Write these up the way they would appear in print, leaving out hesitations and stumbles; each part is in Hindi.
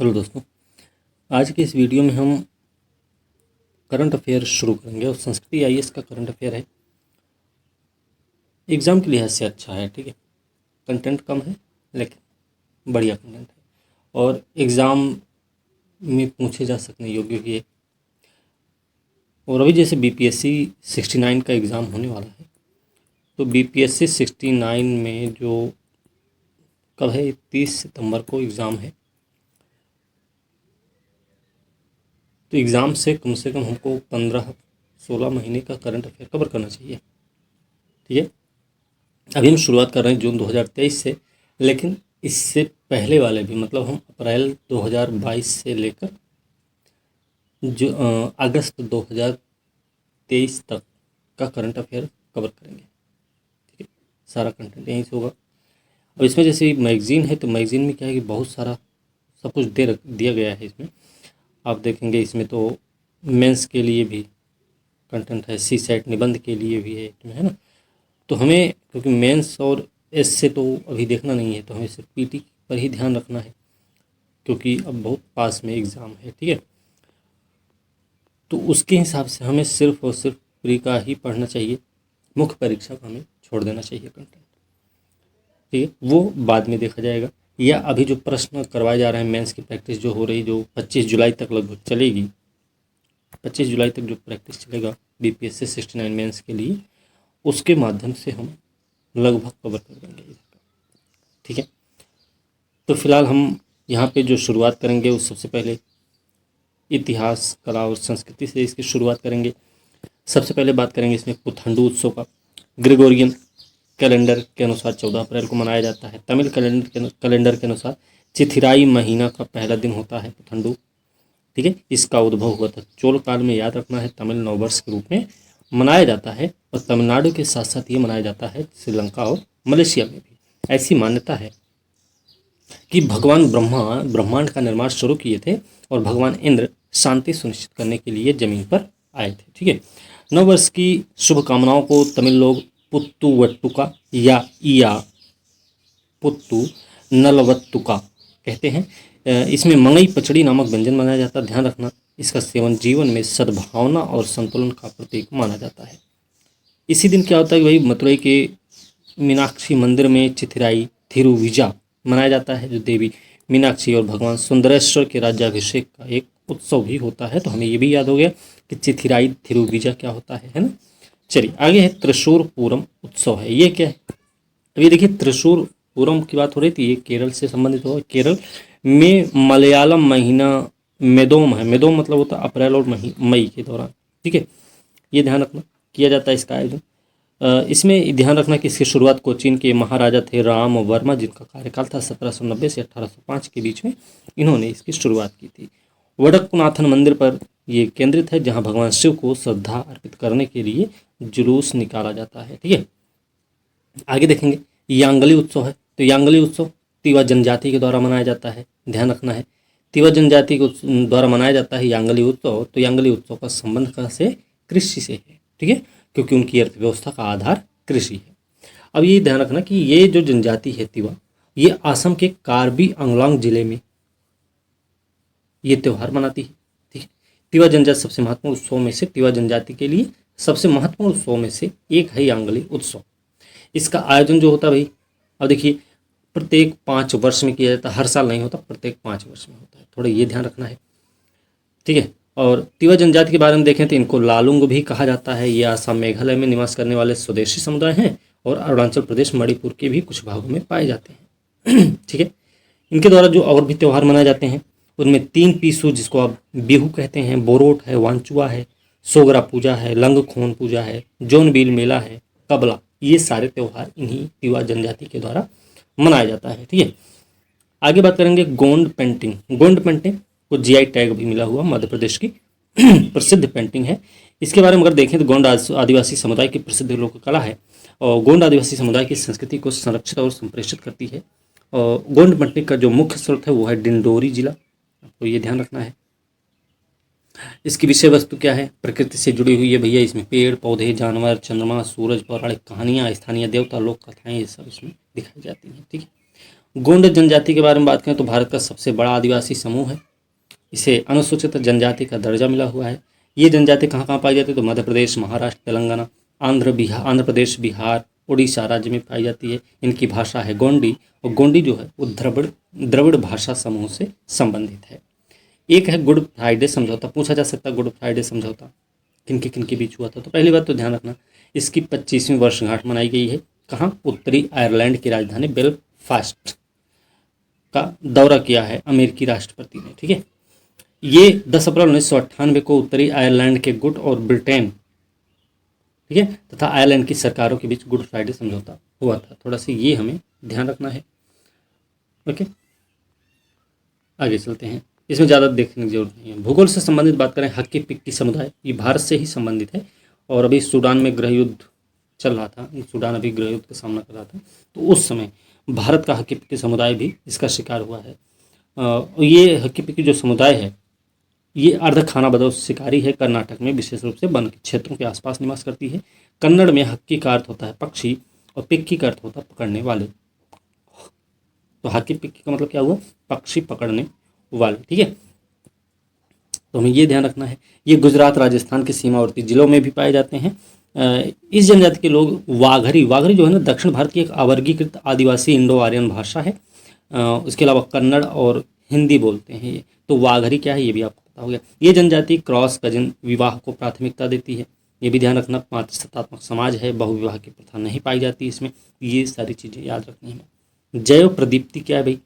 हेलो दोस्तों, आज के इस वीडियो में हम करंट अफेयर शुरू करेंगे और संस्कृति आईएएस का करंट अफेयर है। एग्ज़ाम के लिहाज से अच्छा है, ठीक है। कंटेंट कम है लेकिन बढ़िया कंटेंट है और एग्ज़ाम में पूछे जा सकने योग्य भी है। और अभी जैसे बीपीएससी 69 का एग्ज़ाम होने वाला है, तो बीपीएससी 69 में जो कब है 30 सितंबर को एग्ज़ाम है। तो एग्ज़ाम से कम हमको 15-16 महीने का करंट अफेयर कवर करना चाहिए, ठीक है। अभी हम शुरुआत कर रहे हैं जून 2023 से, लेकिन इससे पहले वाले भी, मतलब हम अप्रैल 2022 से लेकर जो अगस्त 2023 तक का करंट अफेयर कवर करेंगे, ठीक है। सारा कंटेंट यहीं से होगा। अब इसमें जैसे मैगज़ीन है, तो मैगज़ीन में क्या है कि बहुत सारा सब कुछ दिया गया है। इसमें आप देखेंगे, इसमें तो मेंस के लिए भी कंटेंट है, सी सेट निबंध के लिए भी है इसमें, है ना। तो हमें, क्योंकि मेंस और एस से तो अभी देखना नहीं है, तो हमें सिर्फ पीटी पर ही ध्यान रखना है, क्योंकि अब बहुत पास में एग्ज़ाम है, ठीक है। तो उसके हिसाब से हमें सिर्फ और सिर्फ प्री का ही पढ़ना चाहिए, मुख्य परीक्षा का हमें छोड़ देना चाहिए कंटेंट, ठीक है। वो बाद में देखा जाएगा, या अभी जो प्रश्न करवाए जा रहे हैं मेंस की प्रैक्टिस जो हो रही, जो 25 जुलाई तक लगभग चलेगी, 25 जुलाई तक जो प्रैक्टिस चलेगा बीपीएससी 69 मेंस के लिए, उसके माध्यम से हम लगभग कवर कर देंगे इसका, ठीक है। तो फिलहाल हम यहाँ पे जो शुरुआत करेंगे, उस सबसे पहले इतिहास, कला और संस्कृति से इसकी शुरुआत करेंगे। सबसे पहले बात करेंगे इसमें पुथंडू उत्सव का। ग्रेगोरियन कैलेंडर के अनुसार 14 अप्रैल को मनाया जाता है। तमिल कैलेंडर के अनुसार चिथिराई महीना का पहला दिन होता है पुथंडू, ठीक है। इसका उद्भव हुआ था चोल काल में, याद रखना है। तमिल नववर्ष के रूप में मनाया जाता है और तमिलनाडु के साथ साथ ये मनाया जाता है श्रीलंका और मलेशिया में भी। ऐसी मान्यता है कि भगवान ब्रह्मा ब्रह्मांड का निर्माण शुरू किए थे और भगवान इंद्र शांति सुनिश्चित करने के लिए जमीन पर आए थे, ठीक है। नववर्ष की शुभकामनाओं को तमिल लोग पुत्तु वट्टुका या इया पुत्तु नलवत्तुका कहते हैं। इसमें मंगई पचड़ी नामक व्यंजन बनाया जाता है। ध्यान रखना, इसका सेवन जीवन में सद्भावना और संतुलन का प्रतीक माना जाता है। इसी दिन क्या होता है कि भाई मथुरई के मीनाक्षी मंदिर में चिथिराई थिरुविजा मनाया जाता है, जो देवी मीनाक्षी और भगवान सुंदरेश्वर के राज्याभिषेक का एक उत्सव भी होता है। तो हमें ये भी याद हो गया कि चिथिराई थिरुविजा क्या होता है ना। चलिए आगे है त्रिशूर पूरम उत्सव है। ये क्या है? अब ये देखिए, त्रिशूर पूरम की बात हो रही थी, ये केरल से संबंधित होगा। केरल में मलयालम महीना मेदोम है। मेदोम मतलब होता है अप्रैल और मई के दौरान, ठीक है। ये ध्यान रखना, किया जाता है इसका आयोजन। इसमें ध्यान रखना कि इसकी शुरुआत कोचीन के महाराजा थे राम वर्मा, जिनका कार्यकाल था 1790 से 1805 के बीच में। इन्होंने इसकी शुरुआत की थी। वडक्कुनाथन मंदिर पर ये केंद्रित है, जहां भगवान शिव को श्रद्धा अर्पित करने के लिए जुलूस निकाला जाता है, ठीक है। आगे देखेंगे, यांगली उत्सव है। तो यांगली उत्सव तिवा जनजाति के द्वारा मनाया जाता है। ध्यान रखना है, तिवा जनजाति के द्वारा मनाया जाता है यांगली उत्सव। तो यांगली उत्सव का संबंध कहाँ से? कृषि से है, ठीक है, क्योंकि उनकी अर्थव्यवस्था का आधार कृषि है। अब ये ध्यान रखना कि ये जो जनजाति है तिवा, ये असम के कार्बी आंगलॉन्ग जिले में ये त्यौहार मनाती है, ठीक है। तिवा जनजाति सबसे महत्वपूर्ण उत्सव में से, तिवा जनजाति के लिए सबसे महत्वपूर्ण उत्सव में से एक है यांगली उत्सव। इसका आयोजन जो होता है भाई, अब देखिए, प्रत्येक 5 वर्ष में किया जाता है। हर साल नहीं होता, प्रत्येक 5 वर्ष में होता है। थोड़ा ये ध्यान रखना है, ठीक है। और तिवा जनजाति के बारे में देखें तो इनको लालुंग भी कहा जाता है। ये आसाम मेघालय में निवास करने वाले स्वदेशी समुदाय हैं और अरुणाचल प्रदेश मणिपुर के भी कुछ भागों में पाए जाते हैं, ठीक है। इनके द्वारा जो और भी त्यौहार मनाए जाते हैं, उनमें 3 पीसू, जिसको आप बिहू कहते हैं, बोरोट है, वांचुआ है, सोगरा पूजा है, लंगखोन पूजा है, जोनबिल मेला है, कबला, ये सारे त्यौहार इन्हीं तिवा जनजाति के द्वारा मनाया जाता है, ठीक है। आगे बात करेंगे गोंड पेंटिंग। गोंड पेंटिंग को जीआई टैग भी मिला हुआ, मध्य प्रदेश की प्रसिद्ध पेंटिंग है। इसके बारे में अगर देखें तो गोंड आदिवासी समुदाय की प्रसिद्ध लोक कला है और गोंड आदिवासी समुदाय की संस्कृति को संरक्षित और संप्रेषित करती है। और गोंड पेंटिंग का जो मुख्य स्रोत है वो है डिंडोरी जिला, आपको ये ध्यान रखना है। इसकी विषय वस्तु क्या है? प्रकृति से जुड़ी हुई है भैया। इसमें पेड़ पौधे, जानवर, चंद्रमा, सूरज, पौराणिक कहानियाँ, स्थानीय देवता, लोक कथाएं, ये सब इसमें दिखाई जाती हैं, ठीक है। गोंड जनजाति के बारे में बात करें तो भारत का सबसे बड़ा आदिवासी समूह है। इसे अनुसूचित जनजाति का दर्जा मिला हुआ है। ये जनजाति कहाँ कहाँ पाई जाती है तो मध्य प्रदेश, महाराष्ट्र, तेलंगाना, आंध्र प्रदेश, बिहार, उड़ीसा राज्य में पाई जाती है। इनकी भाषा है गोंडी, और गोंडी जो है वो द्रविड़ भाषा समूह से संबंधित है। एक है गुड फ्राइडे समझौता। पूछा जा सकता है गुड फ्राइडे समझौता किनके बीच हुआ था। तो पहली बात तो ध्यान रखना, इसकी 25वीं वर्षगांठ मनाई गई है। कहाँ? उत्तरी आयरलैंड की राजधानी बेलफास्ट का दौरा किया है अमेरिकी राष्ट्रपति ने। ठीक है, ये 10 अप्रैल 1998 को उत्तरी आयरलैंड के गुड और ब्रिटेन, ठीक है, तथा आयरलैंड की सरकारों के बीच गुड फ्राइडे समझौता हुआ था। थोड़ा सा ये हमें ध्यान रखना है। ओके, आगे चलते हैं। इसमें ज़्यादा देखने की जरूरत नहीं है। भूगोल से संबंधित बात करें, हक्की पिक्की समुदाय, ये भारत से ही संबंधित है और अभी सूडान में गृह युद्ध चल रहा था। सूडान अभी गृह युद्ध का सामना कर रहा था, तो उस समय भारत का हक्की पिक्की समुदाय भी इसका शिकार हुआ है। ये हक्की पिक्की जो समुदाय है ये अर्ध खानाबदोश शिकारी है। कर्नाटक में विशेष रूप से वन के क्षेत्रों के आसपास निवास करती है। कन्नड़ में हक्की का अर्थ होता है पक्षी और पिक्की का अर्थ होता है पकड़ने वाले। तो हक्की पिक्की का मतलब क्या हुआ? पक्षी पकड़ने वाले। ठीक है, तो हमें ये ध्यान रखना है। ये गुजरात, राजस्थान के सीमावर्ती जिलों में भी पाए जाते हैं। इस जनजाति के लोग वाघरी जो है ना, दक्षिण भारत की एक अवर्गीकृत आदिवासी इंडो आर्यन भाषा है। उसके अलावा कन्नड़ और हिंदी बोलते हैं ये। तो वाघरी क्या है ये भी आपको पता हो गया। ये जनजाति क्रॉस कजिन विवाह को प्राथमिकता देती है। ये भी ध्यान रखना। मातृसत्तात्मक समाज है, बहुविवाह की प्रथा नहीं पाई जाती इसमें। ये सारी चीज़ें याद रखनी है। जैव प्रदीप्ति क्या है भाई?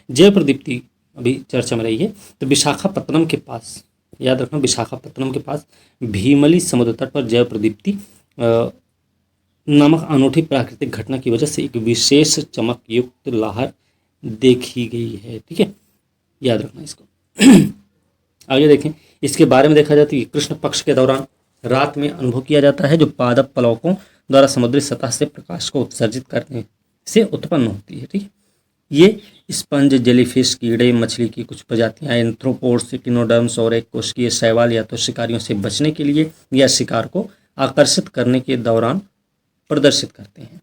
जैव प्रदीप्ति अभी चर्चा में रही है। तो विशाखापत्तनम के पास, याद रखना, विशाखापत्तनम के पास भीमली समुद्र तट पर जैव प्रदीप्ति नामक अनूठी प्राकृतिक घटना की वजह से एक विशेष चमक युक्त लहर देखी गई है। ठीक है, याद रखना इसको। आगे देखें, इसके बारे में देखा जाता है कि कृष्ण पक्ष के दौरान रात में अनुभव किया जाता है, जो पादप पलकों द्वारा समुद्री सतह से प्रकाश को उत्सर्जित करने से उत्पन्न होती है। ठीक है, ये स्पंज, जेलीफिश, कीड़े, मछली की कुछ प्रजातियां, एंथ्रोपोड्स, किनोडर्म्स और एक कोशिकीय शैवाल या तो शिकारियों से बचने के लिए या शिकार को आकर्षित करने के दौरान प्रदर्शित करते हैं।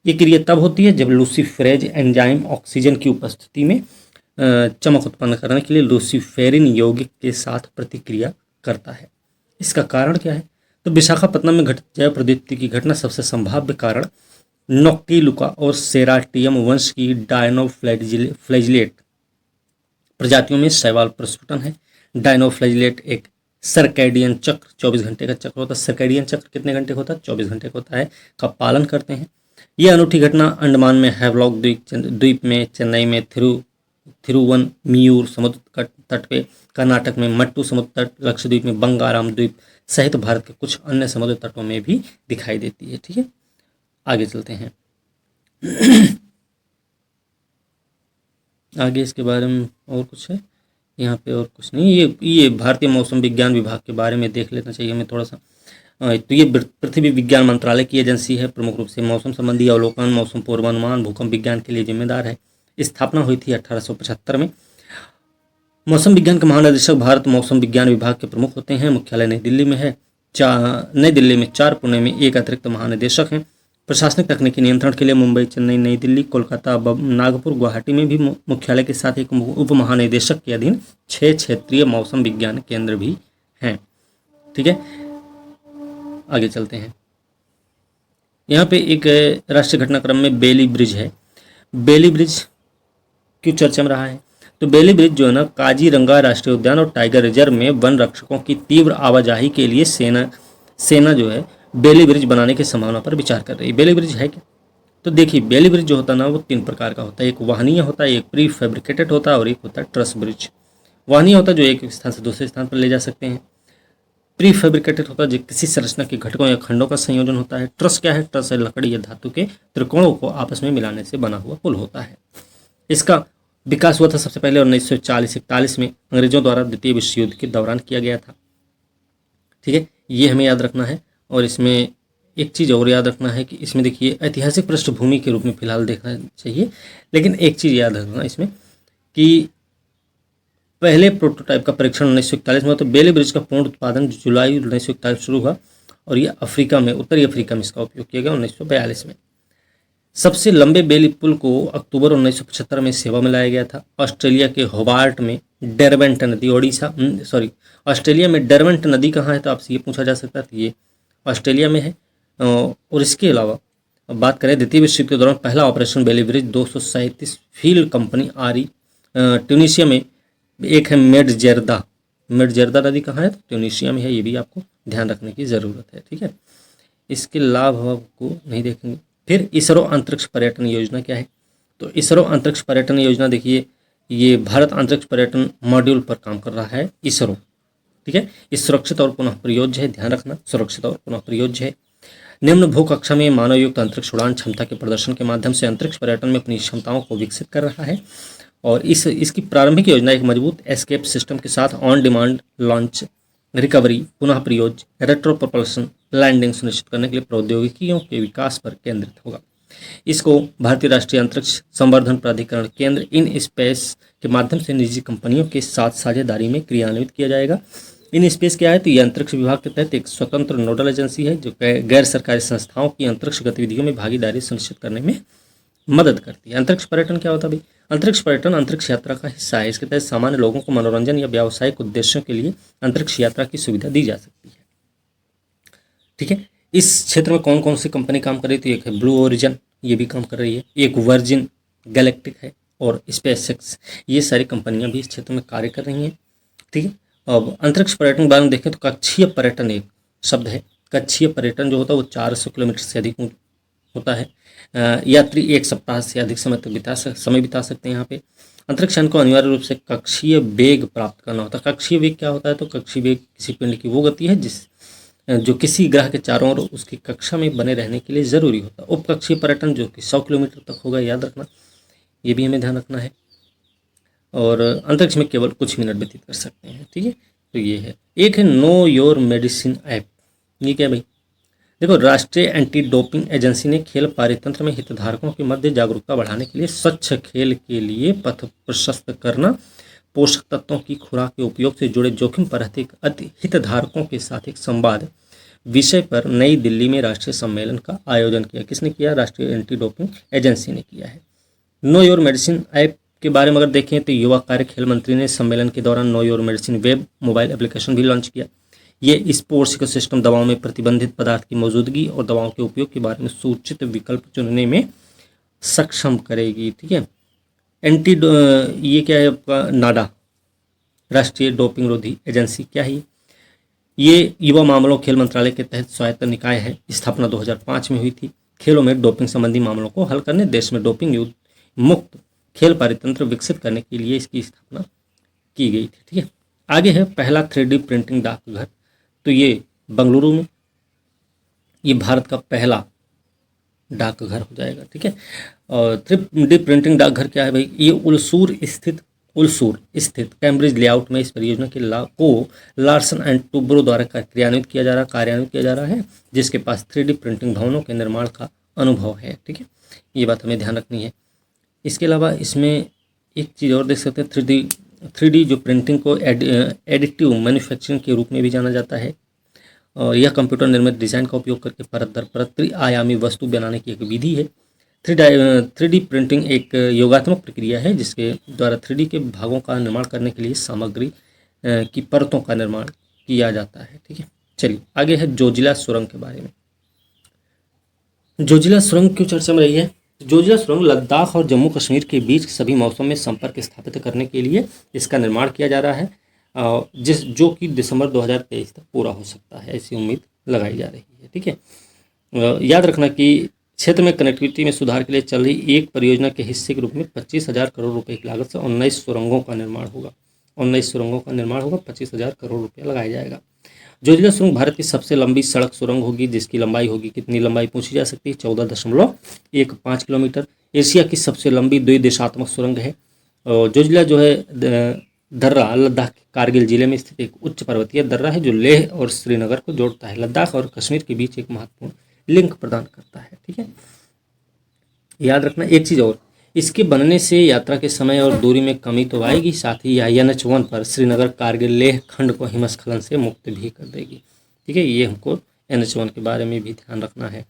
ये क्रिया तब होती है जब लूसीफेरेज एंजाइम ऑक्सीजन की उपस्थिति में चमक उत्पन्न करने के लिए लूसीफेरिन यौगिक के साथ प्रतिक्रिया करता है। इसका कारण क्या है? तो विशाखापत्तनम में घटित जैव प्रदीप्ति की घटना सबसे संभाव्य कारण नोक्टिलुका और सेराटियम वंश की डायनोफ्लैजिलेट प्रजातियों में शैवाल प्रस्फुटन है। डायनोफ्लैजिलेट एक सर्कैडियन चक्र, 24 घंटे का चक्र होता है। सर्कैडियन चक्र कितने घंटे का होता है? 24 घंटे का होता है, का पालन करते हैं। यह अनूठी घटना अंडमान में हैवलॉक द्वीप में, चेन्नई में थिरुवनमियूर समुद्र तट पे, कर्नाटक में मट्टू समुद्र तट, लक्षद्वीप में बंगाराम द्वीप सहित भारत के कुछ अन्य समुद्र तटों में भी दिखाई देती है। ठीक है, आगे चलते हैं। आगे इसके बारे में और कुछ है यहाँ पे? और कुछ नहीं। ये भारतीय मौसम विज्ञान विभाग के बारे में देख लेना चाहिए हमें थोड़ा सा। तो ये पृथ्वी विज्ञान मंत्रालय की एजेंसी है। प्रमुख रूप से मौसम संबंधी अवलोकन, मौसम पूर्वानुमान, भूकंप विज्ञान के लिए जिम्मेदार है। स्थापना हुई थी 1875 में। मौसम विज्ञान के महानिदेशक भारत मौसम विज्ञान विभाग के प्रमुख होते हैं। मुख्यालय नई दिल्ली में है। नई दिल्ली में 4, पुणे में 1 अतिरिक्त महानिदेशक हैं। प्रशासनिक तकनीकी नियंत्रण के लिए मुंबई, चेन्नई, नई दिल्ली, कोलकाता, नागपुर, गुवाहाटी में भी मुख्यालय के साथ एक उप महानिदेशक के अधीन 6 क्षेत्रीय मौसम विज्ञान केंद्र भी हैं। ठीक है, आगे चलते हैं। यहाँ पे एक राष्ट्रीय घटनाक्रम में बेली ब्रिज है। बेली ब्रिज क्यों चर्चा में रहा है? तो बेली ब्रिज जो है ना, काजीरंगा राष्ट्रीय उद्यान और टाइगर रिजर्व में वन रक्षकों की तीव्र आवाजाही के लिए सेना जो है बेली ब्रिज बनाने की संभावना पर विचार कर रही है। बेली ब्रिज है क्या? तो देखिए, बेली ब्रिज जो होता है ना, वो 3 प्रकार का होता है। एक वाहनीय होता है, एक प्री फैब्रिकेटेड होता है और एक होता है ट्रस ब्रिज। वाहनीय होता है जो एक स्थान से दूसरे स्थान पर ले जा सकते हैं। प्री फैब्रिकेटेड होता है जो किसी संरचना के घटकों या खंडों का संयोजन होता है। ट्रस क्या है? ट्रस है लकड़ी या धातु के त्रिकोणों को आपस में मिलाने से बना हुआ पुल होता है। इसका विकास हुआ था सबसे पहले 1940-41 में अंग्रेजों द्वारा द्वितीय विश्व युद्ध के दौरान किया गया था। ठीक है, ये हमें याद रखना है। और इसमें एक चीज़ और याद रखना है कि इसमें देखिए ऐतिहासिक पृष्ठभूमि के रूप में फिलहाल देखना चाहिए, लेकिन एक चीज़ याद रखना इसमें कि पहले प्रोटोटाइप का परीक्षण 1941 में, तो बेली ब्रिज का पूर्ण उत्पादन जुलाई 1941 शुरू हुआ और ये अफ्रीका में, उत्तरी अफ्रीका में इसका उपयोग किया गया 1942 में। सबसे लंबे बेली पुल को अक्टूबर 1975 में सेवा में लाया गया था। ऑस्ट्रेलिया के होबार्ट में डेरवेंट नदी, ऑस्ट्रेलिया में डेरवेंट नदी कहाँ है, तो आपसे ये पूछा जा सकता है, तो ये ऑस्ट्रेलिया में है। और इसके अलावा अब बात करें द्वितीय विश्व युद्ध के दौरान पहला operation Bailey bridge 237 field company RE Tunisia में, एक है मेडजेर्दा नदी कहाँ है, तो ट्यूनीशिया में है, ये भी आपको ध्यान रखने की ज़रूरत है। ठीक है, इसके लाभ हम आपको नहीं देखेंगे। फिर इसरो अंतरिक्ष पर्यटन योजना क्या है, तो इसरो अंतरिक्ष पर्यटन योजना देखिए, ये भारत अंतरिक्ष पर्यटन मॉड्यूल पर काम कर रहा है इसरो। ठीक है, ये सुरक्षित और पुनः प्रयोज्य है, ध्यान रखना, सुरक्षित और पुनः प्रयोज्य है। निम्न भूकक्षा में मानवयुक्त अंतरिक्ष उड़ान क्षमता के प्रदर्शन के माध्यम से अंतरिक्ष पर्यटन में अपनी क्षमताओं को विकसित कर रहा है। और इसकी प्रारंभिक योजना एक मजबूत एस्केप सिस्टम के साथ ऑन डिमांड लॉन्च, रिकवरी, पुनः प्रयोज्य, रेट्रो प्रोपल्शन, लैंडिंग सुनिश्चित करने के लिए प्रौद्योगिकियों के विकास पर केंद्रित होगा। इसको भारतीय राष्ट्रीय अंतरिक्ष संवर्धन प्राधिकरण केंद्र इन स्पेस के माध्यम से निजी कंपनियों के साथ साझेदारी में क्रियान्वित किया जाएगा। इन स्पेस क्या है, तो ये अंतरिक्ष विभाग के तहत एक स्वतंत्र नोडल एजेंसी है जो गैर सरकारी संस्थाओं की अंतरिक्ष गतिविधियों में भागीदारी सुनिश्चित करने में मदद करती है। अंतरिक्ष पर्यटन क्या होता है भाई, अंतरिक्ष पर्यटन अंतरिक्ष यात्रा का हिस्सा है। इसके तहत सामान्य लोगों को मनोरंजन या व्यावसायिक उद्देश्यों के लिए अंतरिक्ष यात्रा की सुविधा दी जा सकती है। ठीक है, इस क्षेत्र में कौन कौन सी कंपनी काम कर रही थी, एक है ब्लू ओरिजिन, ये भी काम कर रही है, एक वर्जिन गैलेक्टिक है, और स्पेसएक्स, ये सारी कंपनियां भी इस क्षेत्र में कार्य कर रही हैं। ठीक है, अब अंतरिक्ष पर्यटन के बारे में देखें तो कक्षीय पर्यटन एक शब्द है। कक्षीय पर्यटन जो होता है वो 400 किलोमीटर से अधिक होता है। यात्री एक सप्ताह से अधिक समय तक बिता सकते हैं यहाँ पे। अंतरिक्ष यान को अनिवार्य रूप से कक्षीय वेग प्राप्त करना होता है। कक्षीय वेग क्या होता है, तो कक्षीय वेग किसी पिंड की वो गति है जो किसी ग्रह के चारों ओर उसकी कक्षा में बने रहने के लिए ज़रूरी होता है। उपकक्षीय पर्यटन जो कि 100 किलोमीटर तक होगा, याद रखना, ये भी हमें ध्यान रखना है। और अंतरिक्ष में केवल कुछ मिनट व्यतीत कर सकते हैं। ठीक है, तो ये है। एक है नो योर मेडिसिन ऐप, ये क्या भाई, देखो, राष्ट्रीय एंटी डोपिंग एजेंसी ने खेल पारितंत्र में हितधारकों के मध्य जागरूकता बढ़ाने के लिए स्वच्छ खेल के लिए पथ प्रशस्त करना, पोषक तत्वों की खुराक के उपयोग से जुड़े जोखिम पर हितधारकों के साथ एक संवाद विषय पर नई दिल्ली में राष्ट्रीय सम्मेलन का आयोजन किया। किसने किया, राष्ट्रीय एंटी डोपिंग एजेंसी ने किया है। नो योर मेडिसिन ऐप के बारे में अगर देखें तो युवा कार्य खेल मंत्री ने सम्मेलन के दौरान know your medicine web mobile application भी लॉन्च किया। ये स्पोर्ट्स इकोसिस्टम दवाओं में प्रतिबंधित पदार्थ की मौजूदगी और दवाओं के उपयोग के बारे में सूचित विकल्प चुनने में सक्षम करेगी। ठीक है, ये क्या है आपका, नाडा, राष्ट्रीय डोपिंग रोधी एजेंसी क्या है ये युवा मामलों खेल मंत्रालय के तहत स्वायत्त निकाय है। स्थापना 2005 में हुई थी। खेलों में डोपिंग संबंधी मामलों को हल करने, देश में डोपिंग युक्त मुक्त खेल पारितंत्र विकसित करने के लिए इसकी स्थापना की गई थी। ठीक है, आगे है पहला 3D प्रिंटिंग डाकघर, तो ये बेंगलुरु में, ये भारत का पहला डाकघर हो जाएगा। ठीक है, और 3D प्रिंटिंग डाकघर क्या है भाई, ये उलसूर स्थित कैम्ब्रिज लेआउट में इस परियोजना के को लार्सन एंड टूब्रो द्वारा कार्यान्वित किया जा रहा है, जिसके पास 3D प्रिंटिंग भवनों के निर्माण का अनुभव है। ठीक है, ये बात हमें ध्यान रखनी है। इसके अलावा इसमें एक चीज़ और देख सकते हैं, 3D जो प्रिंटिंग को एडिटिव मैन्युफैक्चरिंग के रूप में भी जाना जाता है। और यह कंप्यूटर निर्मित डिज़ाइन का उपयोग करके परत दर परत त्रिआयामी वस्तु बनाने की एक विधि है। 3D प्रिंटिंग एक योगात्मक प्रक्रिया है जिसके द्वारा 3D के भागों का निर्माण करने के लिए सामग्री की परतों का निर्माण किया जाता है। ठीक है, चलिए आगे है जोजिला सुरंग के बारे में। जोजिला सुरंग क्यों चर्चा में रही है, जोजिला सुरंग लद्दाख और जम्मू कश्मीर के बीच सभी मौसम में संपर्क स्थापित करने के लिए इसका निर्माण किया जा रहा है, जो कि दिसंबर 2023 तक पूरा हो सकता है, ऐसी उम्मीद लगाई जा रही है। ठीक है, याद रखना कि क्षेत्र में कनेक्टिविटी में सुधार के लिए चल रही एक परियोजना के हिस्से के रूप में 25,000 करोड़ रुपए की लागत से 19 सुरंगों का निर्माण होगा। 25,000 करोड़ रुपया लगाया जाएगा। जोजिला सुरंग भारत की सबसे लंबी सड़क सुरंग होगी, जिसकी लंबाई होगी, कितनी लंबाई पूछी जा सकती है, 14.15 किलोमीटर। एशिया की सबसे लंबी द्विदिशात्मक सुरंग है। जोजिला जो है दर्रा लद्दाख के कारगिल जिले में स्थित एक उच्च पर्वतीय दर्रा है जो लेह और श्रीनगर को जोड़ता है। लद्दाख और कश्मीर के बीच एक महत्वपूर्ण लिंक प्रदान करता है। ठीक है, याद रखना एक चीज़ और, इसके बनने से यात्रा के समय और दूरी में कमी तो आएगी, साथ ही यह NH1 पर श्रीनगर कारगिल लेह खंड को हिमस्खलन से मुक्त भी कर देगी। ठीक है, ये हमको NH1 के बारे में भी ध्यान रखना है।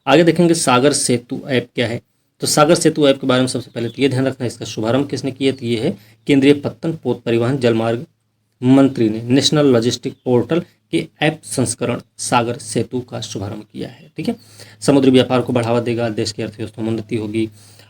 आगे देखेंगे सागर सेतु ऐप क्या है। तो सागर सेतु ऐप के बारे में सबसे पहले तो ये ध्यान रखना है, इसका शुभारंभ किसने किया, तो ये है केंद्रीय पत्तन पोत परिवहन जलमार्ग मंत्री ने नेशनल लॉजिस्टिक पोर्टल के ऐप संस्करण सागर सेतु का शुभारंभ किया है। ठीक है, समुद्री व्यापार को बढ़ावा देगा, देश की अर्थव्यवस्था में उन्नति होगी।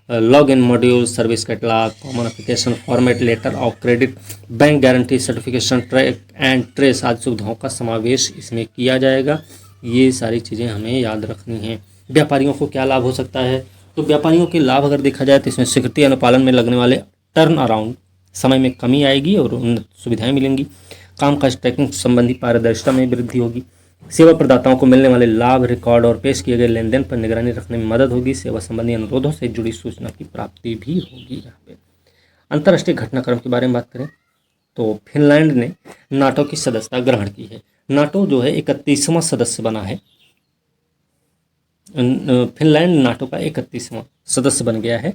Log in module, service catalogue, common application format, letter of credit, bank guarantee, certification, track and trace आदि सुविधाओं का समावेश इसमें किया जाएगा। ये सारी चीज़ें हमें याद रखनी हैं। व्यापारियों को क्या लाभ हो सकता है, तो व्यापारियों के लाभ अगर देखा जाए तो इसमें स्वीकृति अनुपालन में लगने वाले टर्न अराउंड समय में कमी आएगी और उन्नत सुविधाएं मिलेंगी। कामकाज ट्रैकिंग संबंधी पारदर्शिता में वृद्धि होगी। सेवा प्रदाताओं को मिलने वाले लाभ, रिकॉर्ड और पेश किए गए लेन देन पर निगरानी रखने में मदद होगी। सेवा संबंधी अनुरोधों से जुड़ी सूचना की प्राप्ति भी होगी। यहाँ पे अंतर्राष्ट्रीय घटनाक्रम के बारे में बात करें तो फिनलैंड ने नाटो की सदस्यता ग्रहण की है। नाटो जो है 31वां सदस्य बना है। फिनलैंड नाटो का 31वां सदस्य बन गया है।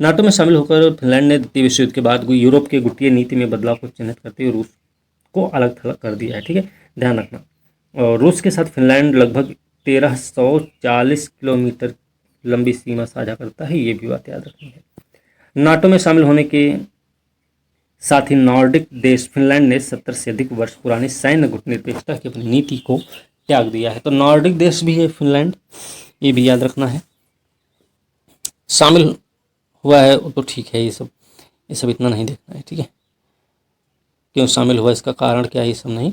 नाटो में शामिल होकर फिनलैंड ने द्वितीय विश्व युद्ध के बाद यूरोप के गुटीय नीति में बदलाव को चिन्हित करते हुए रूस को अलग थलग कर दिया है। ठीक है, ध्यान रखना। और रूस के साथ फिनलैंड लगभग 1340 किलोमीटर लंबी सीमा साझा करता है, ये भी बात याद रखनी है। नाटो में शामिल होने के साथ ही नॉर्डिक देश फिनलैंड ने 70 से अधिक वर्ष पुरानी सैन्य गुटनिरपेक्षता की अपनी नीति को त्याग दिया है। तो नॉर्डिक देश भी है फिनलैंड, ये भी याद रखना है। शामिल हुआ है तो ठीक है, ये सब इतना नहीं देखना है। ठीक है, क्यों शामिल हुआ, इसका कारण क्या है, ये सब नहीं।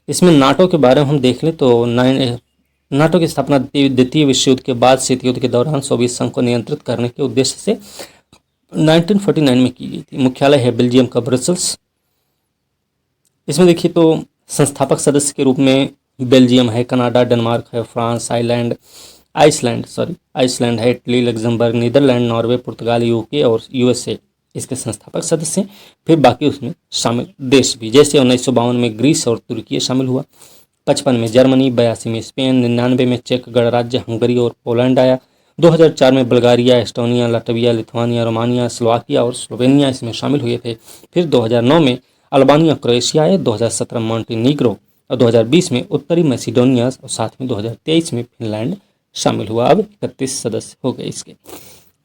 इसमें नाटो के बारे में हम देख लें तो नाटो की स्थापना द्वितीय विश्व युद्ध के बाद शीत युद्ध के दौरान सोवियत संघ को नियंत्रित करने के उद्देश्य से 1949 में की गई थी। मुख्यालय है बेल्जियम का ब्रसेल्स। इसमें देखिए तो संस्थापक सदस्य के रूप में बेल्जियम है, कनाडा, डेनमार्क है, फ्रांस, आइसलैंड है, इटली, लग्जमबर्ग, नीदरलैंड, नॉर्वे, पुर्तगाल, यूके और यूएसए इसके संस्थापक सदस्य हैं। फिर बाकी उसमें शामिल देश भी, जैसे 1952 में ग्रीस और तुर्की शामिल हुआ, 55 में जर्मनी, 82 में स्पेन, 99 में चेक गणराज्य, हंगरी और पोलैंड आया, 2004 में Bulgaria, Estonia, Latvia, Lithuania, Romania, Slovakia और स्लोवेनिया इसमें शामिल हुए थे। फिर 2009 में अल्बानिया, क्रोएशिया आए, 2017 में मॉन्टेनीग्रो और 2020 में उत्तरी मैसिडोनिया और साथ में 2023 में फिनलैंड शामिल हुआ। अब 31 सदस्य हो गए इसके।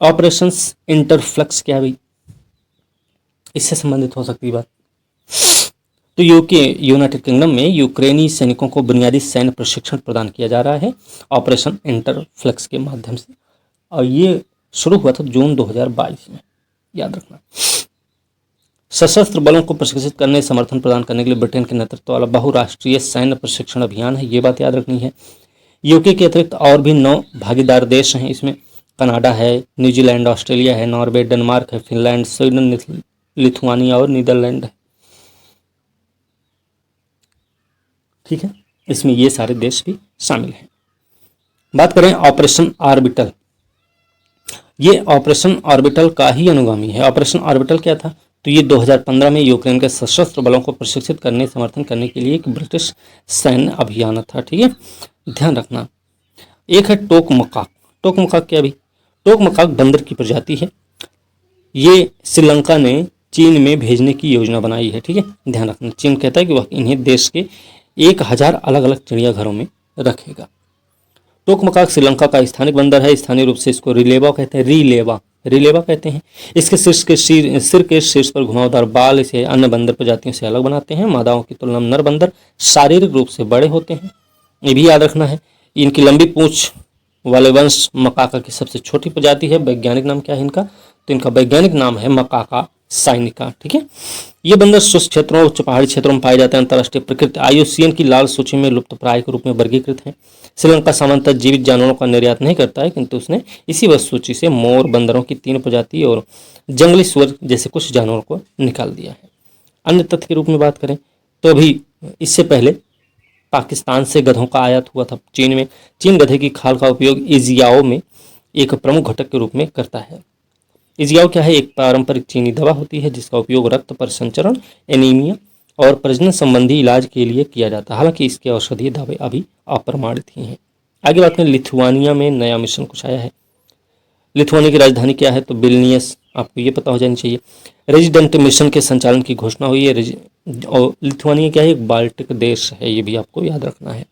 ऑपरेशंस इंटरफ्लक्स क्या है भाई, इससे संबंधित हो सकती है बात। तो यूनाइटेड किंगडम में यूक्रेनी सैनिकों को बुनियादी सैन्य प्रशिक्षण प्रदान किया जा रहा है ऑपरेशन इंटरफ्लक्स के माध्यम से, और ये शुरू हुआ था जून 2022 में, याद रखना। सशस्त्र बलों को प्रशिक्षित करने, समर्थन प्रदान करने के लिए ब्रिटेन के नेतृत्व वाला बहुराष्ट्रीय सैन्य प्रशिक्षण अभियान है, ये बात याद रखनी है। यूके के अतिरिक्त और भी 9 भागीदार देश हैं इसमें। कनाडा है, न्यूजीलैंड, ऑस्ट्रेलिया है, नॉर्वे, डेनमार्क है, फिनलैंड, स्वीडन, लिथुआनिया और नीदरलैंड है। ठीक है, इसमें ये सारे देश भी शामिल हैं। बात करें ऑपरेशन ऑर्बिटल, ये ऑपरेशन ऑर्बिटल का ही अनुगामी है। ऑपरेशन ऑर्बिटल क्या था, तो ये 2015 में यूक्रेन के सशस्त्र बलों को प्रशिक्षित करने, समर्थन करने के लिए एक ब्रिटिश सैन्य अभियान था। ठीक है, ध्यान रखना। एक है टोकमकाक। टोकमकाक क्या भी, टोकमकाक बंदर की प्रजाति है। ये श्रीलंका ने चीन में भेजने की योजना बनाई है। ठीक है, ध्यान रखना। चीन कहता है कि वह इन्हें देश के 1000 अलग अलग चिड़ियाघरों में रखेगा। टोकमकाक श्रीलंका का स्थानिक बंदर है। स्थानीय रूप से इसको रिलेवा कहते हैं, रिलेवा कहते हैं। इसके सिर के शीर्ष पर घुमावदार बाल इसे अन्य बंदर प्रजातियों से अलग बनाते हैं। मादाओं की तुलना में नर बंदर शारीरिक रूप से बड़े होते हैं, ये भी याद रखना है। इनकी लंबी पूंछ वाले वंश मकाका की सबसे छोटी प्रजाति है। वैज्ञानिक नाम क्या है इनका, तो इनका वैज्ञानिक नाम है मकाका साइनिका। ठीक है, ये बंदर शुष्क क्षेत्रों और पहाड़ी क्षेत्रों में पाए जाते हैं। अंतर्राष्ट्रीय प्रकृति IUCN की लाल सूची में लुप्त प्राय के रूप में वर्गीकृत है। श्रीलंका सामान्यतः जीवित जानवरों का निर्यात नहीं करता है, किंतु उसने इसी वस्तु सूची से मोर, बंदरों की 3 प्रजाति और जंगली सुअर जैसे कुछ जानवरों को निकाल दिया है। अन्य तथ्य के रूप में बात करें तो अभी इससे पहले पाकिस्तान से गधों का आयात हुआ था चीन में। चीन गधे की खाल का उपयोग इजियाओ में एक प्रमुख घटक के रूप में करता है। इजियाओ क्या है, एक पारंपरिक चीनी दवा होती है जिसका उपयोग रक्त परिसंचरण, एनीमिया और प्रजनन संबंधी इलाज के लिए किया जाता है। हालांकि इसके औषधीय दावे अभी अप्रमाणित ही हैं। आगे बात करें, लिथुआनिया में नया मिशन कुछ आया है। लिथुआनिया की राजधानी क्या है, तो विल्नियस, आपको ये पता हो जानी चाहिए। रेजिडेंट मिशन के संचालन की घोषणा हुई है। और लिथुआनिया क्या है, एक बाल्टिक देश है, ये भी आपको याद रखना है।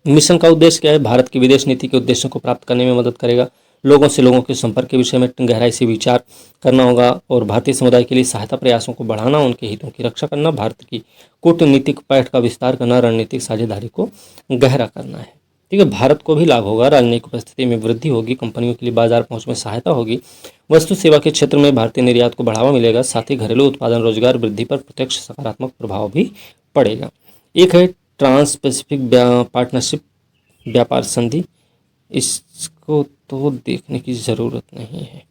मिशन का उद्देश्य क्या है? भारत की विदेश नीति के उद्देश्यों को प्राप्त करने में मदद करेगा। लोगों से लोगों के संपर्क के विषय में गहराई से विचार करना होगा और भारतीय समुदाय के लिए सहायता प्रयासों को बढ़ाना, उनके हितों की रक्षा करना, भारत की कूटनीतिक पैठ का विस्तार करना, रणनीतिक साझेदारी को गहरा करना है। ठीक है, भारत को भी लाभ होगा, राजनयिक उपस्थिति में वृद्धि होगी, कंपनियों के लिए बाजार पहुंच में सहायता होगी, वस्तु सेवा के क्षेत्र में भारतीय निर्यात को बढ़ावा मिलेगा, साथ ही घरेलू उत्पादन रोजगार वृद्धि पर प्रत्यक्ष सकारात्मक प्रभाव भी पड़ेगा। एक है ट्रांस पैसिफिक पार्टनरशिप व्यापार संधि, इसको तो देखने की ज़रूरत नहीं है,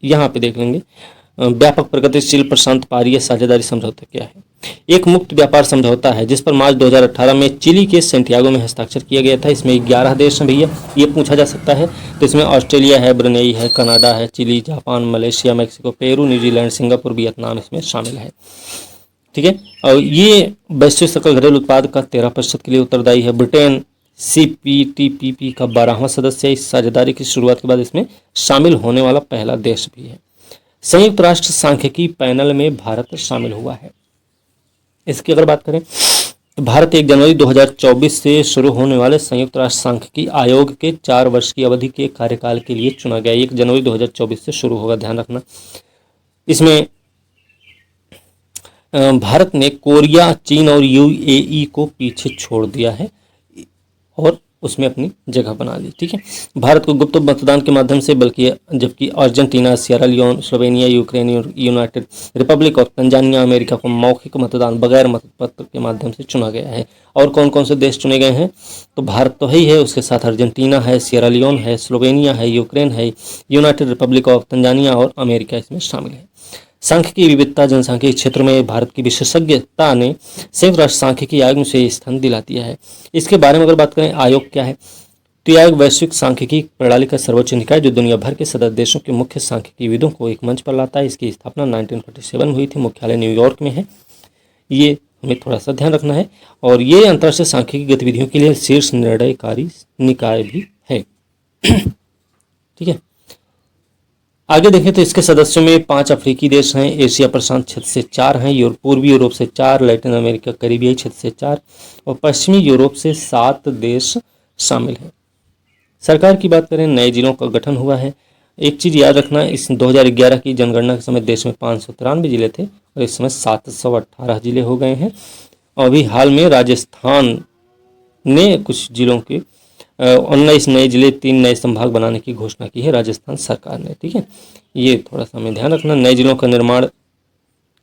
यहाँ पे देख लेंगे। व्यापक प्रगतिशील प्रशांत पारीय साझेदारी समझौता क्या है? एक मुक्त व्यापार समझौता है जिस पर मार्च 2018 में चिली के सेंटियागो में हस्ताक्षर किया गया था। इसमें 11 देश हैं भैया, ये पूछा जा सकता है। तो इसमें ऑस्ट्रेलिया है, ब्रुनेई है, कनाडा है, Chile, Japan, Malaysia, Mexico, Peru, New Zealand, Singapore, Vietnam इसमें शामिल है। ठीक है, और ये वैश्विक सकल घरेलू उत्पाद का 13% के लिए उत्तरदायी है। ब्रिटेन CPTPP का 12वां सदस्य है। इस साझेदारी की शुरुआत के बाद इसमें शामिल होने वाला पहला देश भी है। संयुक्त राष्ट्र सांख्यिकी पैनल में भारत शामिल हुआ है। इसकी अगर बात करें तो भारत 1 जनवरी 2024 से शुरू होने वाले संयुक्त राष्ट्र सांख्यिकी आयोग के 4 वर्ष की अवधि के कार्यकाल के लिए चुना गया। 1 जनवरी 2024 से शुरू होगा, ध्यान रखना। इसमें भारत ने कोरिया, चीन और UAE को पीछे छोड़ दिया है और उसमें अपनी जगह बना ली। ठीक है, भारत को गुप्त मतदान के माध्यम से, बल्कि जबकि Argentina, Sierra Leone, Slovenia, Ukraine, United Republic और तंजानिया, अमेरिका को मौखिक मतदान बगैर मतपत्र के माध्यम से चुना गया है। और कौन कौन से देश चुने गए हैं? तो भारत तो ही है, उसके साथ अर्जेंटीना है, सियरा लियोन है, स्लोवेनिया है, यूक्रेन है, यूनाइटेड रिपब्लिक ऑफ तंजानिया और अमेरिका इसमें शामिल है। सांख्यिकी विविधता जनसांख्यिकी क्षेत्र में भारत की विशेषज्ञता ने संयुक्त राष्ट्र सांख्यिकी आयोग में से स्थान दिला दिया है। इसके बारे में अगर बात करें, आयोग क्या है, तो यह आयोग वैश्विक सांख्यिकी प्रणाली का सर्वोच्च निकाय जो दुनिया भर के सदस्य देशों के मुख्य सांख्यिकीविदों को एक मंच पर लाता है। इसकी स्थापना 1947 में हुई थी, मुख्यालय न्यूयॉर्क में है। ये हमें थोड़ा सा ध्यान रखना है। और ये अंतर्राष्ट्रीय सांख्यिकी गतिविधियों के लिए शीर्ष निर्णयकारी निकाय भी है। ठीक है, आगे देखें तो इसके सदस्यों में 5 अफ्रीकी देश हैं, एशिया प्रशांत क्षेत्र से 4 हैं, पूर्वी यूरोप से 4, लैटिन अमेरिका करीबियाई क्षेत्र से 4 और पश्चिमी यूरोप से 7 देश शामिल हैं। सरकार की बात करें, नए जिलों का गठन हुआ है। एक चीज़ याद रखना, इस 2011 की जनगणना के समय देश में 593 जिले थे और इस समय 718 जिले हो गए हैं। और अभी हाल में राजस्थान ने कुछ जिलों के 19 नए जिले, 3 नए संभाग बनाने की घोषणा की है राजस्थान सरकार ने। ठीक है, ये थोड़ा सा हमें ध्यान रखना। नए जिलों का निर्माण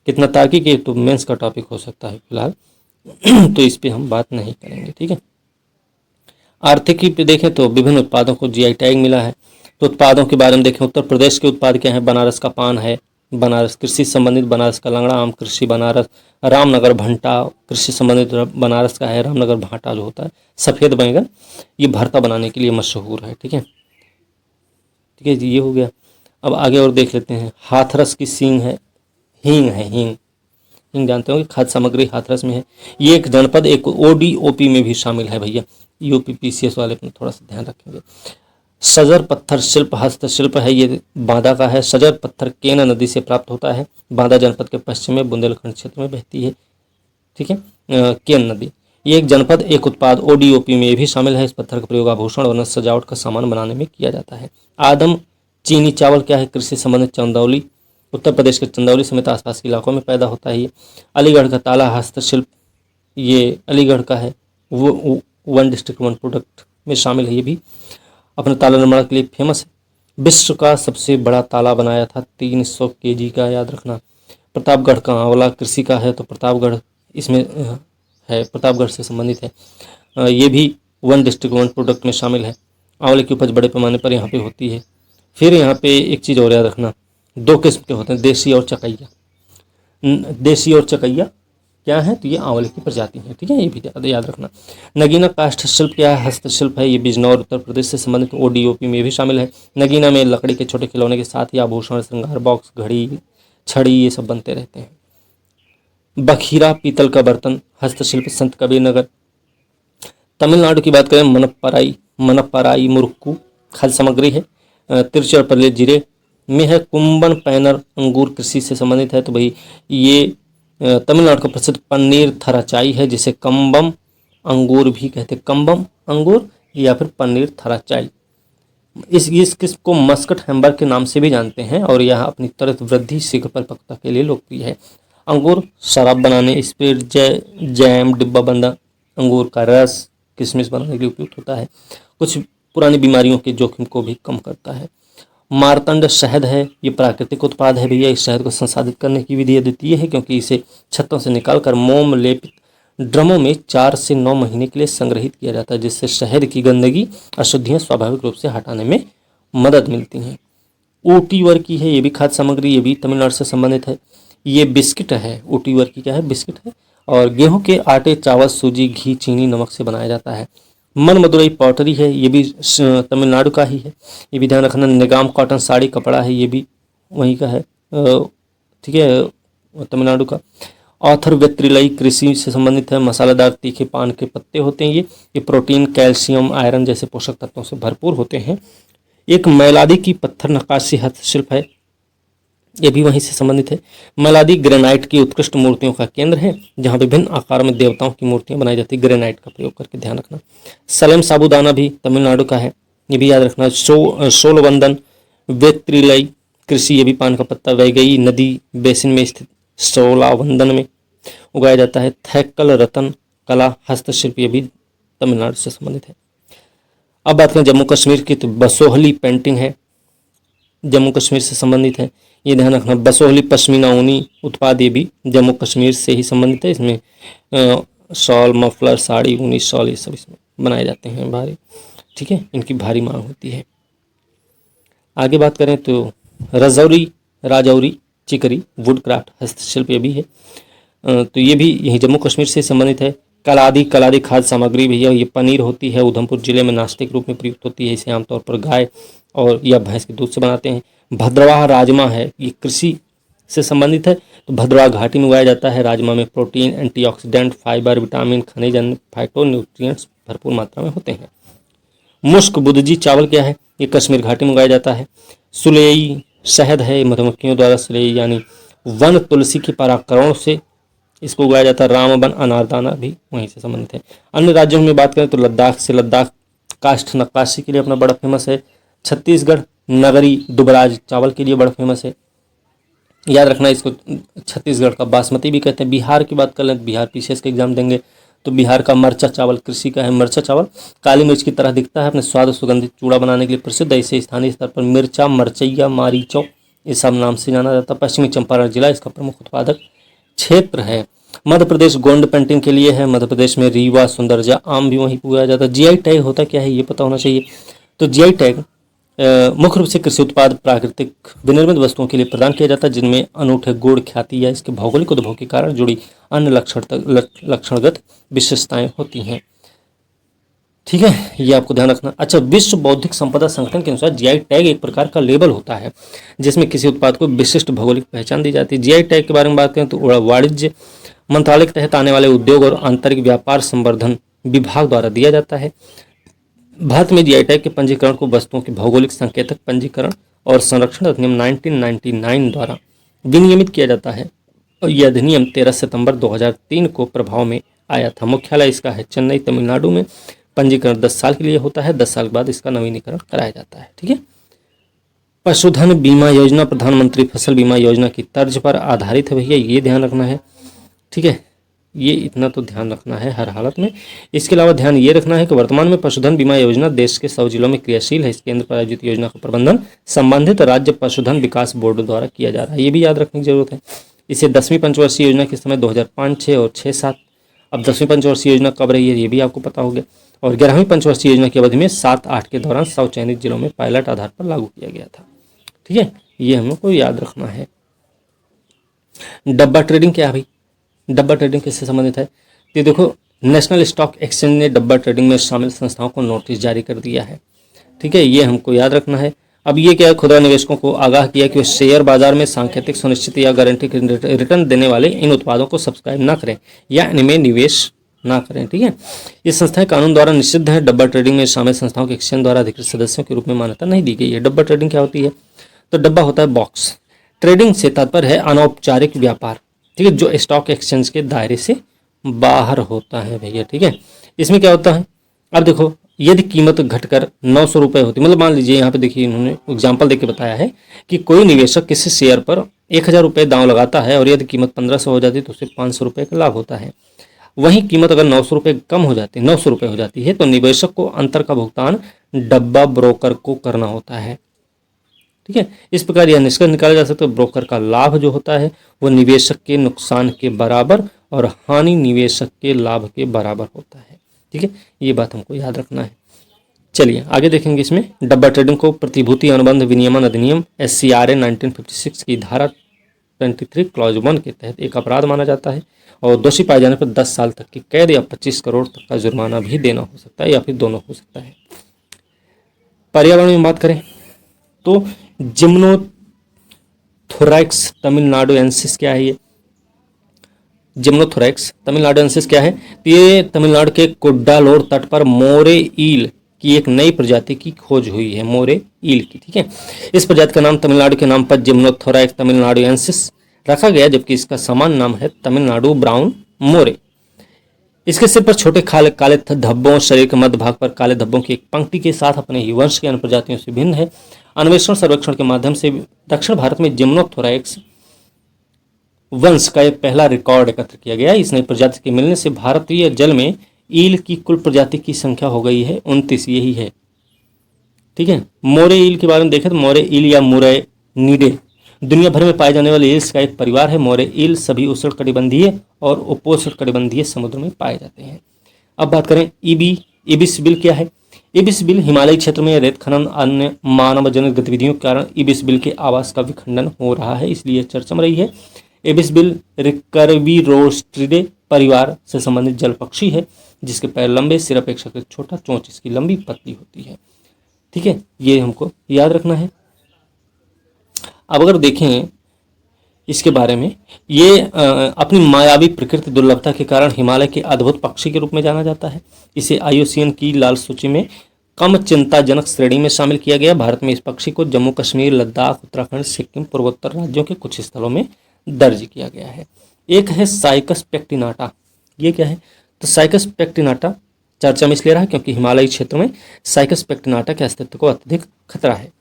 कितना तार्किक है तो मेंस का टॉपिक हो सकता है फिलहाल, तो इस पे हम बात नहीं करेंगे। ठीक है, आर्थिकी पे देखें तो विभिन्न उत्पादों को GI टैग मिला है। तो उत्पादों के बारे में देखें, उत्तर प्रदेश के उत्पाद क्या है? बनारस का पान है, बनारस कृषि संबंधित बनारस का लंगड़ा आम कृषि बनारस, रामनगर भंटा कृषि संबंधित बनारस का है, रामनगर भाटा जो होता है, सफ़ेद बैंगन ये भरता बनाने के लिए मशहूर है। ठीक है, ठीक है जी, ये हो गया। अब आगे और देख लेते हैं, हाथरस की सींग है, हींग है, हींग हींग जानते होंगे, खाद्य सामग्री हाथरस में है। ये एक जनपद एक ODOP में भी शामिल है भैया, UPPCS वाले अपने थोड़ा सा ध्यान रखेंगे। सजर पत्थर शिल्प हस्तशिल्प है, ये बांदा का है। सजर पत्थर केन नदी से प्राप्त होता है, बांदा जनपद के पश्चिम में बुंदेलखंड क्षेत्र में बहती है। ठीक है, केन नदी, ये एक जनपद एक उत्पाद ODOP में भी शामिल है। इस पत्थर का प्रयोग आभूषण और सजावट का सामान बनाने में किया जाता है। आदम चीनी चावल क्या है? कृषि संबंधित चंदौली, उत्तर प्रदेश के चंदौली समेत आसपास के इलाकों में पैदा होता है। ये अलीगढ़ का ताला हस्तशिल्प, ये अलीगढ़ का है, वो 1 डिस्ट्रिक्ट 1 प्रोडक्ट में शामिल है। ये भी अपने ताला निर्माण के लिए फेमस है। विश्व का सबसे बड़ा ताला बनाया था 300 kg का, याद रखना। प्रतापगढ़ का आंवला कृषि का है, तो प्रतापगढ़ इसमें है, प्रतापगढ़ से संबंधित है। ये भी 1 डिस्ट्रिक्ट 1 प्रोडक्ट में शामिल है। आंवले की उपज बड़े पैमाने पर यहाँ पे होती है। फिर यहाँ पे एक चीज़ और याद रखना, 2 किस्म के होते हैं, देसी और चकैया। देसी और चकैया क्या है? तो ये आंवले की प्रजाति है। ठीक है, ये भी याद रखना। नगीना काष्ठ शिल्प क्या है? हस्तशिल्प है। ये बिजनौर उत्तर प्रदेश से संबंधित ODOP में भी शामिल है। नगीना में लकड़ी के छोटे खिलौने के साथ ही आभूषण, श्रृंगार बॉक्स, घड़ी, छड़ी ये सब बनते रहते हैं। बखीरा पीतल का बर्तन हस्तशिल्प, संत कबीर नगर। तमिलनाडु की बात करें, मनप्पराई मुरुक्कू खाद्य सामग्री है। तिरुचिरापल्ली जिले में है। कुंबन पैनर अंगूर कृषि से संबंधित है। तो भाई ये तमिलनाडु का प्रसिद्ध पनीर थराचाई है, जिसे कंबम अंगूर भी कहते हैं, कम्बम अंगूर या फिर पनीर थराचाई। इस किस्म को मस्कट हैम्बर्ग के नाम से भी जानते हैं और यह अपनी त्वरित वृद्धि, शीघ्र परिपक्वता के लिए लोकप्रिय है। अंगूर शराब बनाने, स्पिरिट, जैम, डिब्बाबंद अंगूर का रस, किशमिश बनाने के लिए उपयुक्त होता है। कुछ पुरानी बीमारियों के जोखिम को भी कम करता है। मारतंड शहद है, ये प्राकृतिक उत्पाद है भैया। इस शहद को संसाधित करने की विधि अद्वितीय है, क्योंकि इसे छत्तों से निकालकर मोम लेपित ड्रमों में 4 से 9 महीने के लिए संग्रहित किया जाता है, जिससे शहद की गंदगी, अशुद्धियां स्वाभाविक रूप से हटाने में मदद मिलती हैं। ऊटी वर्की है, ये भी खाद्य सामग्री, ये भी तमिलनाडु से संबंधित है। ये बिस्किट है, ऊटी वर्की क्या है, बिस्किट है, और गेहूं के आटे, चावल, सूजी, घी, चीनी, नमक से बनाया जाता है। मन मदुरई पॉटरी है, ये भी तमिलनाडु का ही है, ये भी ध्यान रखना। निगाम कॉटन साड़ी कपड़ा है, ये भी वहीं का है, ठीक है, तमिलनाडु का। ऑथर वेत्रिलई कृषि से संबंधित है। मसालेदार तीखे पान के पत्ते होते हैं ये प्रोटीन, कैल्शियम, आयरन जैसे पोषक तत्वों से भरपूर होते हैं। एक मैलादी की पत्थर नक्काशी हस्तशिल्प है, ये भी वहीं से संबंधित है। मैलादी ग्रेनाइट की उत्कृष्ट मूर्तियों का केंद्र है, जहाँ विभिन्न आकारों में देवताओं की मूर्तियां बनाई जाती है, ग्रेनाइट का प्रयोग करके, ध्यान रखना। सलेम साबूदाना भी तमिलनाडु का है, ये भी याद रखना। सोलवंदन वेत्रिलई कृषि, ये भी पान का पत्ता वैगई नदी बेसिन में स्थित सोलावंदन में उगाया जाता है। थैक्कल रतन कला हस्तशिल्प, ये भी तमिलनाडु से संबंधित है। अब बात करें जम्मू कश्मीर की, तो बसोहली पेंटिंग है, जम्मू कश्मीर से संबंधित है, ये ध्यान रखना। बसोहली पश्मीना ऊनी उत्पाद, ये भी जम्मू कश्मीर से ही संबंधित है। इसमें शॉल, मफलर, साड़ी, ऊनी शॉल, ये सब इसमें बनाए जाते हैं भारी, ठीक है, इनकी भारी मांग होती है। आगे बात करें तो राजौरी चिकरी वुडक्राफ्ट हस्तशिल्प, ये भी है, तो ये भी यही जम्मू कश्मीर से संबंधित है। कलादी खाद्य सामग्री भैया, ये पनीर होती है, उधमपुर जिले में नाश्ते के रूप में प्रयुक्त होती है। इसे आमतौर पर गाय और या भैंस के दूध से बनाते हैं। भद्रवाह राजमा है, ये कृषि से संबंधित है, तो भद्रवाह घाटी में उगाया जाता है। राजमा में प्रोटीन, एंटीऑक्सीडेंट, फाइबर, विटामिन, खनिज, फाइटोन्यूट्रिएंट्स भरपूर मात्रा में होते हैं। मुश्क बुदजी चावल क्या है, ये कश्मीर घाटी में उगाया जाता है। सुलेई शहद है, मधुमक्खियों द्वारा सुलेई यानी वन तुलसी के परागकणों से इसको उगाया जाता है। रामबन अनारदाना भी वहीं से संबंधित है। अन्य राज्यों में बात करें तो लद्दाख काष्ठ नक्काशी के लिए अपना बड़ा फेमस है। छत्तीसगढ़ नगरी दुबराज चावल के लिए बड़ा फेमस है, याद रखना इसको। छत्तीसगढ़ का बासमती भी कहते हैं। बिहार की बात कर लें, बिहार पीसीएस का एग्जाम देंगे तो बिहार का मरचा चावल कृषि का है। मरचा चावल काली मिर्च की तरह दिखता है, अपने स्वाद और सुगंधित चूड़ा बनाने के लिए प्रसिद्ध है। इसे स्थानीय स्तर पर मिर्चा, मरचैया, मारीचौ इस सब नाम से जाना जाता है। पश्चिमी चंपारण जिला इसका प्रमुख उत्पादक क्षेत्र है। मध्य प्रदेश गोंड पेंटिंग के लिए है। मध्य प्रदेश में रीवा, सुंदरजा आम भी वहीं उगाया जाता है। जीआई टैग होता क्या है ये पता होना चाहिए। तो जीआई टैग मुख्य रूप से कृषि उत्पाद, प्राकृतिक विनिर्मित वस्तुओं के लिए प्रदान किया जाता है, जिनमें अनूठे गुण, ख्याति या इसके भौगोलिक उद्भव के कारण जुड़ी अन्य लक्षणगत विशेषताएं होती हैं, ठीक है, ये आपको ध्यान रखना। अच्छा, विश्व बौद्धिक संपदा संगठन के अनुसार जीआई टैग एक प्रकार का लेबल होता है जिसमें किसी उत्पाद को विशिष्ट भौगोलिक पहचान दी जाती है। जीआई टैग के बारे में बात करें तो वाणिज्य मंत्रालय के तहत आने वाले उद्योग और आंतरिक व्यापार संवर्धन विभाग द्वारा दिया जाता है। भारत में जीआई टैग के पंजीकरण को वस्तुओं के भौगोलिक संकेतक पंजीकरण और संरक्षण अधिनियम 1999 द्वारा विनियमित किया जाता है और यह अधिनियम 13 सितंबर 2003 को प्रभाव में आया था। मुख्यालय इसका है चेन्नई, तमिलनाडु में। पंजीकरण 10 साल के लिए होता है, 10 साल के बाद इसका नवीनीकरण कराया जाता है, ठीक है। पशुधन बीमा योजना प्रधानमंत्री फसल बीमा योजना की तर्ज पर आधारित है भैया, ये ध्यान रखना है, ठीक है, ये इतना तो ध्यान रखना है हर हालत में। इसके अलावा ध्यान ये रखना है कि वर्तमान में पशुधन बीमा योजना देश के 100 जिलों में क्रियाशील है। इस केंद्र प्रायोजित योजना का प्रबंधन संबंधित राज्य पशुधन विकास बोर्ड द्वारा किया जा रहा है, ये भी याद रखने की जरूरत है। इसे 10वीं पंचवर्षीय योजना के समय 2005, 6 और 6, 7। अब 10वीं पंचवर्षीय योजना कब रही है ये भी आपको पता हो गया। और 11वीं पंचवर्षीय योजना की अवधि में 7, 8 के दौरान 100 चयनित जिलों में पायलट आधार पर लागू किया गया था, ठीक है, ये हम लोग को याद रखना है। डब्बा ट्रेडिंग क्या है भाई, डब्बा ट्रेडिंग किससे संबंधित है? ये देखो, नेशनल स्टॉक एक्सचेंज ने डब्बा ट्रेडिंग में शामिल संस्थाओं को नोटिस जारी कर दिया है, ठीक है, ये हमको याद रखना है। अब ये क्या है, खुदरा निवेशकों को आगाह किया कि वे शेयर बाजार में सांकेतिक, सुनिश्चित या गारंटी रिटर्न देने वाले इन उत्पादों को सब्सक्राइब ना करें या इनमें निवेश ना करें, ठीक है। ये संस्थाएं कानून द्वारा निषिद्ध है। डब्बा ट्रेडिंग में शामिल संस्थाओं के एक्सचेंज द्वारा अधिकृत सदस्यों के रूप में मान्यता नहीं दी गई है। डब्बा ट्रेडिंग क्या होती है? तो डब्बा होता है बॉक्स। ट्रेडिंग से तात्पर्य है अनौपचारिक व्यापार, ठीक है, जो स्टॉक एक्सचेंज के दायरे से बाहर होता है भैया, ठीक है। इसमें क्या होता है, अब देखो यदि कीमत घटकर 900 रुपये होती, मतलब मान लीजिए यहाँ पे देखिए इन्होंने एग्जाम्पल देके बताया है कि कोई निवेशक किसी शेयर पर 1000 रुपये दांव लगाता है और यदि कीमत 1500 हो जाती है तो उसे 500 रुपये का लाभ होता है। वहीं कीमत अगर 900 रुपये कम हो जाती है, 900 रुपये हो जाती है, तो निवेशक को अंतर का भुगतान डब्बा ब्रोकर को करना होता है। ठीक है, इस प्रकार यह निष्कर्ष निकाला जा सकता है ब्रोकर का लाभ जो होता है वो निवेशक के नुकसान के बराबर और हानि निवेशक के लाभ के बराबर होता है। ठीक है, ये बात हमको याद रखना है। चलिए आगे देखेंगे। इसमें डब्बा ट्रेडिंग को प्रतिभूति अनुबंध विनियमन अधिनियम SCRA 1956 की धारा 23 क्लॉज 1 के तहत एक अपराध माना जाता है और दोषी पाए जाने पर 10 साल तक की कैद या 25 करोड़ तक का जुर्माना भी देना हो सकता है या फिर दोनों हो सकता है। पर्यावरण में बात करें तो जिम्नोथोरैक्स तमिलनाडुएंसिस क्या है? ये जिम्नोथोरैक्स तमिलनाडुएंसिस क्या है? तो ये तमिलनाडु के कुड्डालोर तट पर मोरे ईल की एक नई प्रजाति की खोज हुई है, मोरे ईल की। ठीक है, इस प्रजाति का नाम तमिलनाडु के नाम पर जिम्नोथोरैक्स तमिलनाडुएंसिस रखा गया, जबकि इसका सामान्य नाम है तमिलनाडु ब्राउन मोरे। इसके सिर पर छोटे काले धब्बों, शरीर के मध्य भाग पर काले धब्बों की एक पंक्ति के साथ अपने ही वंश की अन्य प्रजातियों से भिन्न है। अन्वेषण सर्वेक्षण के माध्यम से दक्षिण भारत में जिम्नोथोरैक्स वंश का एक पहला रिकॉर्ड एकत्र किया गया। इस नई प्रजाति के मिलने से भारतीय जल में ईल की कुल प्रजाति की संख्या हो गई है 29, यही है। ठीक है, मोरे ईल के बारे में देखें तो मोरे ईल या मुरे नीडे दुनिया भर में पाए जाने वाले ईल्स का एक परिवार है। मोरे ईल सभी उष्णकटिबंधीय और उपोष्णकटिबंधीय समुद्र में पाए जाते हैं। अब बात करें इबिस बिल क्या है? इबिस बिल हिमालयी क्षेत्र में रेत खनन अन्य मानवजनित गतिविधियों के कारण इबिस बिल के आवास का विखंडन हो रहा है, इसलिए चर्चा में रही है। इबिस बिल रिकर्विरोस्ट्रिडे परिवार से संबंधित जल पक्षी है, जिसके पैर लंबे, सिर अपेक्षाकृत छोटा, चोंच इसकी लंबी पतली होती है। ठीक है, ये हमको याद रखना है। अब अगर देखें इसके बारे में, ये अपनी मायावी प्रकृति दुर्लभता के कारण हिमालय के अद्भुत पक्षी के रूप में जाना जाता है। इसे IUCN की लाल सूची में कम चिंताजनक श्रेणी में शामिल किया गया। भारत में इस पक्षी को जम्मू कश्मीर, लद्दाख, उत्तराखंड, सिक्किम, पूर्वोत्तर राज्यों के कुछ स्थलों में दर्ज किया गया है। एक है साइकस पेक्टिनाटा। ये क्या है? तो साइकस पेक्टिनाटा चर्चा में इसलिए रहा क्योंकि हिमालयी क्षेत्र में साइकस पेक्टिनाटा के अस्तित्व को अत्यधिक खतरा है।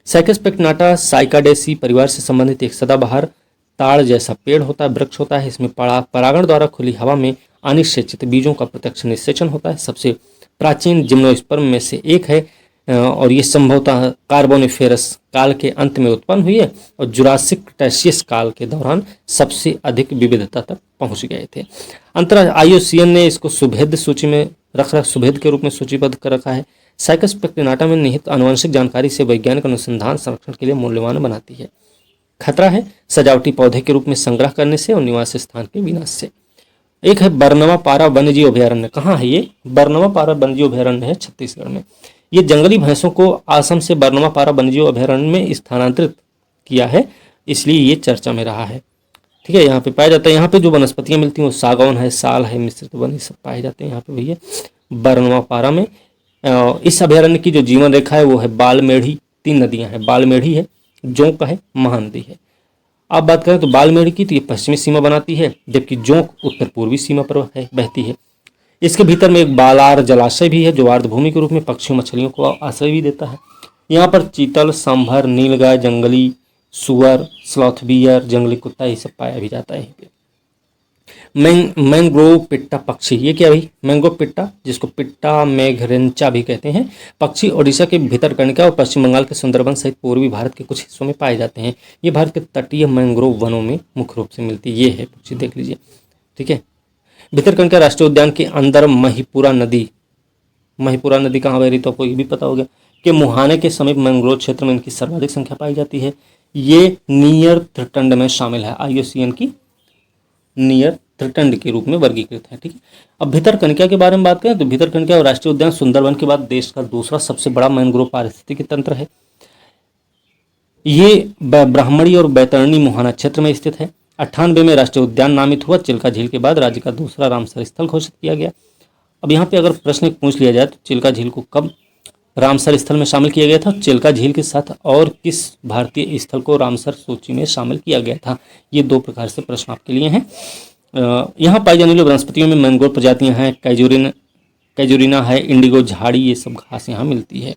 साइकस पेक्टिनाटा साइकाडेसी परिवार से संबंधित एक सदाबहार ताड़ जैसा पेड़ होता है, वृक्ष होता है। इसमें परागण द्वारा खुली हवा में अनिषेचित बीजों का प्रत्यक्ष निषेचन होता है। सबसे प्राचीन जिम्नोस्पर्म में से एक है और ये संभवतः कार्बोनिफेरस काल के अंत में उत्पन्न हुई है और जुरासिक क्रेटेशियस काल के दौरान सबसे अधिक विविधता तक पहुंच गए थे। अंतर्राष्ट्रीय IUCN ने इसको सुभेद सूची में सुभेद के रूप में सूचीबद्ध कर रखा है। साइकस पेक्टिनाटा में निहित आनुवंशिक जानकारी से वैज्ञानिक अनुसंधान संरक्षण के लिए मूल्यवान बनाती है। खतरा है सजावटी पौधे के रूप में संग्रह करने से और निवास स्थान के विनाश से। एक है बरनवा पारा वन्यजीव अभयारण्य। कहाँ है ये? बरनवा पारा वन्यजीव अभयारण्य है छत्तीसगढ़ में। ये जंगली भैंसों को असम से बरनवा पारा वन्यजीव अभयारण्य में स्थानांतरित किया है, इसलिए ये चर्चा में रहा है। ठीक है, यहाँ पे पाया जाता है। यहाँ पे जो वनस्पतियाँ मिलती हैं वो सागौन है, साल है, मिश्रित वन, ये सब पाए जाते हैं यहाँ पे भैया बरनवा पारा में। इस अभयारण्य की जो जीवन रेखा है वो है बालमेढ़ी। 3 नदियाँ हैं, बालमेढ़ी है, जोंक है, महानदी है। अब बात करें तो बालमेढ़ी की, तो ये पश्चिमी सीमा बनाती है, जबकि जोंक उत्तर पूर्वी सीमा पर बहती है। इसके भीतर में एक बालार जलाशय भी है जो आर्द्रभूमि के रूप में पक्षियों मछलियों को आश्रय भी देता है। यहाँ पर चीतल, सांभर, नीलगाय, जंगली सुअर, स्लॉथ बियर, जंगली कुत्ता ये सब पाया भी जाता है। मैंग्रोव पिट्टा पक्षी, ये क्या भाई? मैंग्रोव पिट्टा, जिसको पिट्टा मेघरेंचा भी कहते हैं, पक्षी ओडिशा के भितरकनिका और पश्चिम बंगाल के सुंदरबन सहित पूर्वी भारत के कुछ हिस्सों में पाए जाते हैं। ये भारत के तटीय मैंग्रोव वनों में मुख्य रूप से मिलती है। ये है पक्षी, देख लीजिए। ठीक है, भितरकनिका राष्ट्रीय उद्यान के अंदर महिपुरा नदी कहाँ बह रही तो आपको ये भी पता होगा कि मुहाने के समीप मैंग्रोव क्षेत्र में इनकी सर्वाधिक संख्या पाई जाती है। ये नियर थ्रेटन्ड में शामिल है, IUCN की नियर थ्रेटन्ड के रूप में वर्गीकृत है। ठीक है, अब भितरकनिका के बारे में बात करें तो भितरकनिका और राष्ट्रीय उद्यान सुंदरबन के बाद देश का दूसरा सबसे बड़ा मैंग्रोव पारिस्थितिकी तंत्र है। ये ब्राह्मणी और बैतरणी मुहाना क्षेत्र में स्थित है। 98 में राष्ट्रीय उद्यान नामित हुआ। चिल्का झील के बाद राज्य का दूसरा रामसर स्थल घोषित किया गया। अब यहाँ पे अगर प्रश्न पूछ लिया जाए तो चिल्का झील को कब रामसर स्थल में शामिल किया गया था? चिल्का झील के साथ और किस भारतीय स्थल को रामसर सूची में शामिल किया गया था? ये 2 प्रकार से प्रश्न आपके लिए हैं। यहाँ पाई जाने वाली वनस्पतियों में मैंग्रोव प्रजातियां हैं कैजुरिन कैजुरिना है, इंडिगो झाड़ी, ये सब घास यहाँ मिलती है।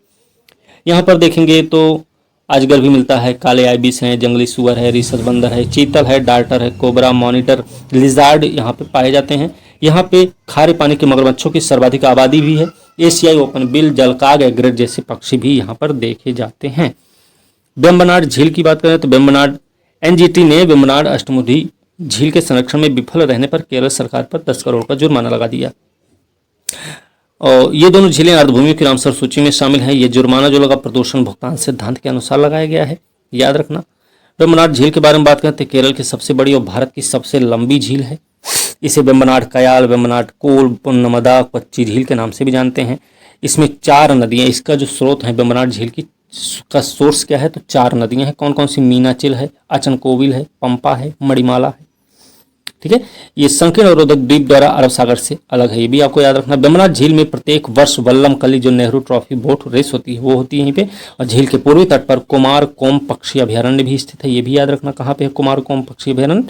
यहाँ पर देखेंगे तो अजगर भी मिलता है, काले आइबिस हैं, जंगली सुअर है, रीसस बंदर है, चीतल है, डार्टर है, कोबरा, मॉनिटर, लिजार्ड यहाँ पे पाए जाते हैं। यहाँ पे खारे पानी के मगरमच्छों की सर्वाधिक आबादी भी है। एशियाई ओपन बिल, जलकाग, एग्रेट जैसे पक्षी भी यहाँ पर देखे जाते हैं। वेम्बनाड झील की बात करें तो वेम्बनाड एनजीटी ने वेम्बनाड अष्टमुखी झील के संरक्षण में विफल रहने पर केरल सरकार पर 10 करोड़ का जुर्माना लगा दिया। और ये दोनों झीलें अर्धभूमि की रामसर सूची में शामिल हैं। ये जुर्माना जो लगा प्रदूषण भुगतान सिद्धांत के अनुसार लगाया गया है, याद रखना। वेम्बनाड झील के बारे में बात करते हैं, केरल की सबसे बड़ी और भारत की सबसे लंबी झील है। इसे वेम्बनाड कयाल, वेम्बनाड कोल, पुन्नमदा, कच्ची झील के नाम से भी जानते हैं। इसमें 4 नदियां, इसका जो स्रोत है वेम्बनाड झील की का सोर्स क्या है तो 4 नदियां हैं। कौन कौन सी? मीनाचिल है, अचनकोविल है, पंपा है, मणिमाला है। ठीक है, ये संकीर्ण अवरोधक द्वीप द्वारा अरब सागर से अलग है, ये भी आपको याद रखना। वेम्बनाड झील में प्रत्येक वर्ष वल्लम कली जो नेहरू ट्रॉफी बोट रेस होती है वो होती है यहीं पे। और झील के पूर्वी तट पर कुमार कोम पक्षी अभयारण्य भी स्थित है, ये भी याद रखना। कहाँ पे है कुमार कोम पक्षी अभयारण्य?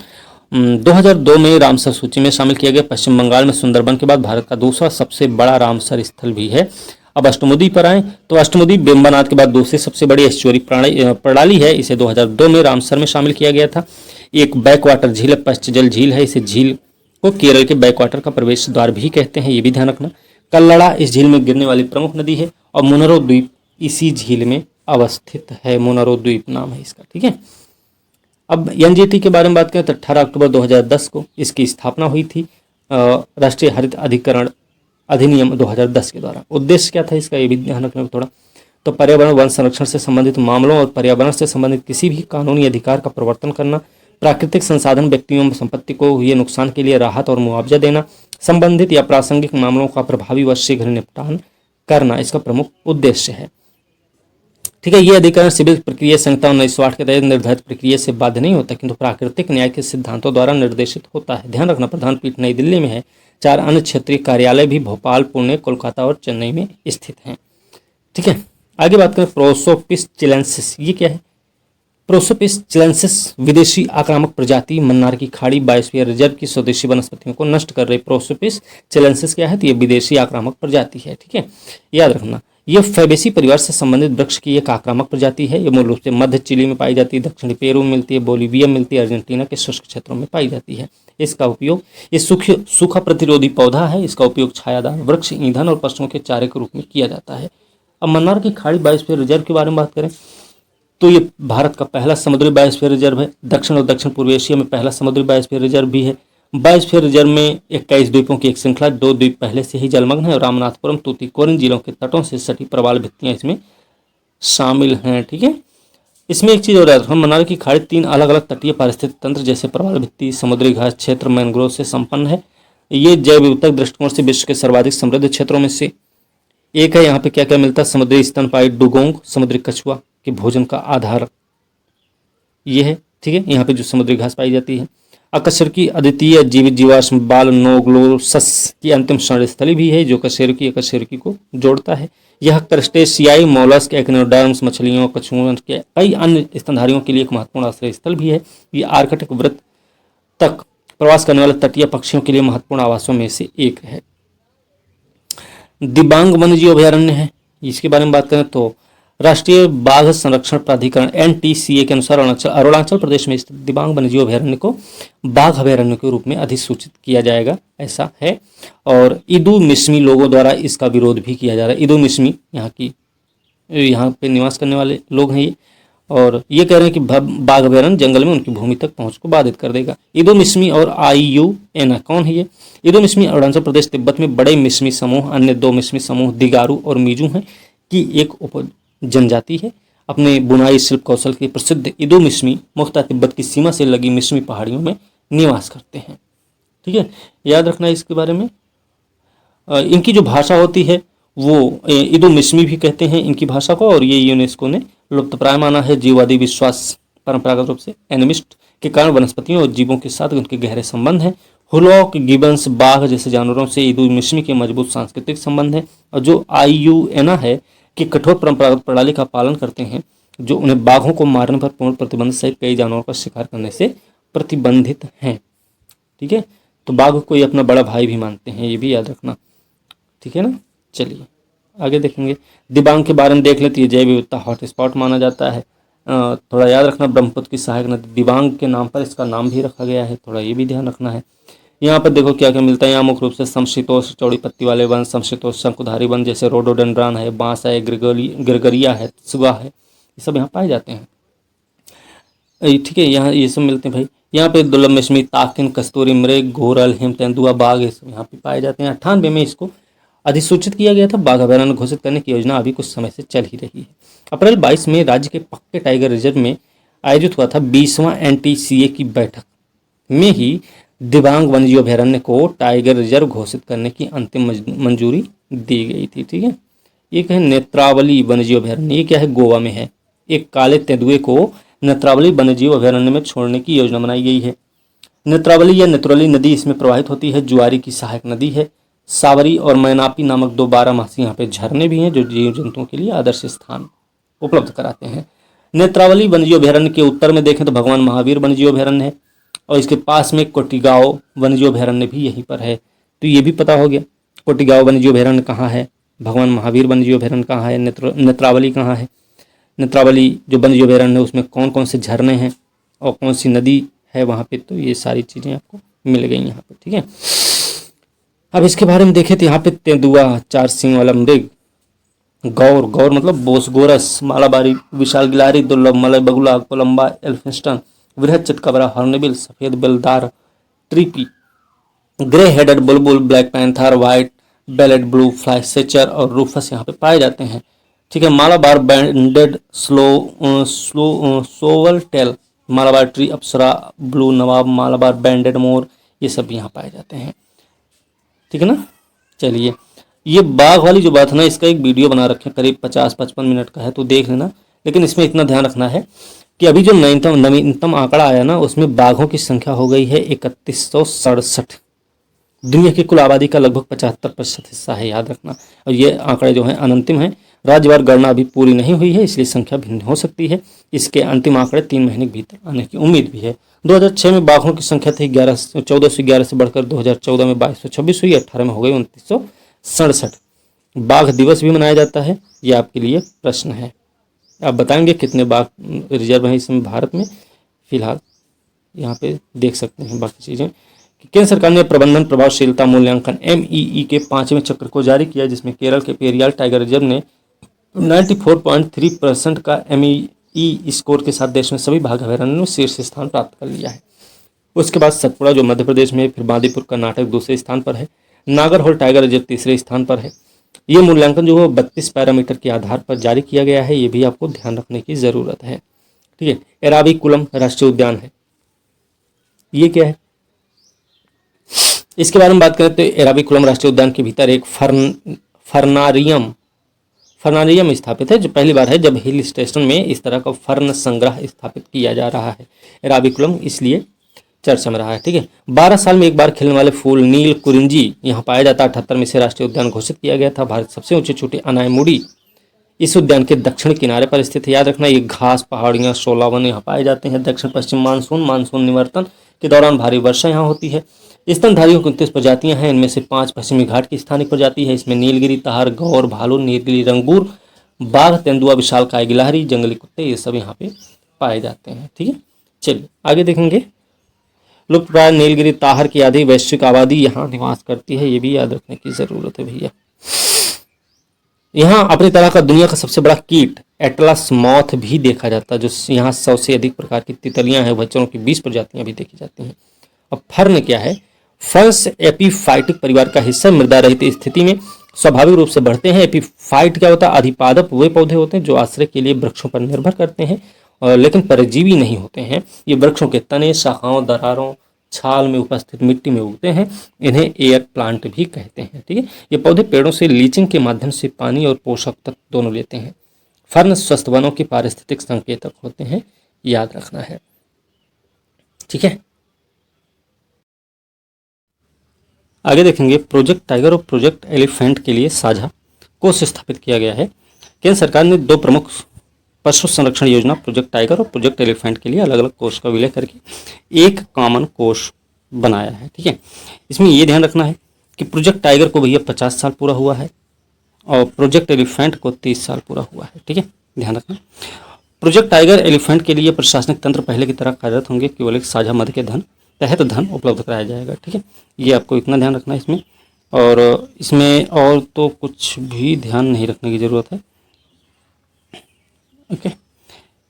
2002 में रामसर सूची में शामिल किया गया। पश्चिम बंगाल में सुंदरबन के बाद भारत का दूसरा सबसे बड़ा रामसर स्थल भी है। अब अष्टमुदी पर आए तो अष्टमुदी वेम्बनाड के बाद दूसरी सबसे बड़ी एस्चुअरी प्रणाली है। इसे 2002 में रामसर में शामिल किया गया था। एक बैकवाटर झील है, पश्चजल झील है। इसे झील को केरल के बैकवाटर का प्रवेश द्वार भी कहते हैं, ये भी ध्यान रखना। कल्लड़ा इस झील में गिरने वाली प्रमुख नदी है और मुनरो द्वीप इसी झील में अवस्थित है। मुनरो द्वीप नाम है इसका। ठीक है, अब एनजीटी के बारे में बात करें तो 18 अक्टूबर 2010 को इसकी स्थापना हुई थी राष्ट्रीय हरित अधिकरण अधिनियम 2010 के द्वारा। उद्देश्य क्या था इसका, ये भी ध्यान रखना थोड़ा। तो पर्यावरण वन संरक्षण से संबंधित मामलों और पर्यावरण से संबंधित किसी भी कानूनी अधिकार का प्रवर्तन करना, प्राकृतिक संसाधन व्यक्तियों और संपत्ति को हुए नुकसान के लिए राहत और मुआवजा देना, संबंधित या प्रासंगिक मामलों का प्रभावी व शीघ्र निपटान करना इसका प्रमुख उद्देश्य है। ठीक है, ये अधिकरण सिविल प्रक्रिया संहिता 1908 के तहत निर्धारित प्रक्रिया से बाध्य नहीं होता, किंतु प्राकृतिक न्याय के सिद्धांतों द्वारा निर्देशित होता है। ध्यान रखना, प्रधान पीठ नई दिल्ली में है। 4 अन्य क्षेत्रीय कार्यालय भी भोपाल, पुणे, कोलकाता और चेन्नई में स्थित हैं। ठीक है, आगे बात करें प्रोसोपिस चिलेंसिस, ये क्या है? प्रोसोपिस चिलेंसिस विदेशी आक्रामक प्रजाति मन्नार की खाड़ी बायोस्फीयर रिजर्व की स्वदेशी वनस्पतियों को नष्ट कर रही प्रोसोपिस चिलेंसिस क्या है? तो ये विदेशी आक्रामक प्रजाति है। ठीक है, याद रखना, ये फैबेसी परिवार से संबंधित वृक्ष की एक आक्रामक प्रजाति है। ये मूल रूप से मध्य चिली में पाई जाती है, दक्षिणी पेरू में मिलती है, बोलीविया में मिलती है, अर्जेंटीना के शुष्क क्षेत्रों में पाई जाती है। इसका उपयोग, ये सूखा प्रतिरोधी पौधा है। इसका उपयोग छायादार वृक्ष, ईंधन और पशुओं के चारे के रूप में किया जाता है। अब मन्नार की खाड़ी बायोस्फीयर रिजर्व के बारे में बात करें तो ये भारत का पहला समुद्री बायोस्फीयर रिजर्व है। दक्षिण और दक्षिण पूर्व एशिया में पहला समुद्री बायोस्फीयर रिजर्व भी है। बायोस्फीयर रिजर्व में 21 द्वीपों की एक श्रृंखला, 2 द्वीप पहले से ही जलमग्न है और रामनाथपुरम, तूतीकोरिन जिलों के तटों से सटी प्रवाल भित्तियां इसमें शामिल हैं। ठीक है, इसमें एक चीज और याद रखना, मन्नार की खाड़ी 3 अलग अलग तटीय पारिस्थितिक तंत्र जैसे प्रवाल भित्ति, समुद्री घास क्षेत्र, मैंग्रोव से संपन्न है। ये जैव विविधता दृष्टिकोण से विश्व के सर्वाधिक समृद्ध क्षेत्रों में से एक है। यहाँ पे क्या क्या मिलता है? समुद्री स्तनपायी डुगोंग, समुद्री कछुआ के भोजन का आधार ये है। ठीक है, यहाँ पे जो समुद्री घास पाई जाती है। अकशेरुकी अद्वितीय जीवित जीवाश्म बाल नोग्लोसस की अंतिम क्षणस्थली भी है जो अकशेरुकी को जोड़ता है। यह क्रस्टेशियाई, मोलस्क, एक्नोडर्म्स, मछलियों, कछुओं के कई अन्य स्तनधारियों के लिए एक महत्वपूर्ण आश्रय स्थल भी है। ये आर्कटिक वृत्त तक प्रवास करने वाले तटीय पक्षियों के लिए महत्वपूर्ण आवासों में से एक है। दिबांग वन्यजीव अभयारण्य है, इसके बारे में बात करें तो राष्ट्रीय बाघ संरक्षण प्राधिकरण NTCA के अनुसार अरुणाचल प्रदेश में स्थित दिबांग वन्यजीव अभयारण्य को बाघ अभयारण्य के रूप में अधिसूचित किया जाएगा, ऐसा है। और इदू मिश्मी लोगों द्वारा इसका विरोध भी किया जा रहा है। इदू मिश्मी यहाँ पे निवास करने वाले लोग हैं ये, और ये कह रहे हैं कि बाघ अभयारण्य जंगल में उनकी भूमि तक पहुंच को बाधित कर देगा। इदू मिश्मी और IUN कौन है ये? इदू मिश्मी अरुणाचल प्रदेश तिब्बत में बड़े मिश्मी समूह, अन्य 2 मिश्मी समूह दिगारू और मीजू हैं की एक उप जनजाति है। अपने बुनाई शिल्प कौशल की प्रसिद्ध इदू मिश्मी मुख्यतः तिब्बत की सीमा से लगी मिश्मी पहाड़ियों में निवास करते हैं। ठीक है, याद रखना इसके बारे में। इनकी जो भाषा होती है वो इदू मिश्मी भी कहते हैं इनकी भाषा को, और ये यूनेस्को ने लुप्तप्राय माना है। जीववादी विश्वास परंपरागत रूप से एनिमिस्ट के कारण वनस्पतियों और जीवों के साथ उनके गहरे संबंध हैं। हुलॉक, गिबन्स, बाघ जैसे जानवरों से इदू मिश्मी के मजबूत सांस्कृतिक संबंध है। और जो IUN है कि कठोर परंपरागत प्रणाली का पालन करते हैं जो उन्हें बाघों को मारने पर पूर्ण प्रतिबंध सहित कई जानवरों का शिकार करने से प्रतिबंधित हैं। ठीक है, तो बाघ को ये अपना बड़ा भाई भी मानते हैं, ये भी याद रखना। ठीक है ना। चलिए आगे देखेंगे। दिबांग के बारे में देख लेते हैं। जैव विविधता हॉटस्पॉट माना जाता है। थोड़ा याद रखना, ब्रह्मपुत्र की सहायक नदी दिबांग के नाम पर इसका नाम भी रखा गया है, थोड़ा ये भी ध्यान रखना है। यहाँ पर देखो क्या क्या मिलता है। यहाँ मुख्य रूप से समशीतोष्ण चौड़ी पत्ती वाले वन, समशीतोष्ण शंकुधारी वन जैसे रोडोडेंड्रॉन है, बांस है, ग्रेगरिया है, सुगा है, ये सब यहाँ पाए जाते हैं। ठीक है, यहाँ ये सब मिलते हैं भाई। यहाँ पे दुर्लभ मौसमी ताकिन, कस्तूरी मृग, घोरल, हिम तेंदुआ, बाघ, ये सब यहाँ पे पाए जाते हैं। 98 में इसको अधिसूचित किया गया था। बाघ अभयारण्य घोषित करने की योजना अभी कुछ समय से चल ही रही है। अप्रैल 22 में राज्य के पक्के टाइगर रिजर्व में आयोजित हुआ था 20वां NTCA की बैठक में ही दिबांग वन्यजीव अभयारण्य को टाइगर रिजर्व घोषित करने की अंतिम मंजूरी दी गई थी। ठीक है, एक है नेत्रावली वन्यजीव अभयारण्य, ये क्या है, गोवा में है। एक काले तेंदुए को नेत्रावली वन्यजीव अभयारण्य में छोड़ने की योजना बनाई गई है। नेत्रावली या नेत्रवली नदी इसमें प्रवाहित होती है, जुआरी की सहायक नदी है। सावरी और मैनापी नामक 2 बारहमासी यहाँ पे झरने भी हैं जो जीव जंतुओं के लिए आदर्श स्थान उपलब्ध कराते हैं। नेत्रावली वन्यजीव अभयारण्य के उत्तर में देखें तो भगवान महावीर वन्यजीव अभयारण्य है, और इसके पास में कोटिगांव वन्यजीव अभयारण्य भी यहीं पर है। तो ये भी पता हो गया कोटिगांव वन्यजीव अभयारण्य कहाँ है, भगवान महावीर वन्यजीव अभयारण्य कहाँ है, नेत्रावली कहाँ है। नेत्रावली जो वन्यजीव अभयारण्य है उसमें कौन कौन से झरने हैं और कौन सी नदी है वहाँ पे, तो ये सारी चीज़ें आपको मिल गई यहाँ पे। ठीक है, अब इसके बारे में देखें तो यहाँ पे तेंदुआ, 4 सींग वाला मृग, गौर, गौर मतलब बोसगोरस, मालाबारी, विशाल गिलारी, दुर्लभ मलय बगुला, कोलंबा, एल्फिंस्टन, वृहद चितकबरा, हॉर्नबिल, सफेद बिलदार treepie, grey headed bulbul, black panther, white bellied blue flycatcher और रूफस यहाँ पे पाए जाते हैं। ठीक है, Malabar banded swallowtail, Malabar tree, अप्सरा, ब्लू नवाब, मालाबार बैंडेड मोर, ये सब यहाँ पाए जाते हैं। ठीक है ना। चलिए, ये बाघ वाली जो बात है ना, इसका एक वीडियो बना रखे करीब 50-55 मिनट का है, तो देख लेना। लेकिन इसमें इतना ध्यान रखना है कि अभी जो नवीनतम आंकड़ा आया ना, उसमें बाघों की संख्या हो गई है 3167। दुनिया की कुल आबादी का लगभग 75% हिस्सा है, याद रखना। और ये आंकड़े जो हैं अनंतिम हैं, राज्यवार गणना अभी पूरी नहीं हुई है, इसलिए संख्या भिन्न हो सकती है। इसके अंतिम आंकड़े 3 महीने के भीतर आने की उम्मीद भी है। 2006 में बाघों की संख्या थी 1411 से बढ़कर 2014 में 2226 हुई, 18 में हो गई 2967। बाघ दिवस भी मनाया जाता है, ये आपके लिए प्रश्न है। आप बताएंगे कितने बाघ रिजर्व हैं इसमें भारत में। फिलहाल यहाँ पे देख सकते हैं बाकी चीज़ें। केंद्र सरकार ने प्रबंधन प्रभावशीलता मूल्यांकन MEE के 5वें चक्र को जारी किया, जिसमें केरल के पेरियाल टाइगर रिजर्व ने 94.3% का MEE स्कोर के साथ देश में सभी बाघ अभयारण्यों में शीर्ष स्थान प्राप्त कर लिया है। उसके बाद सतपुड़ा जो मध्य प्रदेश में, फिर बांदीपुर कर्नाटक दूसरे स्थान पर है, नागरहोल टाइगर रिजर्व तीसरे स्थान पर है। ये मूल्यांकन जो है 32 पैरामीटर के आधार पर जारी किया गया है, ये भी आपको ध्यान रखने की ज़रूरत है। ठीक है, एराविकुलम राष्ट्रीय उद्यान है, ये क्या है इसके बारे में बात करें तो एराविकुलम राष्ट्रीय उद्यान के भीतर एक फर्नारियम स्थापित है, जो पहली बार है जब हिल स्टेशन में इस तरह का फर्न संग्रह स्थापित किया जा रहा है। एराविकुलम इसलिए चर्चा में रहा है। ठीक है, 12 साल में एक बार खिलने वाले फूल नील कुरिंजी यहाँ पाया जाता है। 78 में से राष्ट्रीय उद्यान घोषित किया गया था। भारत सबसे ऊंची चोटी अनायमुड़ी इस उद्यान के दक्षिण किनारे पर स्थित है। याद रखना, ये घास, पहाड़ियाँ, शोला वन यहाँ पाए जाते हैं। दक्षिण पश्चिम मानसून निवर्तन के दौरान भारी वर्षा यहाँ होती है। स्तनधारियों की 29 प्रजातियां हैं, इनमें से 5 पश्चिमी घाट की स्थानिक प्रजाति है। इसमें नीलगिरी, ताहर, गौर, भालू, नीलगिरी रंगूर, बाघ, तेंदुआ, विशालकाय गिलहरी, जंगली कुत्ते, ये सब यहाँ पे पाए जाते हैं। ठीक है, चलिए आगे देखेंगे। लुप्तप्राय नीलगिरी ताहर की आधी वैश्विक आबादी यहाँ निवास करती है, ये भी याद रखने की जरूरत है भैया। यहाँ अपनी तरह का दुनिया का सबसे बड़ा कीट एटलस मॉथ भी देखा जाता है, जो यहाँ 100 से अधिक प्रकार की तितलियां हैं। बच्चों की 20 प्रजातियां भी देखी जाती हैं। अब फर्न क्या है? फर्न्स एपीफाइटिक परिवार का हिस्सा मृदा रहित स्थिति में स्वाभाविक रूप से बढ़ते हैं। एपीफाइट क्या होता है? अधिपादप वे पौधे होते हैं जो आश्रय के लिए वृक्षों पर निर्भर करते हैं, और लेकिन परजीवी नहीं होते हैं। ये वृक्षों के तने, शाखाओं, दरारों, छाल में उपस्थित मिट्टी में उगते हैं। इन्हें एयर प्लांट भी कहते हैं। ठीक है, ये पौधे पेड़ों से लीचिंग के माध्यम से पानी और पोषक तत्व दोनों लेते हैं। फर्न स्वस्थ वनों के पारिस्थितिक संकेतक होते हैं, याद रखना है। ठीक है, आगे देखेंगे। प्रोजेक्ट टाइगर और प्रोजेक्ट एलिफेंट के लिए साझा कोष स्थापित किया गया है। केंद्र सरकार ने 2 प्रमुख पशु संरक्षण योजना प्रोजेक्ट टाइगर और प्रोजेक्ट एलिफेंट के लिए अलग अलग कोष का विलय करके एक कॉमन कोष बनाया है। ठीक है, इसमें ये ध्यान रखना है कि प्रोजेक्ट टाइगर को भैया 50 साल पूरा हुआ है और प्रोजेक्ट एलिफेंट को 30 साल पूरा हुआ है। ठीक है, ध्यान रखना। प्रोजेक्ट टाइगर एलिफेंट के लिए प्रशासनिक तंत्र पहले की तरह कार्यरत होंगे, केवल एक साझा मद के तहत धन उपलब्ध कराया जाएगा। ठीक है, ये आपको इतना ध्यान रखना है इसमें। और इसमें और तो कुछ भी ध्यान नहीं रखने की ज़रूरत है। ओके,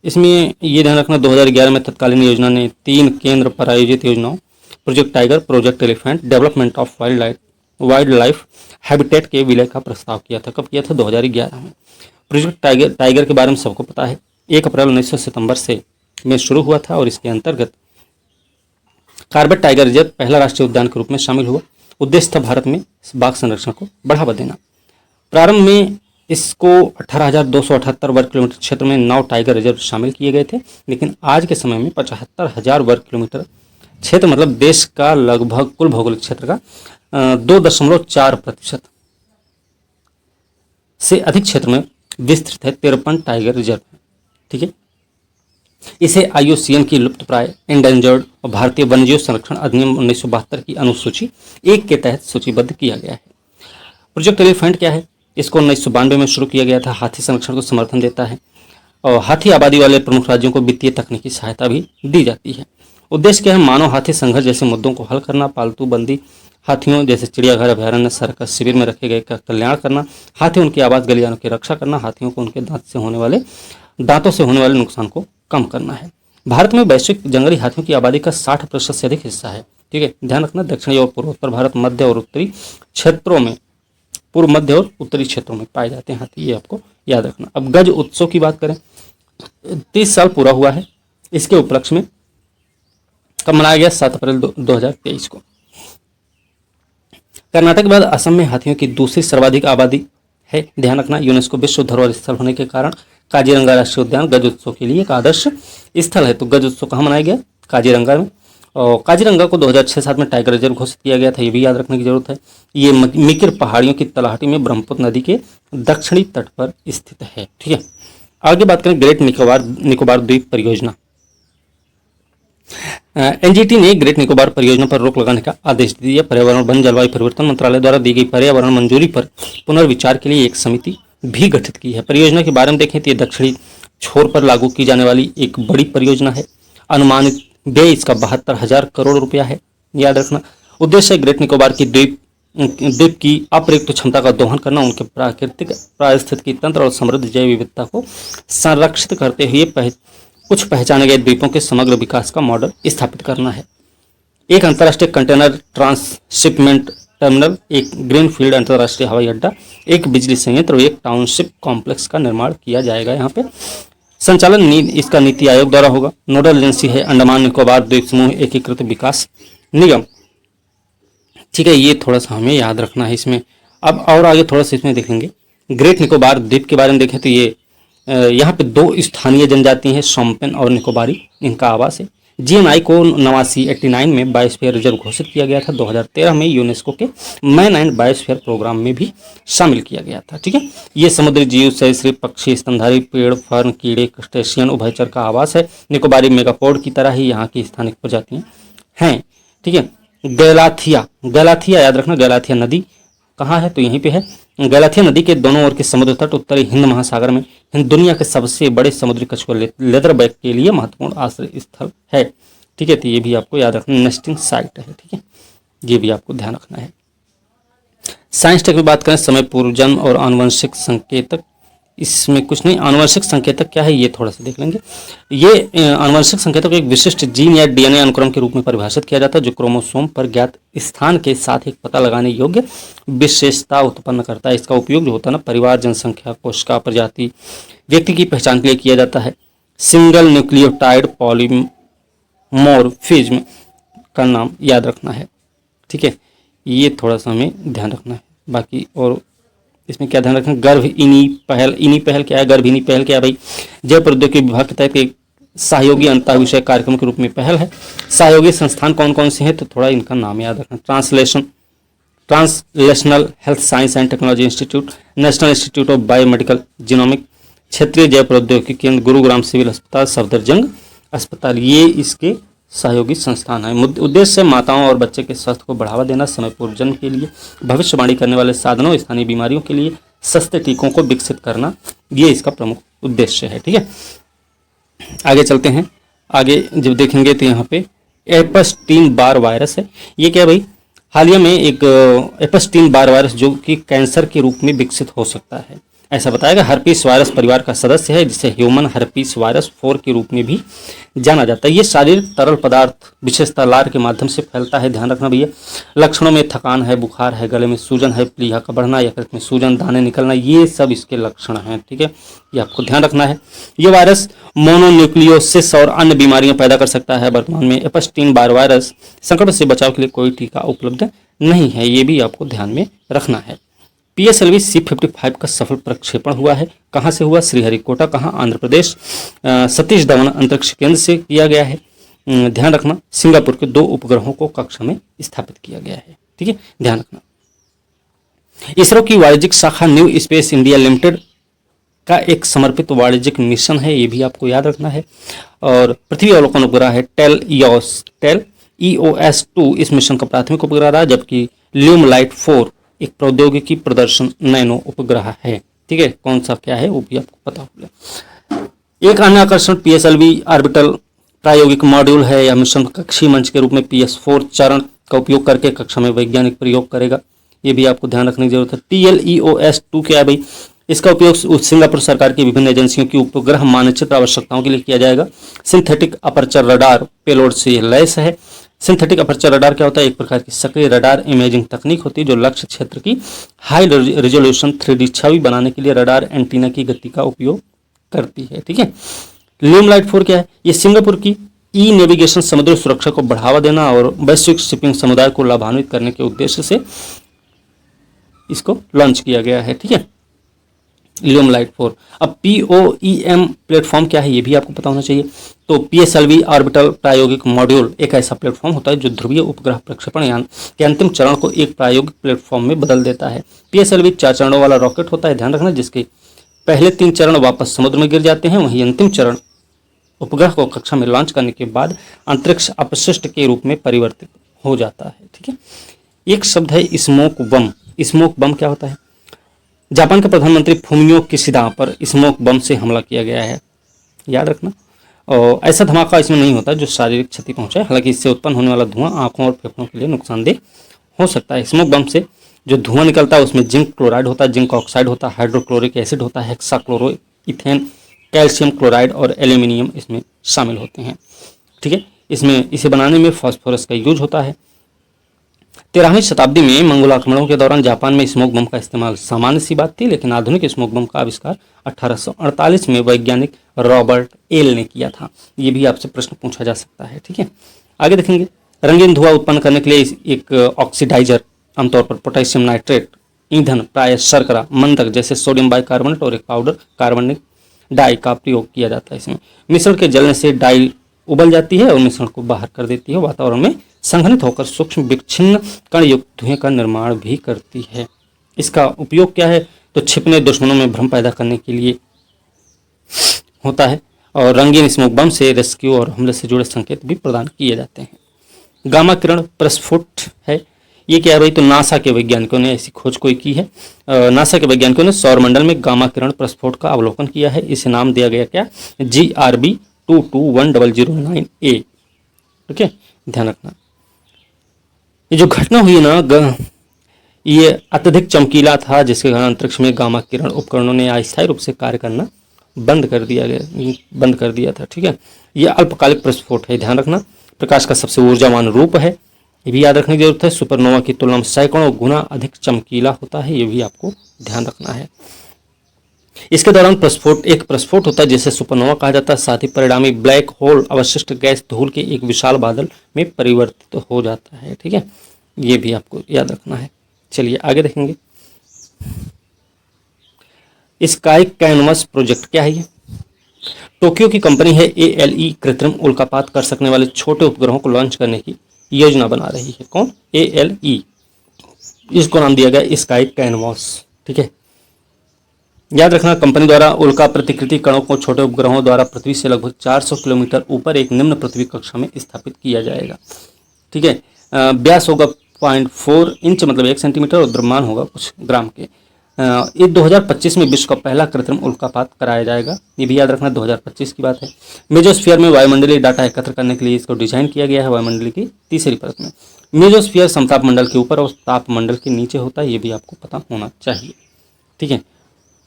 इसमें ये ध्यान रखना 2011 में तत्कालीन योजना ने 3 केंद्र प्रायोजित योजनाओं project tiger, project elephant, development of wild life habitat के विलय का प्रस्ताव किया था। कब किया था? 2011 में। प्रोजेक्ट टाइगर के बारे में सबको पता है। 1 अप्रैल 1900 सितंबर में शुरू हुआ था और इसके अंतर्गत कॉर्बेट टाइगर रिजर्व पहला राष्ट्रीय उद्यान के रूप में शामिल हुआ। उद्देश्य था भारत में बाघ संरक्षण को बढ़ावा देना। प्रारंभ में इसको 18,278 वर्ग किलोमीटर क्षेत्र में 9 टाइगर रिजर्व शामिल किए गए थे, लेकिन आज के समय में 75,000 वर्ग किलोमीटर क्षेत्र, मतलब देश का लगभग कुल भौगोलिक क्षेत्र का 2.4% से अधिक क्षेत्र में विस्तृत है 53 टाइगर रिजर्व। ठीक है, इसे IUCN की लुप्तप्राय, एंडेंजर्ड और भारतीय वन्यजीव संरक्षण अधिनियम 1972 की अनुसूची 1 के तहत सूचीबद्ध किया गया है। प्रोजेक्ट एलिफेंट क्या है? इसको 1992 में शुरू किया गया था। हाथी संरक्षण को समर्थन देता है और हाथी आबादी वाले प्रमुख राज्यों को वित्तीय तकनीकी सहायता भी दी जाती है। उद्देश्य क्या है? मानव हाथी संघर्ष जैसे मुद्दों को हल करना, पालतू बंदी हाथियों जैसे चिड़ियाघर, अभयारण्य, सर्कस, शिविर में रखे गए का कल्याण करना, हाथी उनकी आवास गलियारों की रक्षा करना, हाथियों को उनके दांतों से होने वाले नुकसान को कम करना है। भारत में वैश्विक जंगली हाथियों की आबादी का 60% से अधिक हिस्सा है। ठीक है, ध्यान रखना। दक्षिणी और पूर्वोत्तर भारत, मध्य और उत्तरी क्षेत्रों में, पूर्व मध्य और उत्तरी क्षेत्रों में पाए जाते हैं हाथी, ये आपको याद रखना। अब गज उत्सव की बात करें, 30 साल पूरा हुआ है। इसके उपलक्ष्य में कब मनाया गया? 7 अप्रैल 2023 को। कर्नाटक के बाद असम में हाथियों की दूसरी सर्वाधिक आबादी है। ध्यान रखना। यूनेस्को विश्व धरोहर स्थल होने के कारण काजीरंगा राष्ट्रीय उद्यान गज उत्सव के लिए एक आदर्श स्थल है। तो गज उत्सव कहाँ मनाया गया? काजीरंगा में। और काजीरंगा को 2006-7 में टाइगर रिजर्व घोषित किया गया था, ये भी याद रखने की जरूरत है। ये मिकिर पहाड़ियों की तलहटी में ब्रह्मपुत्र नदी के दक्षिणी तट पर स्थित है। ठीक है, आगे बात करें ग्रेट निकोबार द्वीप परियोजना। NGT ने ग्रेट निकोबार परियोजना पर रोक लगाने का आदेश दिया। पर्यावरण, वन, जलवायु परिवर्तन मंत्रालय द्वारा दी गई पर्यावरण मंजूरी पर पुनर्विचार के लिए एक समिति भी गठित की है। परियोजना के बारे में देखें तो ये दक्षिणी छोर पर लागू की जाने वाली एक बड़ी परियोजना है। अनुमानित व्यय इसका 72,000 करोड़ रुपया है, याद रखना। उद्देश्य ग्रेट निकोबार की द्वीप की अप्रयुक्त क्षमता का दोहन करना, उनके प्राकृतिक पारिस्थितिकी तंत्र और समृद्ध जैव विविधता को संरक्षित करते हुए कुछ पहचाने गए द्वीपों के समग्र विकास का मॉडल स्थापित करना है। एक अंतर्राष्ट्रीय कंटेनर ट्रांसशिपमेंट टर्मिनल, एक ग्रीनफील्ड अंतर्राष्ट्रीय हवाई अड्डा, एक बिजली संयंत्र और एक टाउनशिप कॉम्प्लेक्स का निर्माण किया जाएगा। यहाँ पे संचालन इसका नीति आयोग द्वारा होगा। नोडल एजेंसी है अंडमान निकोबार द्वीप समूह एकीकृत विकास निगम। ठीक है, ये थोड़ा सा हमें याद रखना है इसमें। अब और आगे थोड़ा सा इसमें देखेंगे। ग्रेट निकोबार द्वीप के बारे में देखें तो ये यहाँ पे 2 स्थानीय जनजाति हैं, शोम्पेन और निकोबारी, इनका आवास है। GNI को 89 में बायोस्फीयर रिजर्व घोषित किया गया था। 2013 में यूनेस्को के मैन एंड बायोस्फीयर प्रोग्राम में भी शामिल किया गया था। ठीक है, ये समुद्री जीव, सरीसृप, पक्षी, स्तनधारी, पेड़, फर्न, कीड़े, क्रस्टेशियन, उभयचर का आवास है। निकोबारी मेगापोड की तरह ही यहाँ की स्थानिक प्रजातियाँ हैं। ठीक है, गैलाथिया याद रखना। गैलाथिया नदी कहाँ है? तो यहीं पे है। गैलाथिया नदी के दोनों ओर के समुद्र तट उत्तरी हिंद महासागर में दुनिया के सबसे बड़े समुद्री कछुआ लेदरबैक के लिए महत्वपूर्ण आश्रय स्थल है। ठीक है, तो ये भी आपको याद रखना, नेस्टिंग साइट है। ठीक है, ये भी आपको ध्यान रखना है। साइंस टेक में बात करें, समय पूर्व जन्म और आनुवंशिक संकेतक, इसमें कुछ नहीं। आनुवंशिक संकेतक क्या है ये थोड़ा सा देख लेंगे। ये आनुवंशिक संकेतक को एक विशिष्ट जीन या DNA अनुक्रम के रूप में परिभाषित किया जाता है, जो क्रोमोसोम पर ज्ञात स्थान के साथ एक पता लगाने योग्य विशेषता उत्पन्न करता है। इसका उपयोग जो होता है ना, परिवार, जनसंख्या, कोशिका प्रजाति, व्यक्ति की पहचान के लिए किया जाता है। सिंगल न्यूक्लियोटाइड पॉलीमॉर्फिज्म का नाम याद रखना है। ठीक है, ये थोड़ा सा हमें ध्यान रखना है। बाकी और इसमें क्या ध्यान रखना, गर्भइनी पहल क्या है? गर्भइनी पहल क्या है भाई? जैव प्रौद्योगिकी विभाग के तहत एक सहयोगी अंतः विषय कार्यक्रम के रूप में पहल है। सहयोगी संस्थान कौन कौन से हैं? तो थोड़ा इनका नाम याद रखना। Translational health science and technology institute, national institute of biomedical genomic, क्षेत्रीय जैव प्रौद्योगिकी केंद्र, गुरुग्राम सिविल अस्पताल, सफदरजंग अस्पताल, ये इसके सहयोगी संस्थान है। उद्देश्य माताओं और बच्चे के स्वास्थ्य को बढ़ावा देना, समय पूर्व जन्म के लिए भविष्यवाणी करने वाले साधनों, स्थानीय बीमारियों के लिए सस्ते टीकों को विकसित करना, ये इसका प्रमुख उद्देश्य है। ठीक है, आगे चलते हैं। आगे जब देखेंगे तो यहाँ पे एपस्टीन बार वायरस है। ये क्या भाई, हालिया में एक एपस्टीन बार वायरस जो कि कैंसर के रूप में विकसित हो सकता है, ऐसा बताया। हर्पीस वायरस परिवार का सदस्य है, जिसे ह्यूमन हर्पीस वायरस 4 के रूप में भी जाना जाता है। ये शारीरिक तरल पदार्थ विशेषतः लार के माध्यम से फैलता है। ध्यान रखना भैया, लक्षणों में थकान है, बुखार है, गले में सूजन है, प्लीहा का बढ़ना, यकृत में सूजन, दाने निकलना, ये सब इसके लक्षण हैं। ठीक है, ये आपको ध्यान रखना है। ये वायरस मोनोन्यूक्लियोसिस और अन्य बीमारियां पैदा कर सकता है। वर्तमान में एपस्टीन बार वायरस संक्रमण से बचाव के लिए कोई टीका उपलब्ध नहीं है, ये भी आपको ध्यान में रखना है। PSLV C-55 का सफल प्रक्षेपण हुआ है। कहाँ से हुआ? श्रीहरिकोटा, कहाँ? आंध्र प्रदेश, सतीश धवन अंतरिक्ष केंद्र से किया गया है। ध्यान रखना, सिंगापुर के 2 उपग्रहों को कक्षा में स्थापित किया गया है। ठीक है, ध्यान रखना। इसरो की वाणिज्यिक शाखा न्यू स्पेस इंडिया लिमिटेड का एक समर्पित वाणिज्यिक मिशन है, ये भी आपको याद रखना है। और पृथ्वी अवलोकन उपग्रह है टेल EOS-2 इस मिशन का प्राथमिक उपग्रह रहा, जबकि ल्यूमलाइट 4 एक प्रौद्योगिकी प्रदर्शन नैनो उपग्रह है। ठीक है, कौन सा क्या है वो भी आपको पता होगा। एक अन्य आकर्षण PSLV ऑर्बिटल प्रायोगिक मॉड्यूल है। यह मिशन कक्षीय मंच के रूप में PS4 चरण का उपयोग करके कक्षा में वैज्ञानिक प्रयोग करेगा, ये भी आपको ध्यान रखने की जरूरत है। TLEOS-2 क्या है भाई? इसका उपयोग सिंगापुर सरकार की विभिन्न एजेंसियों की उपग्रह मानचित्र आवश्यकताओं के लिए किया जाएगा। सिंथेटिक अपर्चर रडार पेलोड से लैस है। सिंथेटिक अपर्चर रडार क्या होता है? एक प्रकार की सक्रिय रडार इमेजिंग तकनीक होती है जो लक्ष्य क्षेत्र की हाई रेजोल्यूशन 3D छवि बनाने के लिए रडार एंटीना की गति का उपयोग करती है। ठीक है, ल्यूमलाइट 4 क्या है? ये सिंगापुर की ई नेविगेशन समुद्री सुरक्षा को बढ़ावा देना और वैश्विक शिपिंग समुदाय को लाभान्वित करने के उद्देश्य से इसको लॉन्च किया गया है। ठीक है, ल्यूमलाइट 4। अब POEM प्लेटफॉर्म क्या है ये भी आपको पता होना चाहिए। तो PSLV ऑर्बिटल प्रायोगिक मॉड्यूल एक ऐसा प्लेटफॉर्म होता है जो ध्रुवीय उपग्रह प्रक्षेपण यान के अंतिम चरण को एक प्रायोगिक प्लेटफॉर्म में बदल देता है। PSLV 4 चरणों वाला रॉकेट होता है, ध्यान रखना, जिसके पहले 3 चरण वापस समुद्र में गिर जाते हैं। वहीं अंतिम चरण उपग्रह को कक्षा में लॉन्च करने के बाद अंतरिक्ष अपशिष्ट के रूप में परिवर्तित हो जाता है। ठीक है, एक शब्द है स्मोक बम। स्मोक बम क्या होता है? जापान के प्रधानमंत्री फुमियो किशिदा पर स्मोक बम से हमला किया गया है, याद रखना। और ऐसा धमाका इसमें नहीं होता जो शारीरिक क्षति पहुंचाए, हालांकि इससे उत्पन्न होने वाला धुआं आंखों और फेफड़ों के लिए नुकसानदेह हो सकता है। स्मोक बम से जो धुआं निकलता है उसमें जिंक क्लोराइड होता है, जिंक ऑक्साइड होता है, हाइड्रोक्लोरिक एसिड होता है, हेक्साक्लोरोइथेन, कैल्शियम क्लोराइड और एल्यूमिनियम इसमें शामिल होते हैं। ठीक है, इसमें इसे बनाने में फास्फोरस का यूज होता है। 13वीं शताब्दी में मंगोल आक्रमणों के दौरान जापान में स्मोक बम का इस्तेमाल सामान्य सी बात थी, लेकिन आधुनिक स्मोक बम का आविष्कार 1848 में वैज्ञानिक रॉबर्ट एल ने किया था। ये भी आपसे प्रश्न पूछा जा सकता है। ठीक है, आगे देखेंगे। रंगीन धुआं उत्पन्न करने के लिए एक ऑक्सीडाइजर, आमतौर पर पोटेशियम नाइट्रेट, ईंधन प्राय शर्करा, मंदक जैसे सोडियम बाइकार्बोनेट और एक पाउडर कार्बनिक डाई का प्रयोग किया जाता है। इसमें मिश्रण के जलने से डाई उबल जाती है और मिश्रण को बाहर कर देती है, वातावरण में संघनित होकर सूक्ष्म विच्छिन्न कण युक्त धुएं का निर्माण भी करती है। इसका उपयोग क्या है? तो छिपने दुश्मनों में भ्रम पैदा करने के लिए होता है। और रंगीन स्मोक बम से रेस्क्यू और हमले से जुड़े संकेत भी प्रदान किए जाते हैं। गामा किरण प्रस्फुट है, ये क्या है भाई? तो नासा के वैज्ञानिकों ने ऐसी खोज कोई की है। नासा के वैज्ञानिकों ने सौरमंडल में गामा किरण प्रस्फोट का अवलोकन किया है। इसे नाम दिया गया क्या? GRB 221009A। ठीक है, ध्यान रखना। ये जो घटना हुई ना, ये अत्यधिक चमकीला था, जिसके कारण अंतरिक्ष में गामा किरण उपकरणों ने अस्थायी रूप से कार्य करना बंद कर दिया था। ठीक है, ये अल्पकालिक प्रस्फोट है, ध्यान रखना। प्रकाश का सबसे ऊर्जावान रूप है, ये भी याद रखने की जरूरत है। सुपरनोवा की तुलना में सैकड़ों गुना अधिक चमकीला होता है, ये भी आपको ध्यान रखना है। इसके दौरान एक प्रस्फोट होता है जिसे सुपरनोवा कहा जाता है। साथ ही परिणामी ब्लैक होल अवशिष्ट गैस धूल के एक विशाल बादल में परिवर्तित हो जाता है। ठीक है, ये भी आपको याद रखना है। चलिए आगे देखेंगे। स्काई कैनवस प्रोजेक्ट क्या है? ये टोक्यो की कंपनी है। ALE कृत्रिम उल्कापात कर सकने वाले छोटे उपग्रहों को लॉन्च करने की योजना बना रही है। कौन? ALE। इसको नाम दिया गया स्काई कैनवस। ठीक है, याद रखना, कंपनी द्वारा उल्का प्रतिकृति कणों को छोटे उपग्रहों द्वारा पृथ्वी से लगभग 400 किलोमीटर ऊपर एक निम्न पृथ्वी कक्षा में स्थापित किया जाएगा। ठीक है, व्यास होगा 0.4 इंच मतलब 1 सेंटीमीटर और द्रव्यमान होगा कुछ ग्राम के। ये 2025 में विश्व का पहला कृत्रिम उल्कापात कराया जाएगा, ये भी याद रखना 2025 की बात है। मेजोस्फीयर में वायुमंडलीय डाटा एकत्र करने के लिए इसको डिजाइन किया गया है वायुमंडल की तीसरी परत में। मेजोस्फीयर समताप मंडल के ऊपर और ताप मंडल के नीचे होता है, ये भी आपको पता होना चाहिए। ठीक है,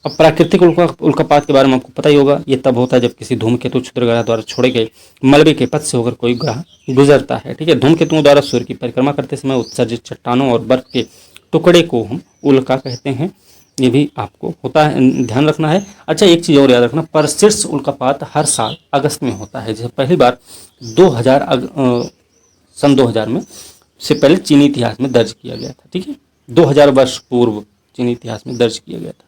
अब प्राकृतिक उल्कापात के बारे में आपको पता ही होगा, ये तब होता है जब किसी धूमकेतु क्षुद्र ग्रह द्वारा छोड़े गए मलबे के पथ से होकर कोई ग्रह गुजरता है। ठीक है, धूमकेतुओं द्वारा सूर्य की परिक्रमा करते समय उत्सर्जित चट्टानों और बर्फ के टुकड़े को हम उल्का कहते हैं, ये भी आपको होता है, ध्यान रखना है। अच्छा, एक चीज़ और याद रखना, परसिड्स उल्कापात हर साल अगस्त में होता है, जैसे पहली बार 2000 में से पहले चीनी इतिहास में दर्ज किया गया था। ठीक है, 2000 वर्ष पूर्व चीनी इतिहास में दर्ज किया गया था।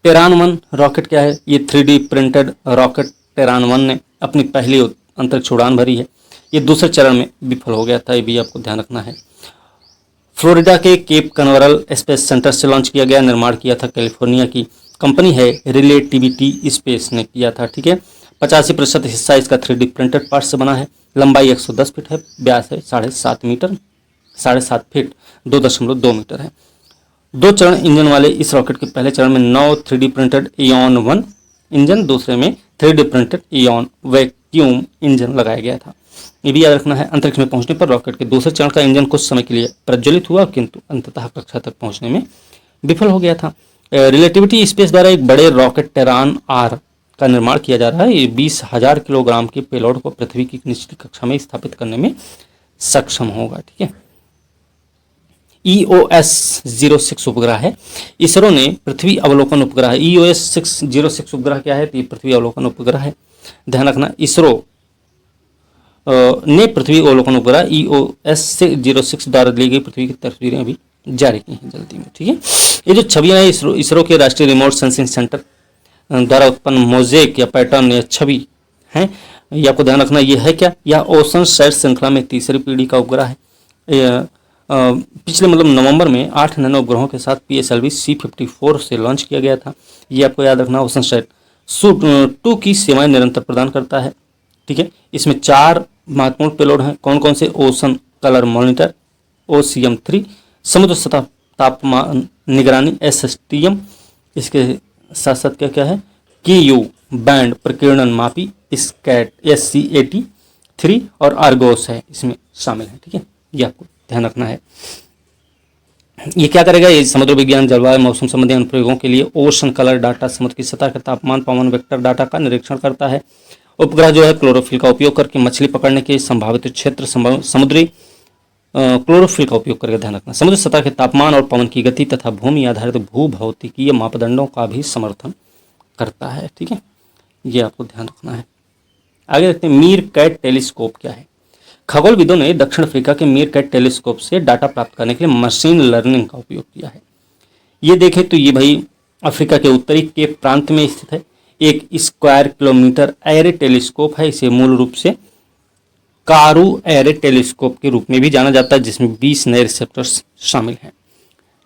टेरान 1 रॉकेट क्या है? ये 3D प्रिंटेड रॉकेट टेरान 1 ने अपनी पहली अंतरिक्ष उड़ान भरी है, ये दूसरे चरण में विफल हो गया था, ये भी आपको ध्यान रखना है। फ्लोरिडा के केप कनवरल स्पेस सेंटर से लॉन्च किया गया, निर्माण किया था कैलिफोर्निया की कंपनी है रिलेटिविटी स्पेस ने किया था। ठीक है, 85% हिस्सा इसका 3D प्रिंटेड पार्ट से बना है, लंबाई 110 फीट है, व्यास है 7.5 फीट 2.2 मीटर है। 2 चरण इंजन वाले इस रॉकेट के पहले चरण में 9 3D प्रिंटेड इयॉन 1 इंजन, दूसरे में 3D printed ion vacuum engine लगाया गया था, ये भी याद रखना है। अंतरिक्ष में पहुंचने पर रॉकेट के दूसरे चरण का इंजन कुछ समय के लिए प्रज्वलित हुआ, किंतु अंततः कक्षा तक पहुंचने में विफल हो गया था। रिलेटिविटी स्पेस द्वारा एक बड़े रॉकेट टेरान आर का निर्माण किया जा रहा है, ये 20,000 किलोग्राम की पेलोड को पृथ्वी की निचली कक्षा में स्थापित करने में सक्षम होगा। ठीक है, EOS-06 उपग्रह है, इसरो ने पृथ्वी अवलोकन उपग्रह है। EOS-06 उपग्रह क्या है? तो ये पृथ्वी अवलोकन उपग्रह है, ध्यान रखना। इसरो ने पृथ्वी अवलोकन उपग्रह EOS-06 द्वारा ली गई पृथ्वी की तस्वीरें अभी जारी की हैं जल्दी में। ठीक है, ये जो छवियां हैं इसरो के राष्ट्रीय रिमोट सेंसिंग सेंटर द्वारा उत्पन्न मोजेक या पैटर्न या छवि हैं, ये आपको ध्यान रखना। ये है क्या? यह ओशनसैट श्रृंखला में तीसरी पीढ़ी का उपग्रह है। पिछले मतलब नवंबर में 8 नैनो उपग्रहों के साथ PSLV C54 से लॉन्च किया गया था, ये आपको याद रखना। ओशनसैट 2 की सेवाएं निरंतर प्रदान करता है। ठीक है, इसमें 4 महत्वपूर्ण पेलोड हैं, कौन कौन से? ओशन कलर मॉनिटर OCM3, समुद्र सतह तापमान निगरानी SSTM, इसके साथ साथ क्या क्या है? KU बैंड प्रकीर्णन मापी SCAT3 और आर्गोस है इसमें शामिल है। ठीक है, ये आपको ध्यान रखना है। ये क्या करेगा? ये समुद्र विज्ञान, जलवायु, मौसम संबंधी अनुप्रयोगों के लिए ओशन कलर डाटा, समुद्र की सतह के तापमान, पवन वेक्टर डाटा का निरीक्षण करता है। उपग्रह जो है क्लोरोफिल का उपयोग करके मछली पकड़ने के संभावित क्षेत्र, समुद्री क्लोरोफिल का उपयोग करके, ध्यान रखना, समुद्र सतह के तापमान और पवन की गति तथा भूमि आधारित भूभौतिकीय मापदंडों का भी समर्थन करता है। ठीक है, ये आपको ध्यान रखना है। आगे देखते हैं मीरकैट टेलीस्कोप क्या है। खगोलविदों ने दक्षिण अफ्रीका के मीरकैट टेलीस्कोप से डाटा प्राप्त करने के लिए मशीन लर्निंग का उपयोग किया है। ये देखें तो ये भाई अफ्रीका के उत्तरी केप प्रांत में स्थित है, एक स्क्वायर किलोमीटर एरे टेलीस्कोप है। इसे मूल रूप से कारू एरे टेलीस्कोप के रूप में भी जाना जाता है, जिसमें 20 नए रिसेप्टर्स शामिल हैं।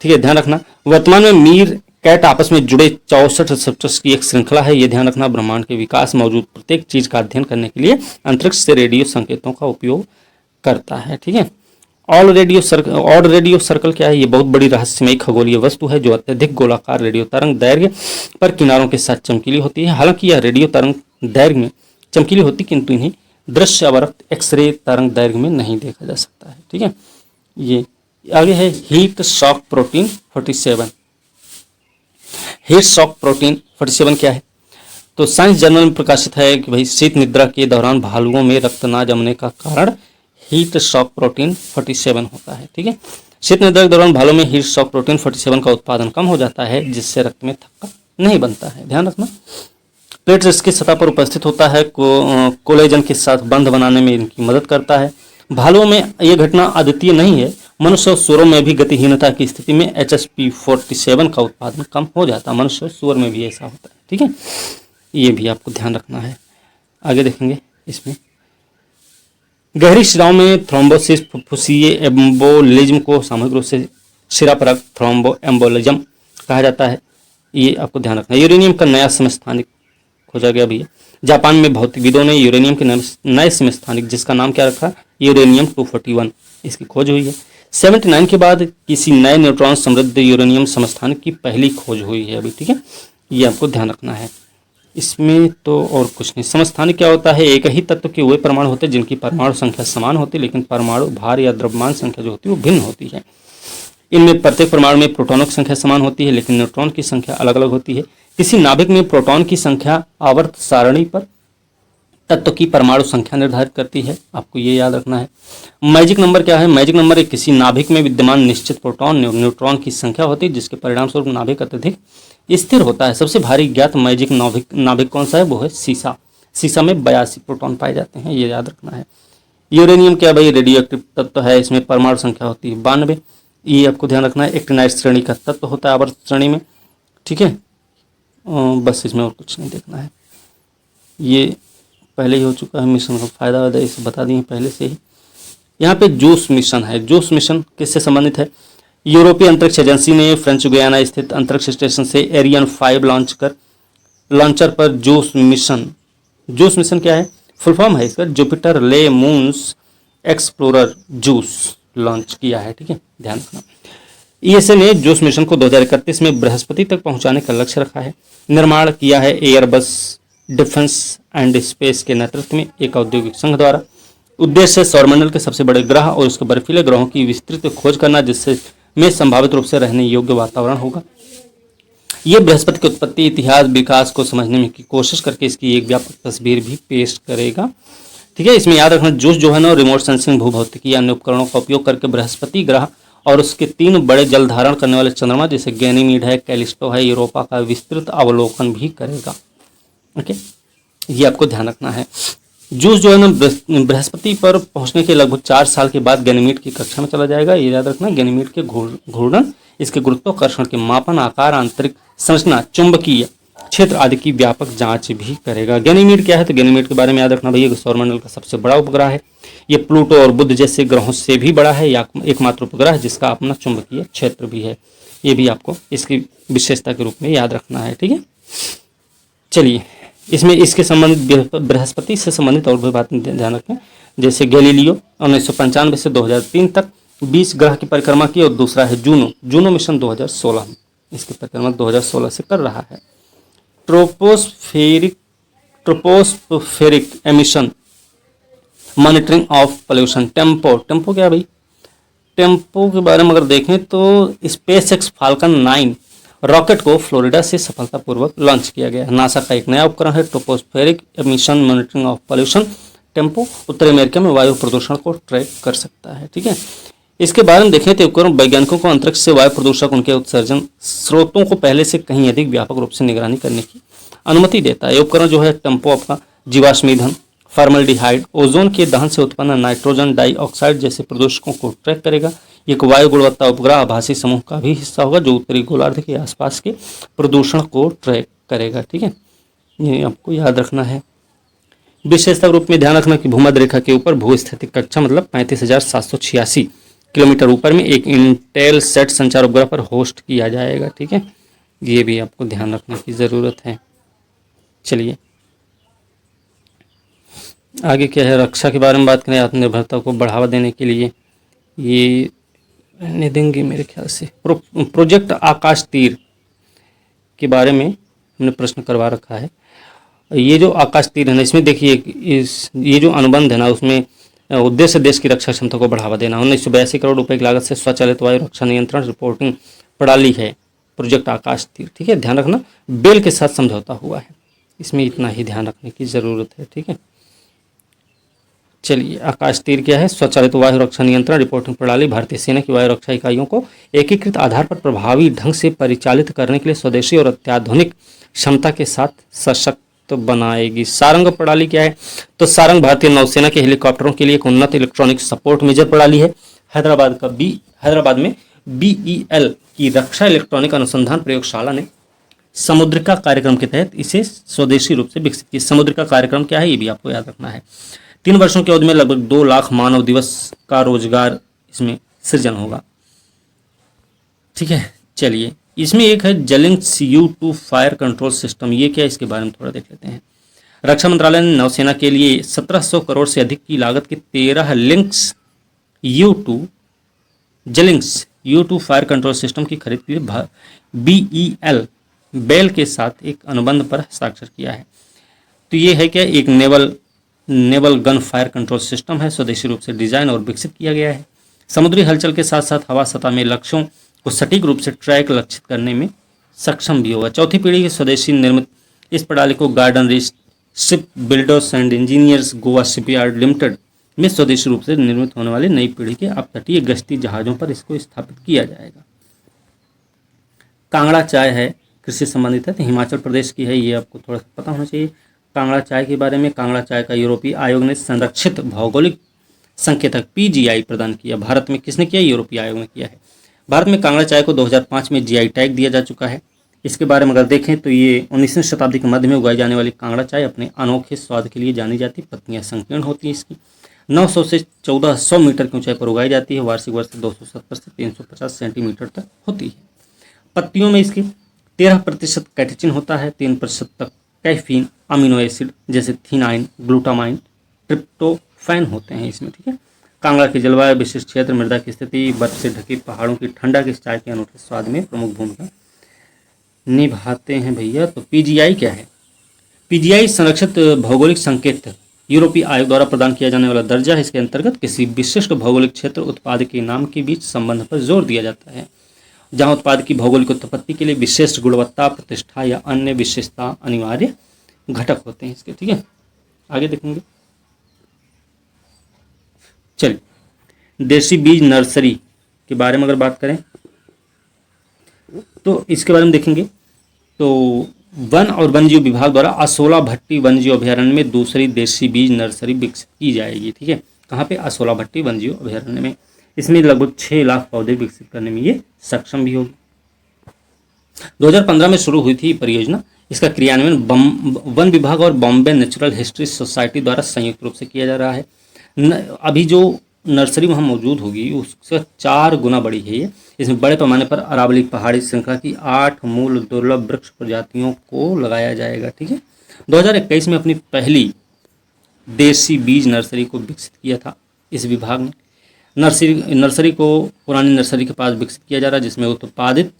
ठीक है, ध्यान रखना। वर्तमान में मीरकैट आपस में जुड़े 64 रिसेप्टर्स की एक श्रृंखला है। ये ध्यान रखना, ब्रह्मांड के विकास, मौजूद प्रत्येक चीज का अध्ययन करने के लिए अंतरिक्ष से रेडियो संकेतों का उपयोग करता है। ठीक है, ऑड रेडियो सर्कल क्या है? ये बहुत बड़ी रहस्यमयी खगोलीय वस्तु है जो अत्यधिक गोलाकार रेडियो तरंग दैर्घ्य पर किनारों के साथ चमकीली होती है। हालांकि यह रेडियो तरंग दैर्घ्य में चमकीली होती, किंतु इन्हें दृश्य अवरक्त एक्सरे तरंग दैर्घ्य में नहीं देखा जा सकता है। ठीक है, ये आगे है heat shock protein 47। Heat shock protein 47 क्या है? तो साइंस जर्नल में प्रकाशित है कि भाई शीत निद्रा के दौरान भालुओं में रक्त ना जमने का कारण हीट शॉक प्रोटीन 47 होता है। ठीक है, शीत निद्रा के दौरान भालुओं में हीट शॉक प्रोटीन 47 का उत्पादन कम हो जाता है, जिससे रक्त में थक्का नहीं बनता है। ध्यान रखना, प्लेट इसकी सतह पर उपस्थित होता है, कोलेजन के साथ बंध बनाने में इनकी मदद करता है। भालुओं में यह घटना अद्वितीय नहीं है, मनुष्य और सूअरों में भी गतिहीनता की स्थिति में HSP47 का उत्पादन कम हो जाता है। मनुष्य और सूअर में भी ऐसा होता है। ठीक है, ये भी आपको ध्यान रखना है। आगे देखेंगे, इसमें गहरी शिराओं में थ्रोम्बोसिस फुफ्फुसीय एम्बोलिज्म को सामूहिक रूप से शिरापरक थ्रोम्बो एम्बोलिज्म कहा जाता है। ये आपको ध्यान रखना है। यूरेनियम का नया समस्थानिक खोजा गया भैया। जापान में भौतिकविदों ने यूरेनियम के नए समस्थानिक, जिसका नाम क्या रखा, यूरेनियम 241, इसकी खोज हुई है। 79 के बाद किसी नए न्यूट्रॉन समृद्ध यूरेनियम समस्थानिक की पहली खोज हुई है अभी, ठीक है, ये आपको ध्यान रखना है। इसमें तो और कुछ नहीं। समस्थानिक क्या होता है, एक ही तत्व के वे परमाणु होते हैं जिनकी परमाणु संख्या समान होती है, लेकिन परमाणु भार या द्रव्यमान संख्या जो होती है वो भिन्न होती है। इनमें प्रत्येक परमाणु में प्रोटॉनों की संख्या समान होती है, लेकिन न्यूट्रॉन की संख्या अलग अलग होती है। किसी नाभिक में प्रोटॉन की संख्या आवर्त सारणी पर तत्व की परमाणु संख्या निर्धारित करती है, आपको ये याद रखना है। मैजिक नंबर क्या है, मैजिक नंबर एक किसी नाभिक में विद्यमान निश्चित प्रोटॉन न्यूट्रॉन की संख्या होती है, जिसके परिणाम स्वरूप नाभिक अत्यधिक स्थिर होता है। सबसे भारी ज्ञात मैजिक नाभिक कौन सा है, वो है सीसा। सीसा में 82 प्रोटॉन पाए जाते हैं, ये याद रखना है। यूरेनियम क्या भाई, रेडियो एक्टिव तत्व है, इसमें परमाणु संख्या होती है 92, ये आपको ध्यान रखना है। एक्टिनाइड श्रेणी का तत्व होता है आवर्त श्रेणी में, ठीक है। बस इसमें और कुछ नहीं देखना है, ये पहले ही हो चुका है। मिशन का फायदा वायदा इसे बता दिए पहले से ही। यहाँ पे जोस मिशन है। जोस मिशन किससे संबंधित है, यूरोपीय अंतरिक्ष एजेंसी ने फ्रेंच गुयाना स्थित अंतरिक्ष स्टेशन से एरियन 5 लॉन्चर पर जोस मिशन क्या है, फुल फॉर्म है इसका, जुपिटर ले मून्स एक्सप्लोरर जूस लॉन्च किया है, ठीक है, ध्यान रखना। ईएसए ने जोस मिशन को 2031 में बृहस्पति तक पहुंचाने का लक्ष्य रखा है। निर्माण किया है एयरबस डिफेंस एंड स्पेस के नेतृत्व में एक औद्योगिक संघ द्वारा। उद्देश्य सौरमंडल के सबसे बड़े ग्रह और उसके बर्फीले ग्रहों की विस्तृत खोज करना, जिससे में संभावित रूप से रहने योग्य वातावरण होगा। ये बृहस्पति की उत्पत्ति, इतिहास, विकास को समझने की कोशिश करके इसकी एक व्यापक तस्वीर भी पेश करेगा, ठीक है। इसमें याद रखना, जोस जो है ना, रिमोट सेंसिंग, भूभौतिकी अन्य उपकरणों का उपयोग करके बृहस्पति ग्रह और उसके 3 बड़े जल धारण करने वाले चंद्रमा जैसे गैनीमीड है, कैलिस्टो है, यूरोपा का विस्तृत अवलोकन भी करेगा, ओके, ये आपको ध्यान रखना है। जूस जो है ना, बृहस्पति पर पहुंचने के लगभग 4 साल के बाद गैनीमीड की कक्षा में चला जाएगा, ये याद रखना। गैनीमीड के घूर्णन, इसके गुरुत्वाकर्षण के मापन, आकार, आंतरिक संरचना, चुंबकीय क्षेत्र आदि की व्यापक जांच भी करेगा। गैनीमीड क्या है, तो गैनीमीड के बारे में याद रखना भैया, सौरमंडल का सबसे बड़ा उपग्रह है। ये प्लूटो और बुध जैसे ग्रहों से भी बड़ा है, या एकमात्र उपग्रह जिसका अपना चुंबकीय क्षेत्र भी है, ये भी आपको इसकी विशेषता के रूप में याद रखना है, ठीक है। चलिए, इसमें इसके संबंधित बृहस्पति से संबंधित और भी बात ध्यान रखें, जैसे गैलीलियो 1995 से 2003 तक 20 ग्रह की परिक्रमा की, और दूसरा है जूनो मिशन 2016 में, इसकी परिक्रमा 2016 से कर रहा है। Tropospheric emission monitoring of pollution, tempo क्या है भाई, टेम्पो के बारे में अगर देखें तो स्पेसएक्स फाल्कन 9 रॉकेट को फ्लोरिडा से सफलतापूर्वक लॉन्च किया गया है। नासा का एक नया उपकरण है tropospheric emission monitoring of pollution, tempo, उत्तरी अमेरिका में वायु प्रदूषण को ट्रैक कर सकता है, ठीक है। इसके बारे में देखें तो उपकरण वैज्ञानिकों को अंतरिक्ष से वायु प्रदूषक, उनके उत्सर्जन स्रोतों को पहले से कहीं अधिक व्यापक रूप से निगरानी करने की अनुमति देता है। ये उपकरण जो है टेम्पो आपका जीवाश्म ईंधन, फॉर्मल्डिहाइड, ओजोन के दहन से उत्पन्न नाइट्रोजन डाइऑक्साइड जैसे प्रदूषकों को ट्रैक करेगा। एक वायु गुणवत्ता उपग्रह आभासी समूह का भी हिस्सा होगा जो उत्तरी गोलार्ध के आसपास के प्रदूषण को ट्रैक करेगा, ठीक है, ये आपको याद रखना है। विशेषता रूप में ध्यान रखना कि भूमध्य रेखा के ऊपर भूस्थितिक कक्षा मतलब 35,786 किलोमीटर ऊपर में एक इंटेल सेट संचार उपग्रह पर होस्ट किया जाएगा, ठीक है, ये भी आपको ध्यान रखने की ज़रूरत है। चलिए आगे क्या है, रक्षा के बारे में बात करें। आत्मनिर्भरता को बढ़ावा देने के लिए ये रहने देंगे मेरे ख्याल से। प्रोजेक्ट आकाश तीर के बारे में हमने प्रश्न करवा रखा है। ये जो आकाश तीर है ना, इसमें देखिए ये जो अनुबंध है ना, उसमें उद्देश्य देश की रक्षा क्षमता को बढ़ावा देना। 1982 करोड़ रुपए की लागत से स्वचालित वायु रक्षा नियंत्रण रिपोर्टिंग प्रणाली है प्रोजेक्ट आकाश तीर, ठीक है, ध्यान रखना। बेल के साथ समझौता हुआ है, इसमें इतना ही ध्यान रखने की ज़रूरत है, ठीक है। चलिए, आकाश तीर क्या है, स्वचालित वायु रक्षा नियंत्रण रिपोर्टिंग प्रणाली भारतीय सेना की वायु रक्षा इकाइयों को एकीकृत आधार पर प्रभावी ढंग से परिचालित करने के लिए स्वदेशी और अत्याधुनिक क्षमता के साथ सशक्त बनाएगी। सारंग प्रणाली क्या है, तो सारंग भारतीय नौसेना के हेलीकॉप्टरों के लिए एक उन्नत इलेक्ट्रॉनिक सपोर्ट मेजर प्रणाली है। हैदराबाद में BEL की रक्षा इलेक्ट्रॉनिक अनुसंधान प्रयोगशाला ने समुद्रिका कार्यक्रम के तहत इसे स्वदेशी रूप से विकसित किया। समुद्रिका कार्यक्रम क्या है, ये भी आपको याद रखना है। 3 वर्षों की अवधि में लगभग 2 लाख मानव दिवस का रोजगार इसमें सृजन होगा, ठीक है। चलिए, इसमें एक है जलिंक्स U2 फायर कंट्रोल सिस्टम। ये क्या है, इसके बारे में थोड़ा देख लेते हैं। रक्षा मंत्रालय ने नौसेना के लिए 1700 करोड़ से अधिक की लागत के 13 U2 जलिंक्स U2 fire control system की खरीद के लिए BEL बेल के साथ एक अनुबंध पर हस्ताक्षर किया है। तो ये है क्या, एक naval gun fire control system है, स्वदेशी रूप से डिजाइन और विकसित किया गया है। समुद्री हलचल के साथ साथ हवा सतह में लक्ष्यों को सटीक रूप से ट्रैक लक्षित करने में सक्षम भी होगा। चौथी पीढ़ी की स्वदेशी निर्मित इस प्रणाली को garden reach ship builders and engineers Goa shipyard limited में स्वदेशी रूप से निर्मित होने वाली नई पीढ़ी के अपतटीय गश्ती जहाजों पर इसको स्थापित किया जाएगा। कांगड़ा चाय है, कृषि संबंधित है, तो हिमाचल प्रदेश की है, ये आपको थोड़ा सा पता होना चाहिए। कांगड़ा चाय के बारे में, कांगड़ा चाय का यूरोपीय आयोग ने संरक्षित भौगोलिक संकेतक PGI प्रदान किया। भारत में किसने किया, यूरोपीय आयोग ने किया है। भारत में कांगड़ा चाय को 2005 में GI टैग दिया जा चुका है। इसके बारे में अगर देखें तो ये 19वीं शताब्दी के मध्य में उगाई जाने वाली कांगड़ा चाय अपने अनोखे स्वाद के लिए जानी जाती है। पत्तियां संकीर्ण होती हैं इसकी, 900 से 1400 मीटर की ऊंचाई पर उगाई जाती है। वार्षिक वर्षा 270 से 350 सेंटीमीटर तक होती है। पत्तियों में इसकी 13% कैटेचिन होता है, 3% तक कैफीन, अमीनो एसिड जैसे थीनाइन, ग्लूटामाइन, ट्रिप्टोफैन होते हैं इसमें, ठीक है। कांगड़ा की जलवायु, विशिष्ट क्षेत्र, मृदा की स्थिति, बर्फ से ढके पहाड़ों की ठंडक इस चाय के अनूठे स्वाद में प्रमुख भूमिका निभाते हैं भैया। तो PGI क्या है, PGI संरक्षित भौगोलिक संकेत यूरोपीय आयोग द्वारा प्रदान किया जाने वाला दर्जा है। इसके अंतर्गत किसी विशिष्ट भौगोलिक क्षेत्र उत्पाद के नाम के बीच संबंध पर जोर दिया जाता है, जहां उत्पाद की भौगोलिक उत्पत्ति के लिए विशेष गुणवत्ता, प्रतिष्ठा या अन्य विशेषता अनिवार्य घटक होते हैं इसके, ठीक है। आगे देखेंगे, चलिए देसी बीज नर्सरी के बारे में अगर बात करें तो इसके बारे में देखेंगे। तो वन और वन्यजीव विभाग द्वारा असोला भट्टी वन्यजीव अभयारण्य में दूसरी देसी बीज नर्सरी विकसित की जाएगी, ठीक है। कहाँ पे, असोला भट्टी वन्यजीव अभयारण्य में। इसमें लगभग 6 लाख पौधे विकसित करने में ये सक्षम भी होगी। 2015 में शुरू हुई थी परियोजना। इसका क्रियान्वयन वन विभाग और बॉम्बे नेचुरल हिस्ट्री सोसाइटी द्वारा संयुक्त रूप से किया जा रहा है। अभी जो नर्सरी वहाँ मौजूद होगी उससे 4 गुना बड़ी है ये। इसमें बड़े पैमाने पर अरावली पहाड़ी श्रृंखला की 8 मूल दुर्लभ वृक्ष प्रजातियों को लगाया जाएगा, ठीक है। 2021 में अपनी पहली देसी बीज नर्सरी को विकसित किया था इस विभाग ने। नर्सरी को पुरानी नर्सरी के पास विकसित किया जा रहा है, जिसमें उत्पादित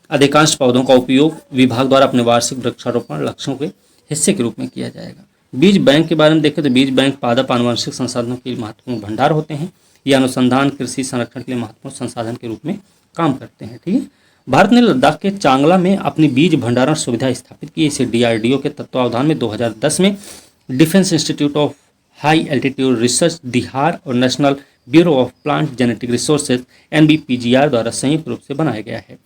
अधिकांश पौधों का उपयोग विभाग द्वारा अपने वार्षिक वृक्षारोपण लक्ष्यों के हिस्से के रूप में किया जाएगा। बीज बैंक के बारे में देखें तो बीज बैंक पादप आनुवंशिक संसाधनों के महत्वपूर्ण भंडार होते हैं। ये अनुसंधान, कृषि, संरक्षण के लिए महत्वपूर्ण संसाधन के रूप में काम करते हैं, ठीक है। भारत ने लद्दाख के चांगला में अपनी बीज भंडारण सुविधा स्थापित की। इसे DRDO के तत्वावधान में 2010 में defence institute of high altitude research DIHAR और national bureau of plant genetic resources NBPGR द्वारा संयुक्त रूप से बनाया गया है।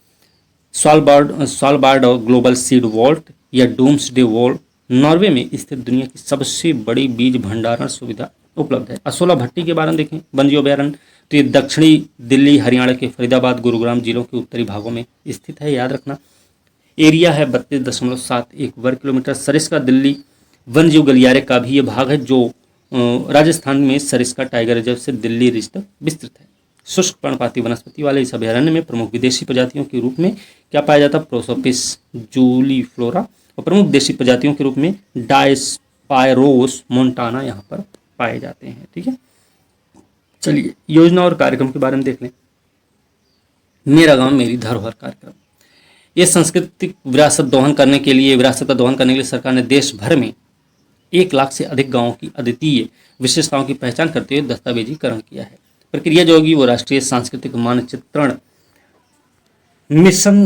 स्वालबार्ड और ग्लोबल सीड वॉल्ट या डूम्सडे वॉल नॉर्वे में स्थित दुनिया की सबसे बड़ी बीज भंडारण सुविधा उपलब्ध है। असोला भट्टी के बारे में देखें, वन्यजीव अभयारण्य, तो ये दक्षिणी दिल्ली, हरियाणा के फरीदाबाद, गुरुग्राम जिलों के उत्तरी भागों में स्थित है, याद रखना। एरिया है 32.71 वर्ग किलोमीटर। सरिस्का दिल्ली वन्यजीव गलियारे का भी ये भाग है, जो राजस्थान में सरिस्का टाइगर रिजर्व से दिल्ली रिज तक विस्तृत है। शुष्क पर्णपाती वनस्पति वाले इस अभयारण्य में प्रमुख विदेशी प्रजातियों के रूप में क्या पाया जाता है, प्रोसोपिस जूलीफ्लोरा, और प्रमुख देशी प्रजातियों के रूप में डायस्पायरोस मोन्टाना यहाँ पर पाए जाते हैं, ठीक है। चलिए योजना और कार्यक्रम के बारे में देख लें। मेरा गांव मेरी धरोहर कार्यक्रम, ये सांस्कृतिक विरासत का दोहन करने के लिए सरकार ने देश भर में 1 लाख से अधिक गांवों की अद्वितीय विशेषताओं की पहचान करते हुए दस्तावेजीकरण किया है। प्रक्रिया जो होगी वो राष्ट्रीय सांस्कृतिक मानचित्रण मिशन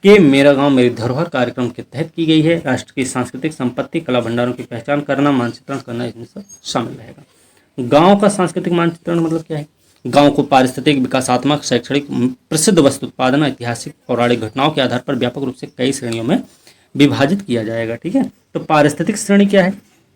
के मेरा गांव मेरी धरोहर कार्यक्रम के तहत की गई है। राष्ट्र की सांस्कृतिक संपत्ति, कला भंडारों की पहचान करना, मानचित्रण करना, इसमें सब शामिल रहेगा। गांव का सांस्कृतिक मानचित्रण मतलब क्या है, गांव को पारिस्थितिक, विकासात्मक, शैक्षणिक, प्रसिद्ध वस्तु उत्पादन, ऐतिहासिक, पौराणिक घटनाओं के आधार पर व्यापक रूप से कई श्रेणियों में विभाजित किया जाएगा, ठीक है। तो पारिस्थितिक श्रेणी क्या है,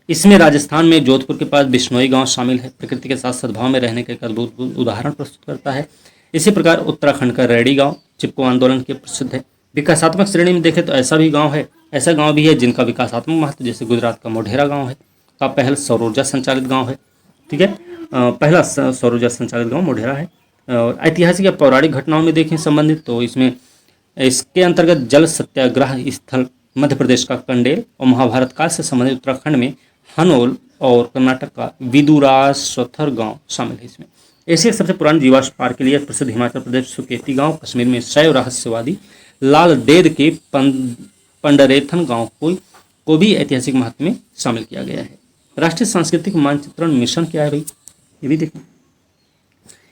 इसमें राजस्थान में जोधपुर के पास बिश्नोई गांव शामिल है, प्रकृति के साथ सद्भाव में रहने का एक अद्भुत उदाहरण प्रस्तुत करता है। इसी प्रकार उत्तराखंड का रैडी गांव चिपको आंदोलन के प्रसिद्ध है। विकासात्मक श्रेणी में देखें तो ऐसा गांव भी है जिनका विकासात्मक महत्व, जैसे गुजरात का मोढेरा गांव है, का पहल सौर ऊर्जा संचालित गांव है, ठीक है। पहला सौर ऊर्जा संचालित गांव मोढेरा है। ऐतिहासिक या पौराणिक घटनाओं में देखें संबंधित, तो इसमें इसके अंतर्गत जल सत्याग्रह स्थल मध्य प्रदेश का कंडेल और महाभारत काल से संबंधित उत्तराखंड में हनोल और कर्नाटक का विदुराश्वथर गांव शामिल है। इसमें एशिया के सबसे पुराने जीवाश्म पार्क के लिए प्रसिद्ध हिमाचल प्रदेश सुकेती गांव, कश्मीर में शैव रहस्यवादी लाल देद के पंडरेथन गांव को भी ऐतिहासिक महत्व में शामिल किया गया है। राष्ट्रीय सांस्कृतिक मानचित्रण मिशन क्या है भाई, ये भी देखें।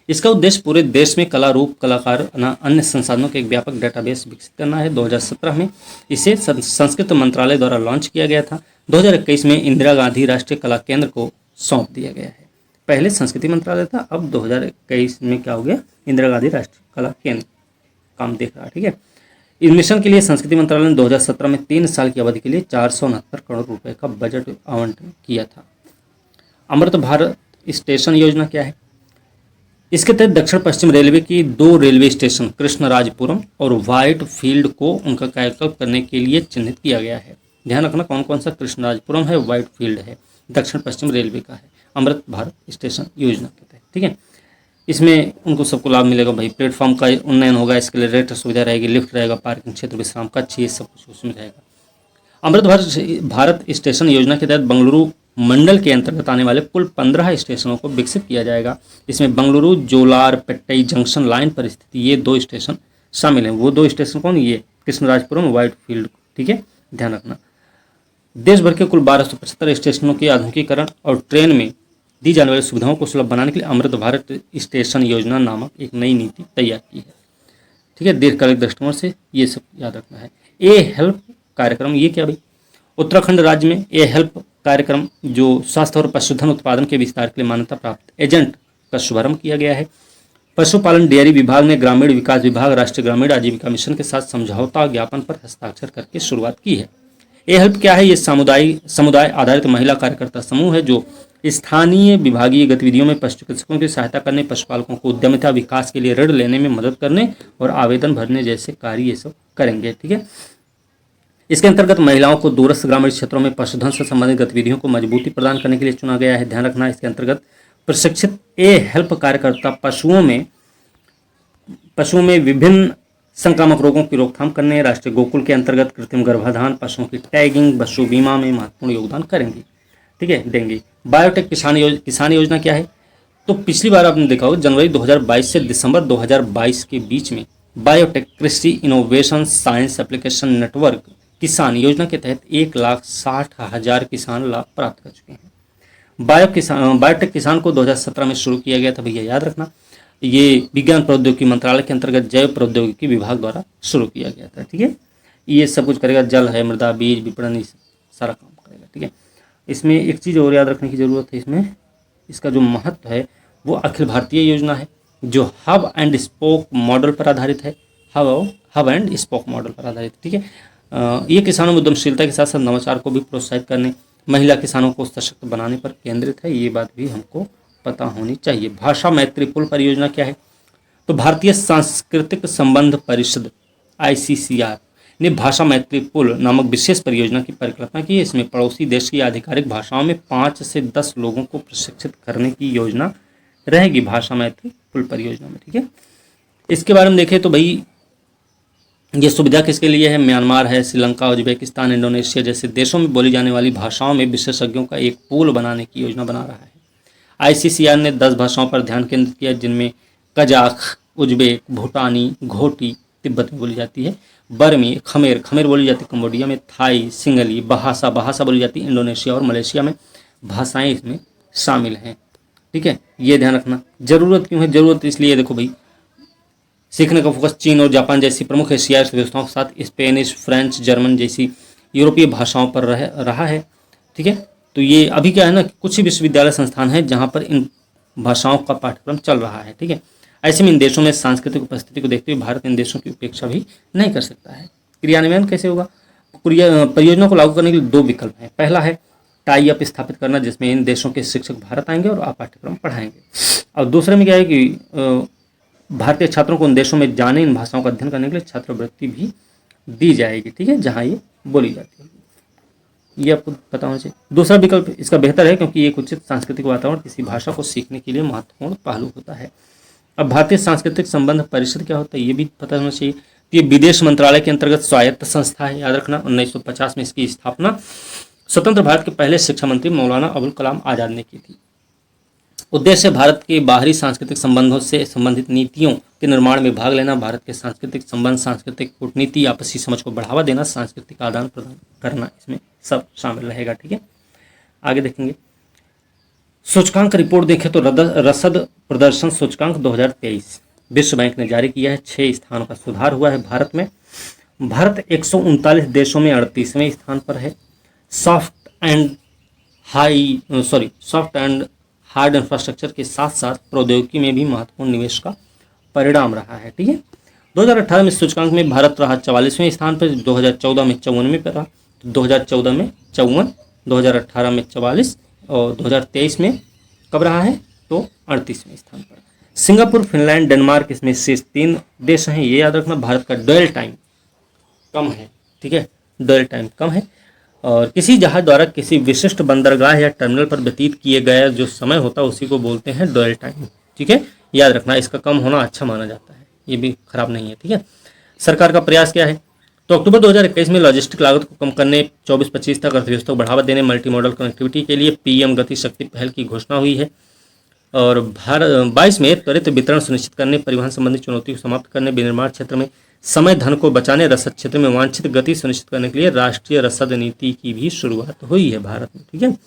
इसका उद्देश्य पूरे देश में कला, रूप, कलाकार, अन्य संसाधनों के एक व्यापक डेटाबेस विकसित करना है। 2017 में इसे संस्कृत मंत्रालय द्वारा लॉन्च किया गया था। 2021 में इंदिरा गांधी राष्ट्रीय कला केंद्र को सौंप दिया गया है। पहले संस्कृति मंत्रालय था, अब 2021 में क्या हो गया, इंदिरा गांधी राष्ट्रीय कला केंद्र काम देख रहा है। ठीक है, इस मिशन के लिए संस्कृति मंत्रालय ने 2017 में 3 साल की अवधि के लिए 469 करोड़ रुपए का बजट आवंटन किया था। अमृत भारत स्टेशन योजना क्या है? इसके तहत दक्षिण पश्चिम रेलवे की 2 रेलवे स्टेशन कृष्णराजपुरम और व्हाइट फील्ड को उनका कायाकल्प करने के लिए चिन्हित किया गया है। ध्यान रखना कौन कौन सा कृष्णराजपुरम है, व्हाइट फील्ड है, दक्षिण पश्चिम रेलवे का है, अमृत भारत स्टेशन योजना के तहत। ठीक है, इसमें उनको सबको लाभ मिलेगा भाई। प्लेटफॉर्म का उन्नयन होगा, इसके लिए रेट सुविधा रहेगी, लिफ्ट रहेगा, पार्किंग क्षेत्र, विश्राम कक्ष, ये सब कुछ उसमें रहेगा। अमृत भारत स्टेशन योजना के तहत बेंगलुरु मंडल के अंतर्गत आने वाले कुल 15 स्टेशनों को विकसित किया जाएगा। इसमें बेंगलुरु जोलारपेट्टई जंक्शन लाइन पर स्थित ये 2 स्टेशन शामिल हैं। वो 2 स्टेशन कौन, ये कृष्णराजपुरम, व्हाइट फील्ड। ठीक है, ध्यान रखना। देश भर के कुल 1275 स्टेशनों के आधुनिकीकरण और ट्रेन में दी जाने वाली सुविधाओं को सुलभ बनाने के लिए अमृत भारत स्टेशन योजना नामक एक नई नीति तैयार की है। ठीक है, दीर्घकालिक दृष्टिकोण से ये सब याद रखना है। ए हेल्प कार्यक्रम, ये क्या भाई, उत्तराखंड राज्य में ए हेल्प कार्यक्रम जो स्वास्थ्य और पशुधन उत्पादन के विस्तार के लिए मान्यता प्राप्त एजेंट का शुभारंभ किया गया है। पशुपालन डेयरी विभाग ने ग्रामीण विकास विभाग, राष्ट्रीय ग्रामीण आजीविका मिशन के साथ समझौता ज्ञापन पर हस्ताक्षर करके शुरुआत की है। ए हेल्प क्या है? ये समुदाय आधारित महिला कार्यकर्ता समूह है जो स्थानीय विभागीय गतिविधियों में पशु चिकित्सकों की सहायता करने, पशुपालकों को उद्यमिता विकास के लिए ऋण लेने में मदद करने और आवेदन भरने जैसे कार्य ये सब करेंगे। ठीक है, इसके अंतर्गत महिलाओं को दूरस्थ ग्रामीण क्षेत्रों में पशुधन से संबंधित गतिविधियों को मजबूती प्रदान करने के लिए चुना गया है। ध्यान रखना, इसके अंतर्गत प्रशिक्षित ए हेल्प कार्यकर्ता पशुओं में विभिन्न संक्रामक रोगों की रोकथाम करने, राष्ट्रीय गोकुल के अंतर्गत कृत्रिम गर्भाधान, पशुओं की टैगिंग, पशु बीमा में महत्वपूर्ण योगदान करेंगे। ठीक है, देंगे। बायोटेक किसान योजना क्या है? तो पिछली बार आपने देखा होगा जनवरी 2022 से दिसंबर 2022 के बीच में बायोटेक कृषि इनोवेशन साइंस एप्लीकेशन नेटवर्क किसान योजना के तहत 1,60,000 किसान लाभ प्राप्त कर चुके हैं। बायोटेक किसान को 2017 में शुरू किया गया था भैया, याद रखना। ये विज्ञान प्रौद्योगिकी मंत्रालय के अंतर्गत जैव प्रौद्योगिकी विभाग द्वारा शुरू किया गया था। ठीक है, ये सब कुछ करेगा, जल है, मृदा, बीज, विपणन, सारा काम करेगा। ठीक है, इसमें एक चीज़ और याद रखने की ज़रूरत है, इसमें इसका जो महत्व है वो अखिल भारतीय योजना है जो हब एंड स्पोक मॉडल पर आधारित है। हब एंड स्पोक मॉडल पर आधारित। ठीक है, ये किसानों में उद्यमशीलता के साथ साथ नवाचार को भी प्रोत्साहित करने, महिला किसानों को सशक्त बनाने पर केंद्रित है। ये बात भी हमको पता होनी चाहिए। भाषा मैत्री पुल परियोजना क्या है? तो भारतीय सांस्कृतिक संबंध परिषद ICCR ने भाषा मैत्री पुल नामक विशेष परियोजना की परिकल्पना की है। इसमें पड़ोसी देश की आधिकारिक भाषाओं में 5 से 10 लोगों को प्रशिक्षित करने की योजना रहेगी भाषा मैत्री पुल परियोजना में। ठीक है, इसके बारे में देखें तो भाई ये सुविधा किसके लिए है? म्यांमार है, श्रीलंका, उज्बेकिस्तान, इंडोनेशिया जैसे देशों में बोली जाने वाली भाषाओं में विशेषज्ञों का एक पूल बनाने की योजना बना रहा है। ICCR ने 10 भाषाओं पर ध्यान केंद्रित किया जिनमें कजाक, उज्बेक, भूटानी, घोटी तिब्बत में बोली जाती है, बर्मी, खमेर बोली जाती है कंबोडिया में, थाई, सिंगली, बहासा बोली जाती है इंडोनेशिया और मलेशिया में। भाषाएं इसमें शामिल हैं। ठीक है, ये ध्यान रखना। जरूरत क्यों है? जरूरत इसलिए देखो भाई, सीखने का फोकस चीन और जापान जैसी प्रमुख एशियाई अर्थव्यवस्थाओं के साथ स्पेनिश, फ्रेंच, जर्मन जैसी यूरोपीय भाषाओं पर रहा है। ठीक है, तो ये अभी क्या है ना, कुछ ही विश्वविद्यालय संस्थान हैं जहाँ पर इन भाषाओं का पाठ्यक्रम चल रहा है। ठीक है, ऐसे में इन देशों में सांस्कृतिक उपस्थिति को देखते हुए भारत इन देशों की उपेक्षा भी नहीं कर सकता है। क्रियान्वयन कैसे होगा? परियोजना को लागू करने के लिए 2 विकल्प हैं। पहला है टाई अप स्थापित करना जिसमें इन देशों के शिक्षक भारत आएंगे और पाठ्यक्रम पढ़ाएंगे। और दूसरे में क्या है कि भारतीय छात्रों को उन देशों में जाने, इन भाषाओं का अध्ययन करने के लिए छात्रवृत्ति भी दी जाएगी। ठीक है, जहाँ ये बोली जाती है, ये आपको पता होना चाहिए। दूसरा विकल्प इसका बेहतर है क्योंकि एक उचित सांस्कृतिक वातावरण किसी भाषा को सीखने के लिए महत्वपूर्ण पहलू होता है। अब भारतीय सांस्कृतिक संबंध परिषद क्या होता है ये भी पता होना चाहिए। तो ये विदेश मंत्रालय के अंतर्गत स्वायत्त संस्था है, याद रखना। 1950 में इसकी स्थापना स्वतंत्र भारत के पहले शिक्षा मंत्री मौलाना अबुल कलाम आजाद ने की थी। उद्देश्य भारत के बाहरी सांस्कृतिक संबंधों से संबंधित नीतियों के निर्माण में भाग लेना, भारत के सांस्कृतिक संबंध, सांस्कृतिक कूटनीति, आपसी समझ को बढ़ावा देना, सांस्कृतिक आदान प्रदान करना, इसमें सब शामिल रहेगा। ठीक है, आगे देखेंगे। सूचकांक रिपोर्ट देखें तो रसद प्रदर्शन सूचकांक 2023 विश्व बैंक ने जारी किया है। 6 स्थानों का सुधार हुआ है भारत में। भारत 139 देशों में 38वें स्थान पर है। सॉफ्ट एंड हार्ड इंफ्रास्ट्रक्चर के साथ साथ प्रौद्योगिकी में भी महत्वपूर्ण निवेश का परिणाम रहा है। ठीक है, 2018 में सूचकांक में भारत रहा 44वें स्थान पर, 2014 में 54वें पर रहा। 2014 में 54, 2018 में 44 और 2023 में कब रहा है तो 38वें स्थान पर। सिंगापुर, फिनलैंड, डेनमार्क इसमें शेष 3 देश हैं, ये याद रखना। भारत का ड्वेल टाइम कम है। ठीक है, ड्वेल टाइम कम है और किसी जहाज द्वारा किसी विशिष्ट बंदरगाह या टर्मिनल पर व्यतीत किए गए जो समय होता है उसी को बोलते हैं ड्वेल टाइम। ठीक है, याद रखना, इसका कम होना अच्छा माना जाता है, ये भी खराब नहीं है। ठीक है, सरकार का प्रयास क्या है तो अक्टूबर 2021 में लॉजिस्टिक लागत को कम करने, 24-25 तक अर्थव्यवस्था को बढ़ावा देने, मल्टी मॉडल कनेक्टिविटी के लिए पीएम गति शक्ति पहल की घोषणा हुई है। और 22 में त्वरित वितरण सुनिश्चित करने, परिवहन संबंधी चुनौतियों को समाप्त करने, विनिर्माण क्षेत्र में समय धन को बचाने, रसद क्षेत्र में वांछित गति सुनिश्चित करने के लिए राष्ट्रीय रसद नीति की भी शुरुआत हुई है भारत में। ठीक है,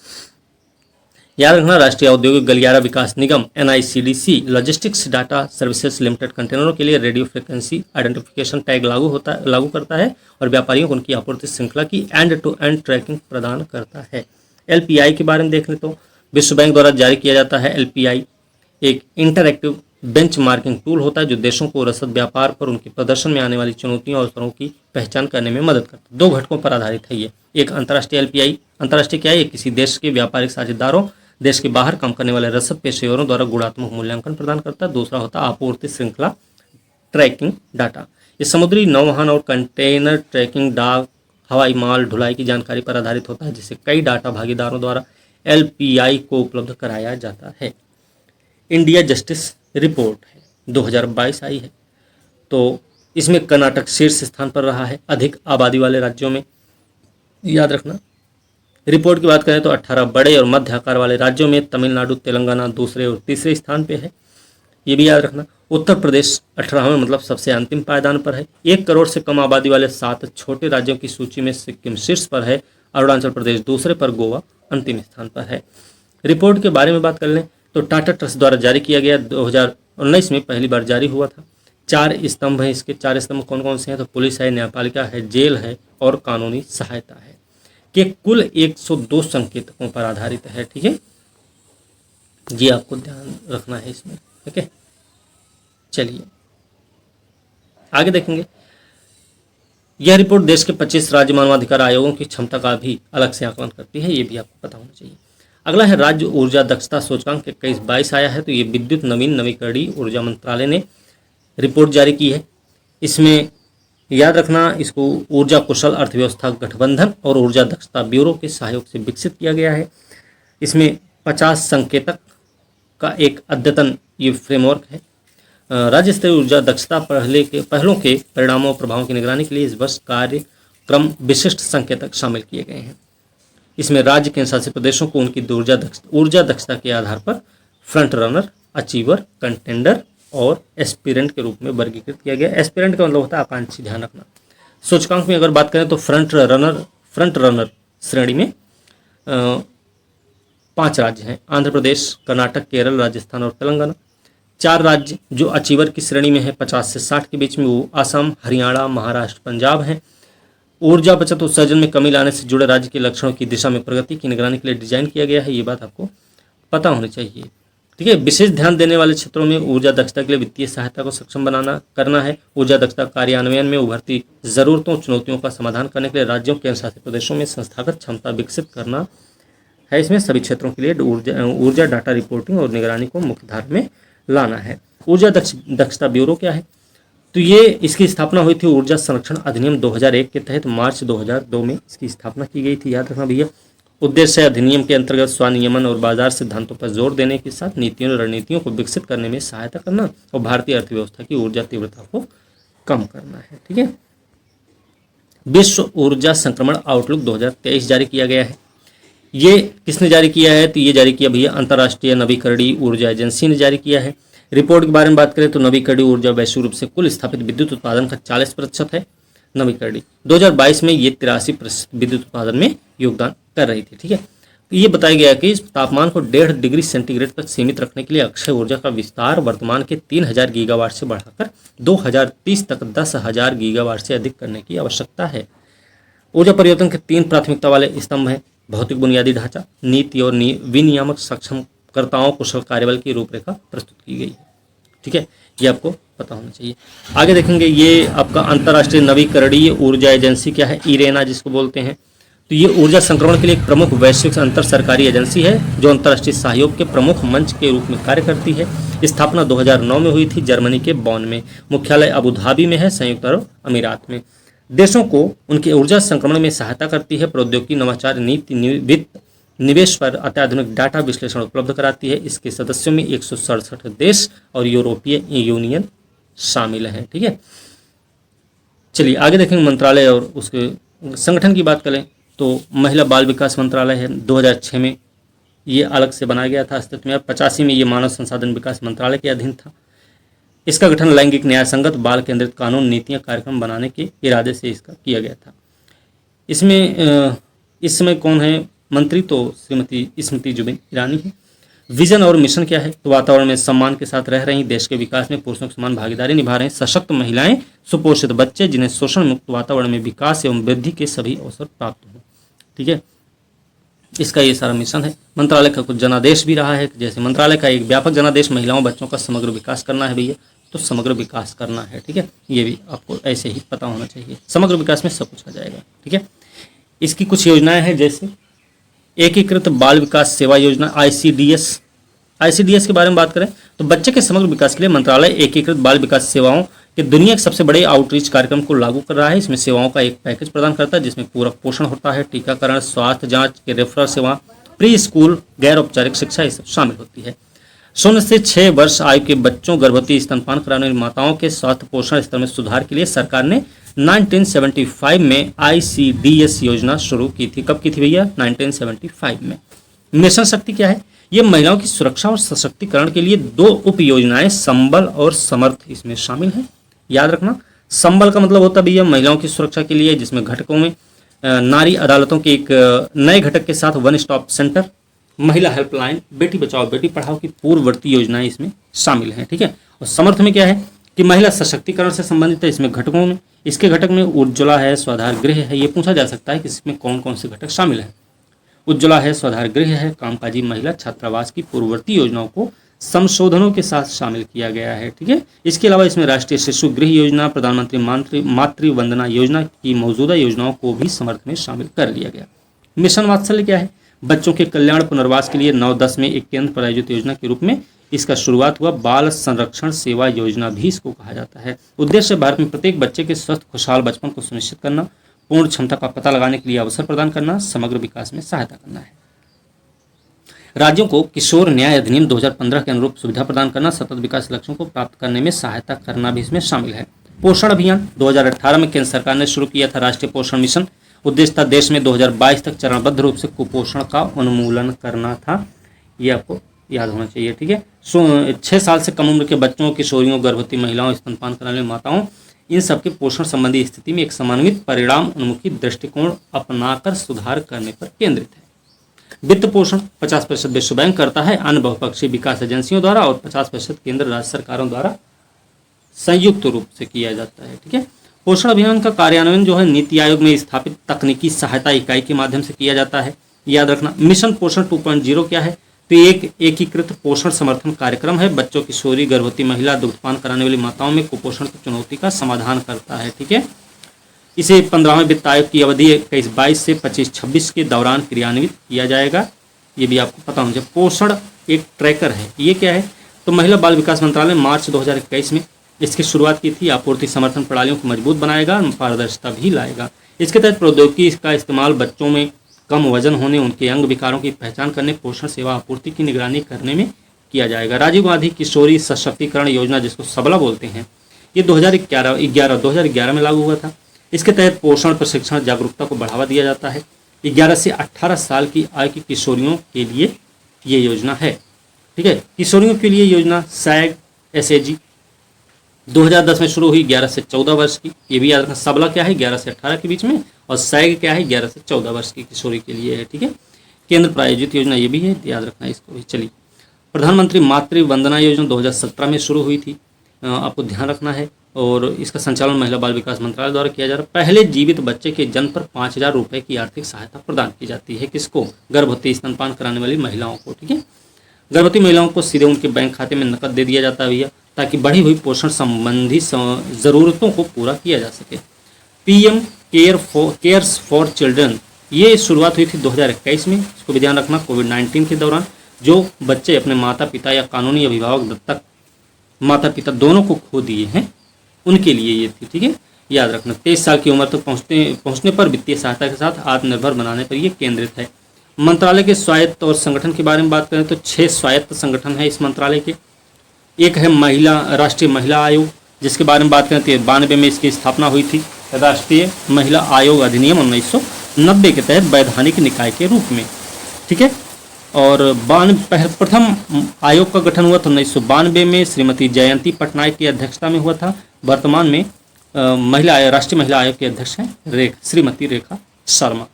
याद रखना, राष्ट्रीय औद्योगिक गलियारा विकास निगम NICDC logistics data services limited कंटेनरों के लिए रेडियो फ्रिक्वेंसी आइडेंटिफिकेशन टैग लागू करता है और व्यापारियों को उनकी आपूर्ति श्रृंखला की एंड टू एंड ट्रैकिंग प्रदान करता है। LPI के बारे में देख ले तो विश्व बैंक द्वारा जारी किया जाता है। LPI एक इंटरएक्टिव बेंचमार्किंग टूल होता है जो देशों को रसद व्यापार पर उनके प्रदर्शन में आने वाली चुनौतियों और अवसरों की पहचान करने में मदद करता है। 2 घटकों पर आधारित है ये। एक अंतर्राष्ट्रीय LPI, अंतर्राष्ट्रीय क्या है, किसी देश के व्यापारिक साझेदारों, देश के बाहर काम करने वाले रसद पेशेवरों द्वारा गुणात्मक मूल्यांकन प्रदान करता है। दूसरा होता है आपूर्ति श्रृंखला ट्रैकिंग डाटा। ये समुद्री नौवहन और कंटेनर ट्रैकिंग, डाक, हवाई माल ढुलाई की जानकारी पर आधारित होता है जिसे कई डाटा भागीदारों द्वारा LPI को उपलब्ध कराया जाता है। इंडिया जस्टिस रिपोर्ट है 2022 आई है, तो इसमें कर्नाटक शीर्ष स्थान पर रहा है अधिक आबादी वाले राज्यों में, याद रखना। रिपोर्ट की बात करें तो 18 बड़े और मध्य आकार वाले राज्यों में तमिलनाडु, तेलंगाना दूसरे और तीसरे स्थान पे है, ये भी याद रखना। उत्तर प्रदेश 18वें मतलब सबसे अंतिम पायदान पर है। 1 करोड़ से कम आबादी वाले 7 छोटे राज्यों की सूची में सिक्किम शीर्ष पर है, अरुणाचल प्रदेश दूसरे पर, गोवा अंतिम स्थान पर है। रिपोर्ट के बारे में बात कर लें तो टाटा ट्रस्ट द्वारा जारी किया गया, 2019 में पहली बार जारी हुआ था। 4 स्तंभ हैं इसके। 4 स्तंभ कौन कौन से हैं तो पुलिस है, न्यायपालिका है, जेल है और कानूनी सहायता है, के कुल 102 संकेतकों पर आधारित है। ठीक है, ये आपको ध्यान रखना है इसमें। ठीक है, चलिए आगे देखेंगे। यह रिपोर्ट देश के 25 राज्य मानवाधिकार आयोगों की क्षमता का भी अलग से आकलन करती है, ये भी आपको पता होना चाहिए। अगला है राज्य ऊर्जा दक्षता सूचकांक 21-22 आया है, तो ये विद्युत नवीकरणीय ऊर्जा मंत्रालय ने रिपोर्ट जारी की है। इसमें याद रखना, इसको ऊर्जा कुशल अर्थव्यवस्था गठबंधन और ऊर्जा दक्षता ब्यूरो के सहयोग से विकसित किया गया है। इसमें 50 संकेतक का एक अद्यतन ये फ्रेमवर्क है। राज्य स्तरीय ऊर्जा दक्षता पहलों के परिणामों और प्रभावों की निगरानी के लिए इस वर्ष कार्यक्रम विशिष्ट संकेतक शामिल किए गए हैं। इसमें राज्य केंद्र शासित प्रदेशों को उनकी ऊर्जा दक्षता के आधार पर फ्रंट रनर, अचीवर, कंटेंडर और एस्पिरेंट के रूप में वर्गीकृत किया गया। एस्पिरेंट का मतलब होता है आकांक्षी, ध्यान रखना। सूचकांक में अगर बात करें तो फ्रंट रनर श्रेणी में 5 राज्य हैं, आंध्र प्रदेश, कर्नाटक, केरल, राजस्थान और तेलंगाना। 4 राज्य जो अचीवर की श्रेणी में है 50 से 60 के बीच में, वो असम, हरियाणा, महाराष्ट्र, पंजाब हैं। ऊर्जा बचत उत्सर्जन में कमी लाने से जुड़े राज्य के लक्षणों की दिशा में प्रगति की निगरानी के लिए डिजाइन किया गया है, ये बात आपको पता होनी चाहिए। ठीक है, विशेष ध्यान देने वाले क्षेत्रों में ऊर्जा दक्षता के लिए वित्तीय सहायता को सक्षम करना है। ऊर्जा दक्षता कार्यान्वयन में उभरती जरूरतों चुनौतियों का समाधान करने के लिए राज्यों के केंद्र शासित प्रदेशों में संस्थागत क्षमता विकसित करना है। इसमें सभी क्षेत्रों के लिए ऊर्जा डाटा रिपोर्टिंग और निगरानी को मुख्य धारा में लाना है। ऊर्जा दक्षता ब्यूरो क्या है तो ये इसकी स्थापना हुई थी ऊर्जा संरक्षण अधिनियम 2001 के तहत मार्च 2002 में इसकी स्थापना की गई थी, याद रखना भैया। उद्देश्य अधिनियम के अंतर्गत स्वनियमन और बाजार सिद्धांतों पर जोर देने के साथ नीतियों और रणनीतियों को विकसित करने में सहायता करना और भारतीय अर्थव्यवस्था की ऊर्जा तीव्रता को कम करना है। ठीक है, विश्व ऊर्जा संक्रमण आउटलुक 2023 जारी किया गया है। ये किसने जारी किया है? तो ये जारी किया भैया अंतर्राष्ट्रीय नवीकरणीय ऊर्जा एजेंसी ने जारी किया है। रिपोर्ट के बारे में बात करें तो नवीकरणीय ऊर्जा वैश्विक रूप से कुल स्थापित विद्युत उत्पादन का 40% है। नवीकरणीय 2022 में ये 83% विद्युत उत्पादन में योगदान कर रही थी। ठीक है, तो ये बताया गया कि इस तापमान को 1.5 डिग्री सेंटीग्रेड तक सीमित रखने के लिए अक्षय ऊर्जा का विस्तार वर्तमान के 3000 गीगावाट से बढ़ाकर 2030 तक 10,000 गीगावाट से अधिक करने की आवश्यकता है। ऊर्जा परिवर्तन के 3 प्राथमिकता वाले स्तंभ हैं: भौतिक बुनियादी ढांचा, नीति और विनियामक सक्षमकर्ताओं कुशल कार्यबल की रूपरेखा प्रस्तुत की गई है। ठीक है, ये आपको पता होना चाहिए। आगे देखेंगे, ये आपका अंतर्राष्ट्रीय नवीकरणीय ऊर्जा एजेंसी क्या है? इरेना जिसको बोलते हैं। तो ये ऊर्जा संक्रमण के लिए एक प्रमुख वैश्विक अंतर सरकारी एजेंसी है जो अंतर्राष्ट्रीय सहयोग के प्रमुख मंच के रूप में कार्य करती है। स्थापना 2009 में हुई थी जर्मनी के बॉन में। मुख्यालय अबू धाबी में है, संयुक्त अरब अमीरात में। देशों को उनके ऊर्जा संक्रमण में सहायता करती है, प्रौद्योगिकी, नवाचार, नीति, वित्त, निवेश पर अत्याधुनिक डाटा विश्लेषण उपलब्ध कराती है। इसके सदस्यों में 167 देश और यूरोपीय यूनियन शामिल हैं। ठीक है, चलिए आगे देखेंगे मंत्रालय और उसके संगठन की बात करें तो महिला बाल विकास मंत्रालय है। 2006 में ये अलग से बनाया गया था अस्तित्व में। 85 में ये मानव संसाधन विकास मंत्रालय के अधीन था। इसका गठन लैंगिक न्याय संगत बाल केंद्रित कानून, नीतियां, कार्यक्रम बनाने के इरादे से इसका किया गया था। इसमें इस समय कौन है मंत्री? तो श्रीमती स्मृति जुबिन ईरानी है। विजन और मिशन क्या है? तो वातावरण में सम्मान के साथ रह रही, देश के विकास में पुरुषों की समान भागीदारी निभा रहे हैं, सशक्त महिलाएं, सुपोषित बच्चे जिन्हें शोषण मुक्त वातावरण में विकास एवं वृद्धि के सभी अवसर प्राप्त हों। ठीक है, इसका ये सारा मिशन है। मंत्रालय का कुछ जनादेश भी रहा है, जैसे मंत्रालय का एक व्यापक जनादेश महिलाओं बच्चों का समग्र विकास करना है भैया, तो समग्र विकास करना है। ठीक है, ये भी आपको ऐसे ही पता होना चाहिए। समग्र विकास में सब कुछ आ जाएगा। ठीक है, इसकी कुछ योजनाएं हैं, जैसे एकीकृत बाल विकास सेवा योजना ICDS के बारे में बात करें तो बच्चे के समग्र विकास के लिए मंत्रालय एकीकृत बाल विकास सेवाओं के दुनिया के सबसे बड़े आउटरीच कार्यक्रम को लागू कर रहा है। इसमें सेवाओं का एक पैकेज प्रदान करता है जिसमें पूरक पोषण होता है, टीकाकरण, स्वास्थ्य जांच के रेफरल सेवा, प्री स्कूल, गैर औपचारिक शिक्षा, ये सब शामिल होती है। 0 से 6 वर्ष आयु के बच्चों, गर्भवती, स्तनपान कराने वाली माताओं के स्वास्थ्य पोषण स्तर में सुधार के लिए सरकार ने 1975 में ICDS योजना शुरू की थी। कब की थी भैया? 1975 में। मिशन शक्ति क्या है? ये महिलाओं की सुरक्षा और सशक्तिकरण के लिए 2 उप योजनाएं संबल और समर्थ इसमें शामिल हैं। याद रखना, संबल का मतलब होता है भैया महिलाओं की सुरक्षा के लिए, जिसमें घटकों में नारी अदालतों के एक नए घटक के साथ वन स्टॉप सेंटर, महिला हेल्पलाइन, बेटी बचाओ बेटी पढ़ाओ की पूर्ववर्ती योजनाएं इसमें शामिल हैं। ठीक है, और समर्थ में क्या है कि महिला सशक्तिकरण से संबंधित है। इसमें घटकों में, इसके घटक में उज्ज्वला है, स्वाधार गृह है। ये पूछा जा सकता है कि इसमें कौन कौन से घटक शामिल हैं। उज्ज्वला है, स्वाधार गृह है, कामकाजी महिला छात्रावास की पूर्ववर्ती योजनाओं को संशोधनों के साथ शामिल किया गया है। ठीक है, इसके अलावा इसमें राष्ट्रीय शिशु गृह योजना, प्रधानमंत्री मातृ वंदना योजना की मौजूदा योजनाओं को भी समर्थ में शामिल कर लिया गया। मिशन वात्सल्य क्या है? बच्चों के कल्याण पुनर्वास के लिए 9-10 में एक केंद्र प्रायोजित योजना के रूप में इसका शुरुआत हुआ। बाल संरक्षण सेवा योजना भी इसको कहा जाता है। उद्देश्य भारत में प्रत्येक बच्चे के स्वस्थ खुशहाल बचपन को सुनिश्चित करना, पूर्ण क्षमता का पता लगाने के लिए अवसर प्रदान करना, समग्र विकास में सहायता करना है। राज्यों को किशोर न्याय अधिनियम 2015 के अनुरूप सुविधा प्रदान करना, सतत विकास लक्ष्यों को प्राप्त करने में सहायता करना भी इसमें शामिल है। पोषण अभियान 2018 में केंद्र सरकार ने शुरू किया था राष्ट्रीय पोषण मिशन। उद्देश्य था देश में 2022 तक चरणबद्ध रूप से कुपोषण का उन्मूलन करना था। ये आपको याद होना चाहिए। ठीक है, 6 साल से कम उम्र के बच्चों, किशोरियों, गर्भवती महिलाओं, स्तनपान कराने वाली माताओं, इन सबके पोषण संबंधी स्थिति में एक समन्वित परिणाम उन्मुखी दृष्टिकोण अपनाकर सुधार करने पर केंद्रित है। वित्त पोषण 50% विश्व बैंक करता है, अन्य बहुपक्षीय विकास एजेंसियों द्वारा, और 50% केंद्र राज्य सरकारों द्वारा संयुक्त रूप से किया जाता है। ठीक है, पोषण अभियान का कार्यान्वयन जो है नीति आयोग में स्थापित तकनीकी सहायता इकाई के माध्यम से किया जाता है। याद रखना, मिशन पोषण 2.0 क्या है? तो एक एकीकृत पोषण समर्थन कार्यक्रम है। बच्चों, किशोरी, गर्भवती महिला, दुग्धपान कराने वाली माताओं में कुपोषण की चुनौती का समाधान करता है। ठीक है, इसे 15वें वित्त आयोग की अवधि 21-22 से 25-26 के दौरान क्रियान्वित किया जाएगा। ये भी आपको पता होना चाहिए। पोषण एक ट्रैकर है। ये क्या है? तो महिला बाल विकास मंत्रालय मार्च 2021 में इसकी शुरुआत की थी। आपूर्ति समर्थन प्रणालियों को मजबूत बनाएगा, पारदर्शिता भी लाएगा। इसके तहत प्रौद्योगिकी का इस्तेमाल बच्चों में कम वजन होने, उनके अंग विकारों की पहचान करने, पोषण सेवा आपूर्ति की निगरानी करने में किया जाएगा। राजीव गांधी किशोरी सशक्तिकरण योजना, जिसको सबला बोलते हैं, ये 2011 में लागू हुआ था। इसके तहत पोषण प्रशिक्षण जागरूकता को बढ़ावा दिया जाता है। 11 से 18 साल की आयु की किशोरियों के लिए ये योजना है। ठीक है, किशोरियों के लिए योजना सैग SAG 2010 में शुरू हुई 11 से 14 वर्ष की। ये भी याद रखना, सबला क्या है 11 से 18 के बीच में, और सैग क्या है 11 से 14 वर्ष की किशोरी के लिए है। ठीक है, केंद्र प्रायोजित योजना ये भी है, याद रखना इसको भी। चलिए, प्रधानमंत्री मातृ वंदना योजना 2017 में शुरू हुई थी, आपको ध्यान रखना है, और इसका संचालन महिला बाल विकास मंत्रालय द्वारा किया जा रहा है। पहले जीवित बच्चे के जन्म पर 5,000 रुपये की आर्थिक सहायता प्रदान की जाती है। किसको? गर्भवती स्तनपान कराने वाली महिलाओं को। ठीक है, गर्भवती महिलाओं को सीधे उनके बैंक खाते में नकद दे दिया जाता है भैया, ताकि बढ़ी हुई पोषण संबंधी ज़रूरतों को पूरा किया जा सके। PM केयर्स फॉर चिल्ड्रन, ये शुरुआत हुई थी 2021 में, इसको भी ध्यान रखना। कोविड-19 के दौरान जो बच्चे अपने माता पिता या कानूनी अभिभावक दत्तक माता पिता दोनों को खो दिए हैं, उनके लिए ये थी। ठीक है, याद रखना। 23 साल की उम्र तक पहुँचने पर वित्तीय सहायता के साथ आत्मनिर्भर बनाने पर यह केंद्रित है। मंत्रालय के स्वायत्त और संगठन के बारे में बात करें तो 6 स्वायत्त संगठन है इस मंत्रालय के। एक है राष्ट्रीय महिला आयोग, जिसके बारे में बात करें तो 92 में इसकी स्थापना हुई थी। राष्ट्रीय महिला आयोग अधिनियम 1990 के तहत वैधानिक निकाय के रूप में। ठीक है, और प्रथम आयोग का गठन हुआ था 1992 में, श्रीमती जयंती पटनायक की अध्यक्षता में हुआ था। वर्तमान में राष्ट्रीय महिला आयोग के अध्यक्ष हैं श्रीमती रेखा शर्मा।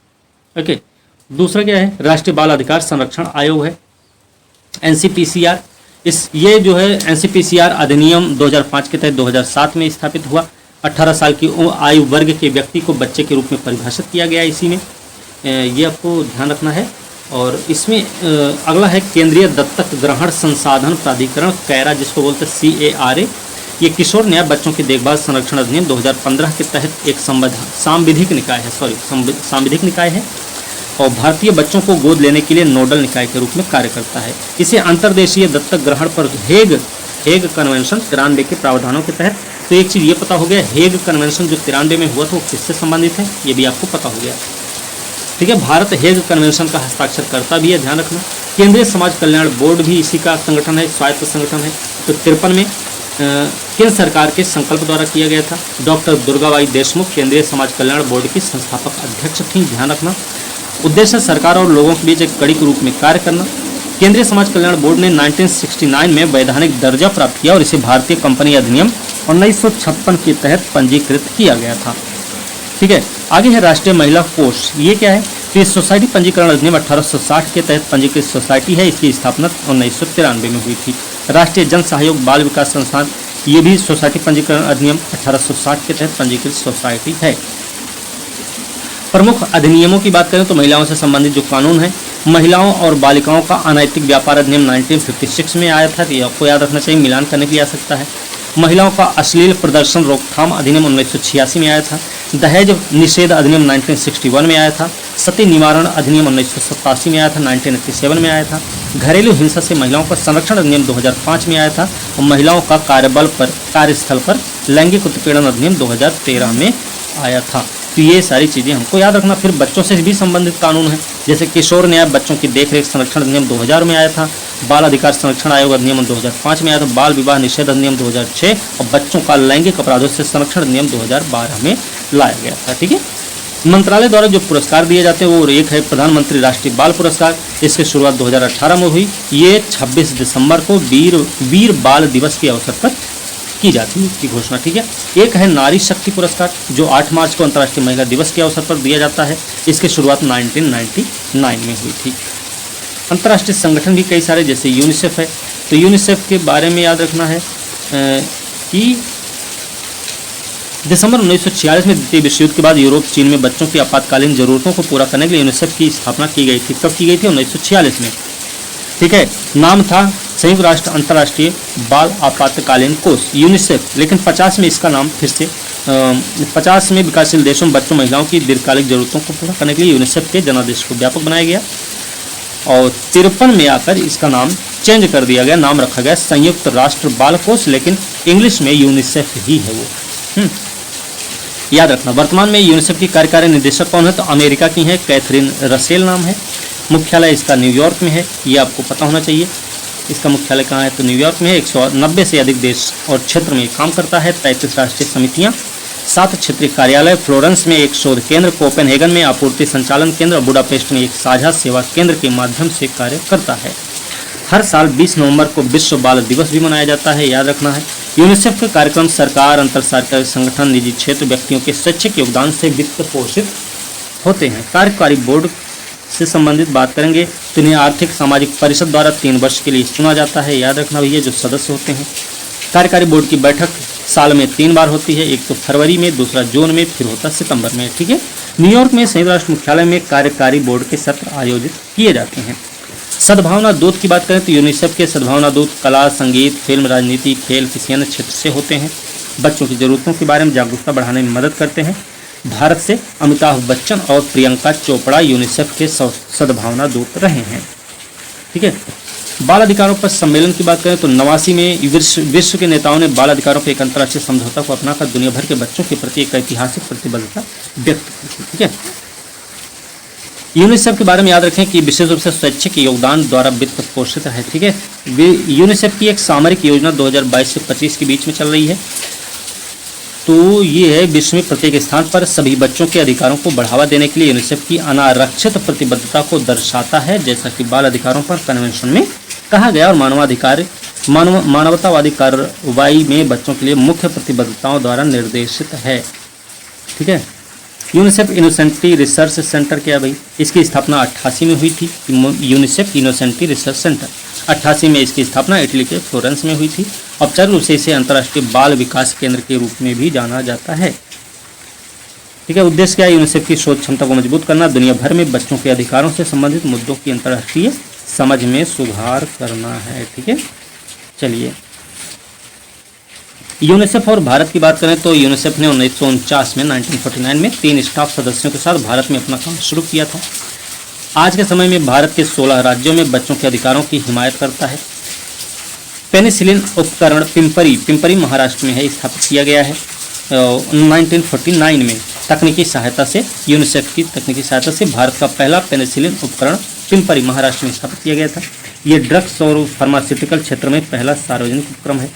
ओके, दूसरा क्या है? राष्ट्रीय बाल अधिकार संरक्षण आयोग है, NCPCR। ये जो है NCPCR अधिनियम 2005 के तहत 2007 में स्थापित हुआ। 18 साल की आयु वर्ग के व्यक्ति को बच्चे के रूप में परिभाषित किया गया इसी में, ये आपको ध्यान रखना है। और इसमें अगला है केंद्रीय दत्तक ग्रहण संसाधन प्राधिकरण, कैरा, जिसको बोलते हैं CARA। ये किशोर न्याय बच्चों की देखभाल संरक्षण अधिनियम 2015 के तहत एक सांविधिक निकाय है और भारतीय बच्चों को गोद लेने के लिए नोडल निकाय के रूप में कार्य करता है। इसे अंतर्देशीय दत्तक ग्रहण पर हेग कन्वेंशन 93 के प्रावधानों के तहत, तो एक चीज़ ये पता हो गया, हेग कन्वेंशन जो 93 में हुआ था वो किससे संबंधित है, ये भी आपको पता हो गया। ठीक है, भारत हेग कन्वेंशन का हस्ताक्षर करता भी है, ध्यान रखना। केंद्रीय समाज कल्याण बोर्ड भी इसी का संगठन है, स्वायत्त संगठन है। तो 53 में केंद्र सरकार के संकल्प द्वारा किया गया था। डॉक्टर दुर्गाबाई देशमुख केंद्रीय समाज कल्याण बोर्ड की संस्थापक अध्यक्ष थी, ध्यान रखना। उद्देश्य सरकार और लोगों के बीच एक कड़ी के रूप में कार्य करना। केंद्रीय समाज कल्याण बोर्ड ने 1969 में वैधानिक दर्जा प्राप्त किया और इसे भारतीय कंपनी अधिनियम 1956 के तहत पंजीकृत किया गया था। ठीक है, आगे है राष्ट्रीय महिला कोष। ये क्या है? तो इस सोसाइटी पंजीकरण अधिनियम 1860 के तहत पंजीकृत सोसाइटी है। इसकी स्थापना 1993 में हुई थी। राष्ट्रीय जन सहयोग बाल विकास संस्थान, ये भी सोसाइटी पंजीकरण अधिनियम 1860 के तहत पंजीकृत सोसाइटी है। प्रमुख अधिनियमों की बात करें तो महिलाओं से संबंधित जो कानून है, महिलाओं और बालिकाओं का अनैतिक व्यापार अधिनियम 1956 में आया था, तो ये आपको याद रखना चाहिए, मिलान करने के लिए आ सकता है। महिलाओं का अश्लील प्रदर्शन रोकथाम अधिनियम 1986 में आया था। दहेज निषेध अधिनियम 1961 में आया था। सती निवारण अधिनियम 1987 में आया था, 1987 में आया था। घरेलू हिंसा से महिलाओं का संरक्षण अधिनियम 2005 में आया था और महिलाओं का कार्यस्थल पर लैंगिक उत्पीड़न अधिनियम 2013 में आया था। तो ये सारी चीज़ें हमको याद रखना। फिर बच्चों से भी संबंधित कानून है, जैसे किशोर न्याय बच्चों की देखरेख संरक्षण अधिनियम 2000 में आया था। बाल अधिकार संरक्षण आयोग अधिनियम 2005 में आया था। बाल विवाह निषेध अधिनियम 2006 और बच्चों का लैंगिक अपराधों से संरक्षण अधिनियम 2012 में लाया गया था। ठीक है, मंत्रालय द्वारा जो पुरस्कार दिए जाते हैं वो एक है प्रधानमंत्री राष्ट्रीय बाल पुरस्कार। इसकी शुरुआत 2018 में हुई। ये 26 दिसंबर को वीर बाल दिवस के अवसर पर की जाती है इसकी घोषणा। ठीक है, एक है नारी शक्ति पुरस्कार जो 8 मार्च को अंतर्राष्ट्रीय महिला दिवस के अवसर पर दिया जाता है। इसकी शुरुआत 1999 में हुई थी। अंतर्राष्ट्रीय संगठन भी कई सारे, जैसे यूनिसेफ है। तो यूनिसेफ के बारे में याद रखना है कि दिसंबर 1946 में द्वितीय विश्व युद्ध के बाद यूरोप चीन में बच्चों की आपातकालीन जरूरतों को पूरा करने के लिए यूनिसेफ की स्थापना की गई थी। कब की गई थी? 1946 में। ठीक है, नाम था संयुक्त राष्ट्र अंतर्राष्ट्रीय बाल आपातकालीन कोष यूनिसेफ। लेकिन 50 में इसका नाम फिर से 50 में विकासशील देशों में बच्चों महिलाओं की दीर्घकालिक जरूरतों को पूरा करने के लिए यूनिसेफ के जनादेश को व्यापक बनाया गया और 53 में आकर इसका नाम चेंज कर दिया गया, नाम रखा गया संयुक्त राष्ट्र बाल कोष, लेकिन इंग्लिश में यूनिसेफ ही है वो। याद रखना। वर्तमान में यूनिसेफ की कार्यकारी निदेशक कौन है? तो अमेरिका की है, कैथरीन रसेल नाम है। मुख्यालय इसका न्यूयॉर्क में है, ये आपको पता होना चाहिए। इसका मुख्यालय कहाँ है? तो न्यूयॉर्क में है। 190 से अधिक देश और क्षेत्र में काम करता है। 33 राष्ट्रीय समितियाँ, 7 क्षेत्रीय कार्यालय, फ्लोरेंस में एक शोध केंद्र, कोपेनहेगन में आपूर्ति संचालन केंद्र और बुडापेस्ट में एक साझा सेवा केंद्र के माध्यम से कार्य करता है। हर साल 20 नवंबर को विश्व बाल दिवस भी मनाया जाता है, याद रखना है। यूनिसेफ के कार्यक्रम सरकार, अंतर सरकारी संगठन, निजी क्षेत्र, व्यक्तियों के शैक्षिक योगदान से वित्त पोषित होते हैं। कार्यकारी बोर्ड से संबंधित बात करेंगे तो इन्हें आर्थिक सामाजिक परिषद द्वारा 3 वर्ष के लिए चुना जाता है, याद रखना भैया, जो सदस्य होते हैं। कार्यकारी बोर्ड की बैठक साल में 3 बार होती है, एक तो फरवरी में, दूसरा जून में, फिर होता सितंबर में, ठीक है। न्यूयॉर्क में संयुक्त राष्ट्र मुख्यालय में कार्यकारी बोर्ड के सत्र आयोजित किए जाते हैं। सद्भावना दूत की बात करें तो यूनिसेफ के सद्भावना दूत कला, संगीत, फिल्म, राजनीति, खेल, किसी अन्य क्षेत्र से होते हैं। बच्चों की ज़रूरतों के बारे में जागरूकता बढ़ाने में मदद करते हैं। भारत से अमिताभ बच्चन और प्रियंका चोपड़ा यूनिसेफ के सद्भावना दूत रहे हैं, ठीक है। बाल अधिकारों पर सम्मेलन की बात करें तो 89 में विश्व के नेताओं ने बाल अधिकारों के एक अंतर्राष्ट्रीय समझौता को अपनाकर दुनिया भर के बच्चों के प्रति एक ऐतिहासिक प्रतिबद्धता व्यक्त की, ठीक है। यूनिसेफ के बारे में याद रखें कि विशेष रूप से स्वैच्छिक योगदान द्वारा वित्त पोषित है, ठीक है। यूनिसेफ की एक सामरिक योजना 2022 से 25 के बीच में चल रही है। तो ये है विश्व में प्रत्येक स्थान पर सभी बच्चों के अधिकारों को बढ़ावा देने के लिए यूनिसेफ की अनारक्षित प्रतिबद्धता को दर्शाता है, जैसा कि बाल अधिकारों पर कन्वेंशन में कहा गया, और मानवतावादी कार्रवाई में बच्चों के लिए मुख्य प्रतिबद्धताओं द्वारा निर्देशित है, ठीक है। यूनिसेफ इनोसेंटी रिसर्च सेंटर क्या भाई? इसकी स्थापना 88 में हुई थी। यूनिसेफ इनोसेंटी रिसर्च सेंटर 88 में इसकी स्थापना इटली के फ्लोरेंस में हुई थी। औपचारिक रूप से इसे अंतर्राष्ट्रीय बाल विकास केंद्र के रूप में भी जाना जाता है, ठीक है। उद्देश्य क्या है? यूनिसेफ की शोध क्षमता को मजबूत करना, दुनिया भर में बच्चों के अधिकारों से संबंधित मुद्दों की अंतर्राष्ट्रीय समझ में सुधार करना है, ठीक है। चलिए, यूनिसेफ और भारत की बात करें तो यूनिसेफ ने 1949 में 1949 में 3 स्टाफ सदस्यों के साथ भारत में अपना काम शुरू किया था। आज के समय में भारत के 16 राज्यों में बच्चों के अधिकारों की हिमायत करता है। पेनिसिलिन उपकरण पिंपरी महाराष्ट्र में है, स्थापित किया गया है 1949 में। तकनीकी सहायता से यूनिसेफ की तकनीकी सहायता से भारत का पहला पेनिसिलिन उपकरण पिंपरी महाराष्ट्र में स्थापित किया गया था। ये ड्रग्स और फार्मास्यूटिकल क्षेत्र में पहला सार्वजनिक उपक्रम है,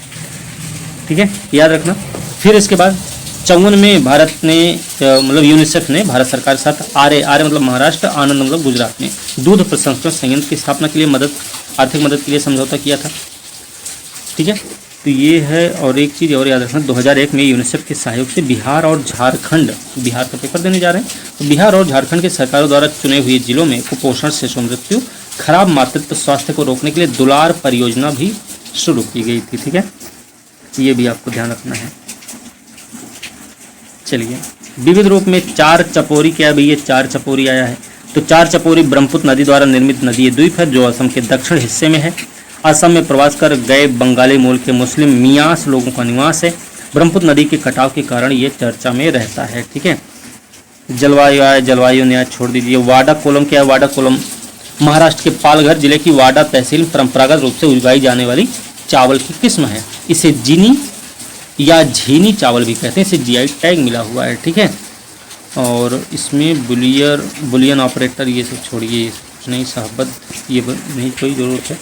ठीक है, याद रखना। फिर इसके बाद 54 में भारत ने मतलब यूनिसेफ ने भारत सरकार के साथ आर्य मतलब महाराष्ट्र, आनंद मतलब गुजरात में दूध प्रसंस्करण संयंत्र की स्थापना के लिए आर्थिक मदद के लिए समझौता किया था, ठीक है। तो ये है। और एक चीज़ और याद रखना, 2001 में यूनिसेफ के सहयोग से बिहार और झारखंड, बिहार का पेपर देने जा रहे हैं, तो बिहार और झारखंड के सरकारों द्वारा चुने हुए जिलों में कुपोषण, शिशु मृत्यु, खराब मातृत्व स्वास्थ्य को रोकने के लिए दुलार परियोजना भी शुरू की गई थी, ठीक है। ये भी आपको ध्यान रखना है। चलिए, विविध रूप में 4 चपोरी क्या भी, ये 4 चपोरी आया है। तो 4 चपोरी ब्रह्मपुत्र नदी द्वारा निर्मित नदीय द्वीप है जो असम के दक्षिण हिस्से में है। असम में प्रवास कर गए बंगाली मूल के मुस्लिम मियास लोगों का निवास है। ब्रह्मपुत्र नदी के कटाव के कारण ये चर्चा में रहता है, ठीक है। जलवायु न्याय छोड़ दीजिए। वाडा कोलम क्या है? वाडा कोलम महाराष्ट्र के पालघर जिले की वाडा तहसील में परंपरागत रूप से उगाई जाने वाली चावल की किस्म है। इसे जीनी या झीनी चावल भी कहते हैं। इसे जीआई टैग मिला हुआ है, ठीक है। और इसमें बुलियन ऑपरेटर ये सब छोड़िए, कुछ नहीं, साहबद ये नहीं कोई ज़रूरत है,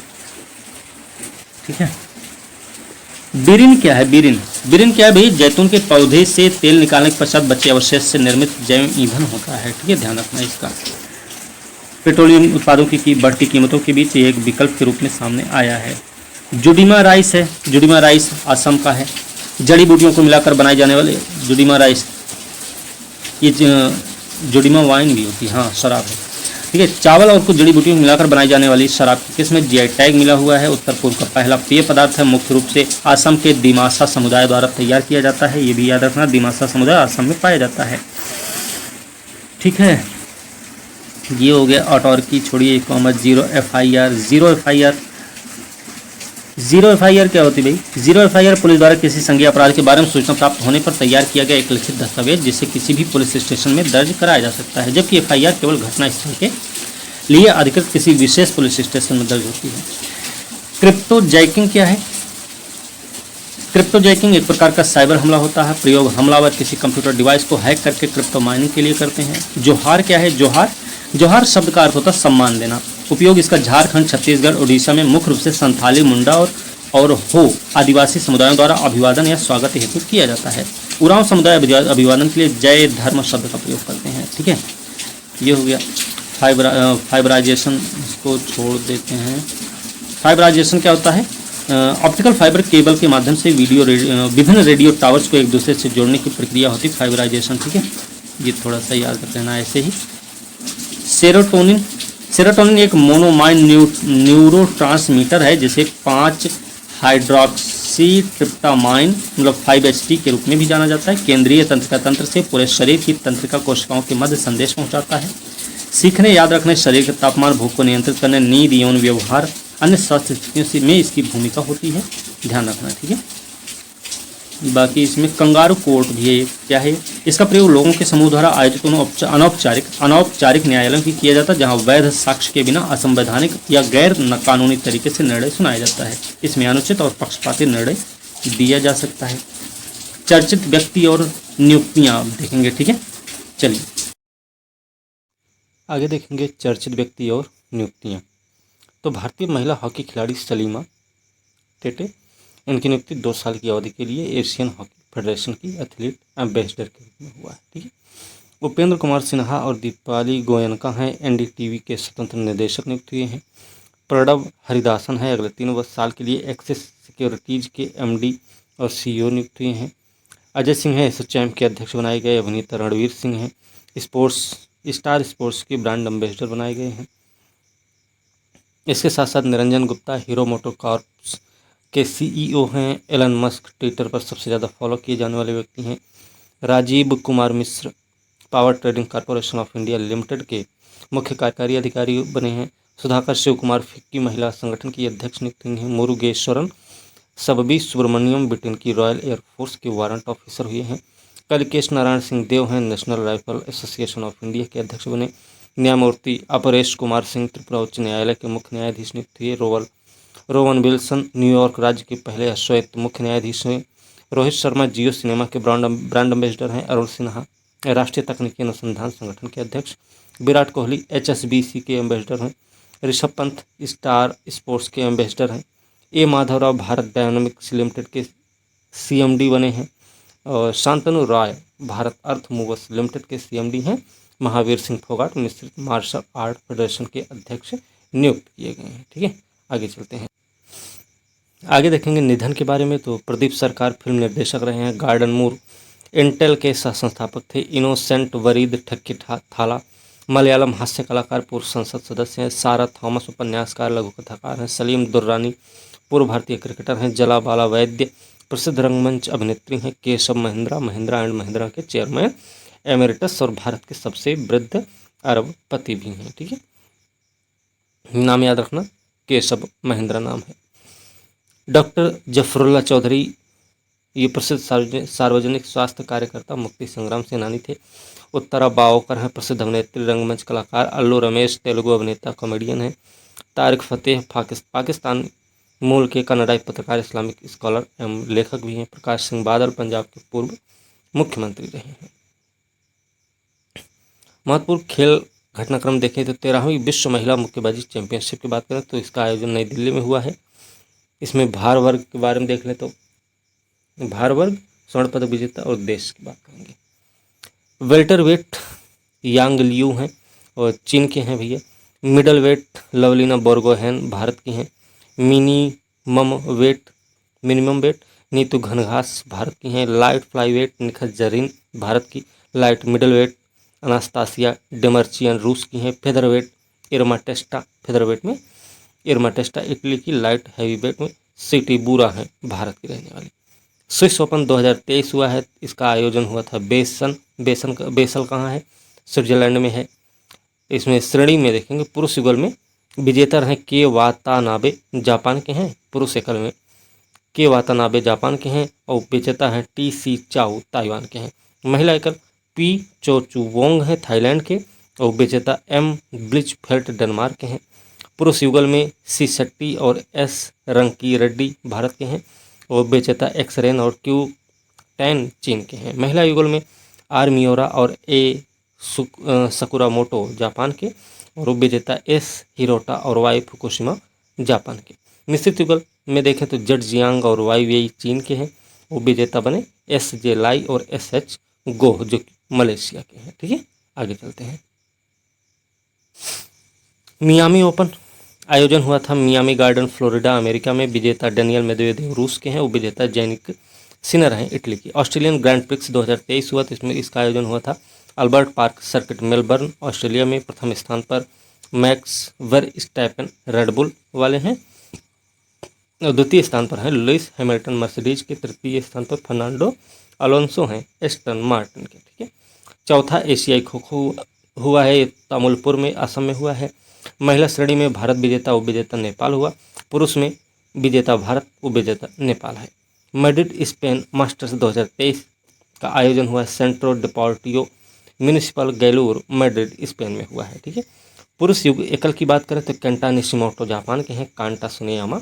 ठीक है। बिरिन क्या है? बिरिन क्या है भाई? जैतून के पौधे से तेल निकालने के पश्चात बचे अवशेष से निर्मित जैव ईंधन होता है, ठीक है, ध्यान रखना इसका। पेट्रोलियम उत्पादों की बढ़ती कीमतों के बीच एक विकल्प के रूप में सामने आया है। जुडिमा राइस है। जुडिमा राइस असम का है। जड़ी बूटियों को मिलाकर बनाए जाने वाले जुडिमा राइस, ये जुडिमा वाइन भी होती है, हाँ, शराब है, ठीक है। चावल और कुछ जड़ी बूटियों को मिलाकर बनाई जाने वाली शराब की किस्म जीआई टैग मिला हुआ है। उत्तर पूर्व का पहला पेय पदार्थ है। मुख्य रूप से असम के दिमासा समुदाय द्वारा तैयार किया जाता है। ये भी याद रखना, दिमासा समुदाय असम में पाया जाता है, ठीक है। ये हो गया ऑटोरिकी, छोड़िए कॉमर्स। जीरो एफआईआर क्या होती है भाई? जीरो एफआईआर पुलिस द्वारा किसी संज्ञेय अपराध के बारे में सूचना प्राप्त होने पर तैयार किया गया एक लिखित दस्तावेज जिसे किसी भी पुलिस स्टेशन में दर्ज कराया जा सकता है, जबकि एफआईआर केवल घटना स्थल के लिए अधिकृत किसी विशेष पुलिस स्टेशन में दर्ज होती है। क्रिप्टोजैकिंग क्या है? क्रिप्टो जैकिंग एक प्रकार का साइबर हमला होता है। प्रयोग हमलावर किसी कंप्यूटर डिवाइस को हैक करके क्रिप्टो माइनिंग के लिए करते हैं। जोहार क्या है? जोहार जोहार शब्द का अर्थ होता है सम्मान देना। उपयोग इसका झारखंड, छत्तीसगढ़, उड़ीसा में मुख्य रूप से संथाली, मुंडा और हो आदिवासी समुदायों द्वारा अभिवादन या स्वागत हेतु किया जाता है। उरांव समुदाय अभिवादन के लिए जय धर्म शब्द का प्रयोग करते हैं। ठीक है, ये हो गया फाइबराइजेशन। इसको छोड़ देते हैं। फाइबराइजेशन क्या होता है? ऑप्टिकल फाइबर केबल के माध्यम से विभिन्न रेडियो टावर्स को एक दूसरे से जोड़ने की प्रक्रिया होती है फाइबराइजेशन। ठीक है, ये थोड़ा सा याद रख लेना। ऐसे ही सेरोटोनिन एक मोनोमाइन न्यूरोट्रांसमीटर है जिसे 5 हाइड्रोक्सी ट्रिप्टामाइन मतलब 5-HT के रूप में भी जाना जाता है। केंद्रीय तंत्रिका तंत्र से पूरे शरीर की तंत्रिका कोशिकाओं के मध्य संदेश पहुंचाता है। सीखने, याद रखने, शरीर के तापमान, भूख को नियंत्रित करने, नींद, यौन व्यवहार, अन्य स्वास्थ्य स्थितियों में इसकी भूमिका होती है, ध्यान रखना। ठीक है, बाकी इसमें कंगारू कोर्ट भी है। क्या है? इसका प्रयोग लोगों के समूह द्वारा आयोजित अनौपचारिक न्यायालयों की किया जाता है जहां वैध साक्ष्य के बिना असंवैधानिक या गैर कानूनी तरीके से निर्णय सुनाया जाता है। इसमें अनुचित और पक्षपाती निर्णय दिया जा सकता है। चर्चित व्यक्ति और नियुक्तियां आप देखेंगे। ठीक है, चलिए आगे देखेंगे चर्चित व्यक्ति और नियुक्तियां। तो भारतीय महिला हॉकी खिलाड़ी सलीमा टेटे, इनकी नियुक्ति 2 साल की अवधि के लिए एशियन हॉकी फेडरेशन की एथलीट एम्बेसडर के रूप में हुआ है। ठीक है, उपेंद्र कुमार सिन्हा और दीपाली गोयनका हैं NDTV के स्वतंत्र निदेशक नियुक्त हुए हैं। प्रणव हरिदासन है, अगले 3 साल के लिए एक्सिस सिक्योरिटीज के MD और CEO नियुक्त हुए हैं। अजय सिंह है एसोचैम के अध्यक्ष बनाए गए। अभिनेता रणवीर सिंह हैं स्टार स्पोर्ट्स के ब्रांड एम्बेसडर बनाए गए हैं। इसके साथ साथ Niranjan Gupta Hero motor corps के CEO हैं। एलन मस्क ट्विटर पर सबसे ज़्यादा फॉलो किए जाने वाले व्यक्ति हैं। Rajeev Kumar Mishra power trading corporation of India limited के मुख्य कार्यकारी अधिकारी बने हैं। सुधाकर शिव कुमार फिक्की महिला संगठन की अध्यक्ष नियुक्त हुई हैं। मुरुगेश्वरन सबबी सुब्रमण्यम ब्रिटेन की रॉयल एयरफोर्स के वारंट ऑफिसर हुए हैं। कलिकेश नारायण सिंह देव हैं national rifle association of India के अध्यक्ष बने। न्यायमूर्ति अपरेश कुमार सिंह त्रिपुरा उच्च न्यायालय के मुख्य न्यायाधीश नियुक्त हुए। रोवन विल्सन न्यूयॉर्क राज्य के पहले अश्वेत मुख्य न्यायाधीश हुए। रोहित शर्मा जियो सिनेमा के ब्रांड एम्बेसडर हैं। अरुण सिन्हा राष्ट्रीय तकनीकी अनुसंधान संगठन के अध्यक्ष। विराट कोहली HSBC के एम्बेसडर हैं। ऋषभ पंत स्टार स्पोर्ट्स के एम्बेसडर हैं। ए माधवराव भारत डायनामिक्स लिमिटेड के CMD बने हैं। और शांतनु राय भारत अर्थ मूवर्स लिमिटेड के CMD हैं। महावीर सिंह फोगाट मिश्रित मार्शल आर्ट फेडरेशन के अध्यक्ष नियुक्त किए गए हैं। ठीक है, आगे चलते हैं। आगे देखेंगे निधन के बारे में। तो प्रदीप सरकार फिल्म निर्देशक रहे हैं। गार्डन मूर इंटेल के सह संस्थापक थे। इनोसेंट वरीद ठक्की थाला मलयालम हास्य कलाकार, पूर्व संसद सदस्य हैं। सारा थॉमस उपन्यासकार, लघु कथाकार हैं। सलीम दुर्रानी पूर्व भारतीय क्रिकेटर हैं। जला बाला वैद्य प्रसिद्ध रंगमंच अभिनेत्री हैं। केशव महिंद्रा महिंद्रा एंड महिंद्रा के चेयरमैन एमेरिटस और भारत के सबसे वृद्ध अरबपति भी हैं। ठीक है, नाम याद रखना, केशव महिंद्रा नाम है। डॉक्टर जफरुल्ला चौधरी ये प्रसिद्ध सार्वजनिक स्वास्थ्य कार्यकर्ता, मुक्ति संग्राम सेनानी थे। उत्तरा बावकर हैं प्रसिद्ध अभिनेत्री, रंगमंच कलाकार। अल्लू रमेश तेलुगु अभिनेता कॉमेडियन हैं। तारिक फतेह पाकिस्तान मूल के कन्नड़ाई पत्रकार, इस्लामिक स्कॉलर एवं लेखक भी हैं। प्रकाश सिंह बादल पंजाब के पूर्व मुख्यमंत्री रहे हैं। महत्वपूर्ण खेल घटनाक्रम देखें तो 13वीं विश्व महिला मुक्केबाजी चैंपियनशिप की बात करें तो इसका आयोजन नई दिल्ली में हुआ है। इसमें भार वर्ग के बारे में देख लें तो भार वर्ग स्वर्ण पदक विजेता और देश की बात करेंगे। वेल्टर वेट यांग लियू हैं और चीन के हैं भैया। मिडल वेट लवलीना बोर्गोहेन भारत की हैं। मिनिमम वेट नीतू घनघास भारत की हैं। Light flyweight Nikhat Zareen Bharat की। Light middleweight Anastasia Demurchian रूस की हैं। Featherweight Irma Testa Italy की। लाइट हैवी वेट में सिटी बुरा है भारत की रहने वाली। स्विस ओपन 2023 हुआ है। इसका आयोजन हुआ था बेसल कहाँ है? स्विट्जरलैंड में है। इसमें श्रेणी में देखेंगे पुरुष युगल में विजेता रहे के वातानाबे जापान के हैं। पुरुष एकल में के वातानाबे जापान के हैं और विजेता हैं TC चाउ ताइवान के हैं। महिला एकल P चोचुवोंग हैं थाईलैंड के और विजेता M ब्लिचफेल्ट डेनमार्क के हैं। पुरुष युगल में C शेट्टी और S रंकी रेड्डी भारत के हैं। और विजेता एक्सरेन और क्यू 10 चीन के हैं। महिला युगल में आर मियोरा और सकुरामोटो जापान के, और विजेता एस हिरोटा और वाई फुकुशिमा जापान के। मिश्रित युगल में देखें तो जड जियांग और वाई वेई चीन के हैं, वो विजेता बने एस जे लाई और एस एच गोह जो कि मलेशिया के हैं। ठीक है, आगे चलते हैं। मियामी ओपन आयोजन हुआ था मियामी गार्डन फ्लोरिडा अमेरिका में। विजेता डेनियल मेदवेदेव रूस के हैं, वो विजेता जैनिक सिनर हैं इटली की। ऑस्ट्रेलियन ग्रैंड प्रिक्स 2023 हुआ, तो इसमें इसका आयोजन हुआ था Albert park circuit Melbourne Australia में। प्रथम स्थान पर मैक्स वर्स्टैपेन रेडबुल वाले हैं, और द्वितीय स्थान पर हैं लुइस हैमिल्टन मर्सिडीज के। तृतीय स्थान पर फर्नांडो अलोंसो हैं एस्टन मार्टिन के। ठीक है, चौथा एशियाई खो खो हुआ है, ये तामुलपुर में असम में हुआ है। महिला श्रेणी में भारत विजेता, उपविजेता नेपाल हुआ। पुरुष में विजेता भारत, उपविजेता नेपाल है। मैड्रिड स्पेन मास्टर्स 2023 का आयोजन हुआ सेंट्रो डिपोर्टियो म्यूनिसिपल गैलूर मैड्रिड स्पेन में हुआ है। ठीक है, पुरुष युग एकल की बात करें तो केंटा निशिमोटो जापान के हैं, कांटा सुनेयामा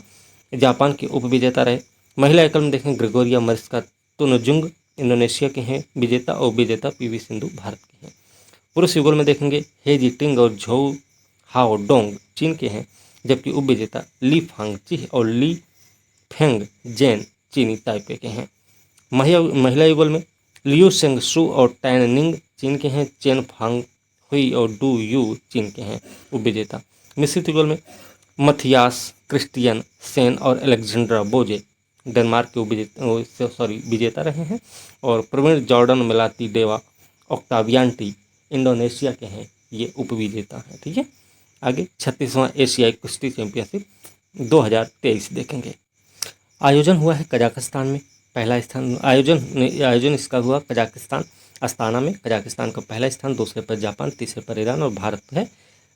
जापान के उपविजेता रहे। महिला एकल में देखें ग्रेगोरिया मरिस्का तुनजुंग इंडोनेशिया के हैं विजेता, और विजेता पीवी सिंधु भारत के हैं। पुरुष युगल में देखेंगे हे जीटिंग और झोउ हाओ डोंग चीन के हैं, जबकि उपविजेता ली फांगची और ली फेंग जैन चीनी ताइपे के हैं। महिला युगल में लियू सेंग शू और टैन निंग चीन के हैं, चेन फांग हुई और डू यू चीन के हैं उपविजेता। मिश्रित युगल में मथियास क्रिस्टियन सेन और अलेक्जेंड्रा बोजे डेनमार्क के विजेता रहे हैं, और प्रवीण जॉर्डन मिलाती डेवा ऑक्टावियांटी इंडोनेशिया के हैं, ये उपविजेता हैं। ठीक है, आगे 36वां एशियाई कुश्ती चैंपियनशिप 2023 देखेंगे। आयोजन हुआ है कजाकिस्तान में। पहला स्थान आयोजन इसका हुआ कजाकिस्तान अस्ताना में। कजाकिस्तान का पहला स्थान, दूसरे पर जापान, तीसरे पर ईरान, और भारत है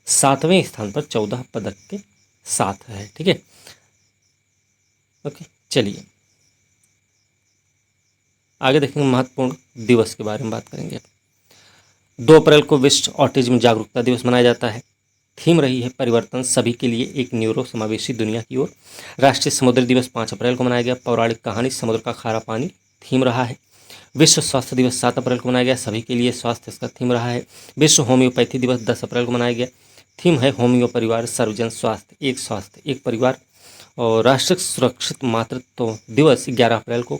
7वें स्थान पर 14 पदक के साथ है। ठीक है, ओके, चलिए आगे देखेंगे। महत्वपूर्ण दिवस के बारे में बात करेंगे। 2 अप्रैल को विश्व ऑटिज्म जागरूकता दिवस मनाया जाता है। थीम रही है परिवर्तन सभी के लिए, एक न्यूरो समावेशी दुनिया की ओर। राष्ट्रीय समुद्र दिवस 5 अप्रैल को मनाया गया। पौराणिक कहानी समुद्र का खारा पानी थीम रहा है। विश्व स्वास्थ्य दिवस 7 अप्रैल को मनाया गया, सभी के लिए स्वास्थ्य इसका थीम रहा है। विश्व होम्योपैथी दिवस 10 अप्रैल को मनाया गया, थीम है होम्यो परिवार सर्वजन स्वास्थ्य एक परिवार। और राष्ट्रीय सुरक्षित मातृत्व दिवस 11 अप्रैल को,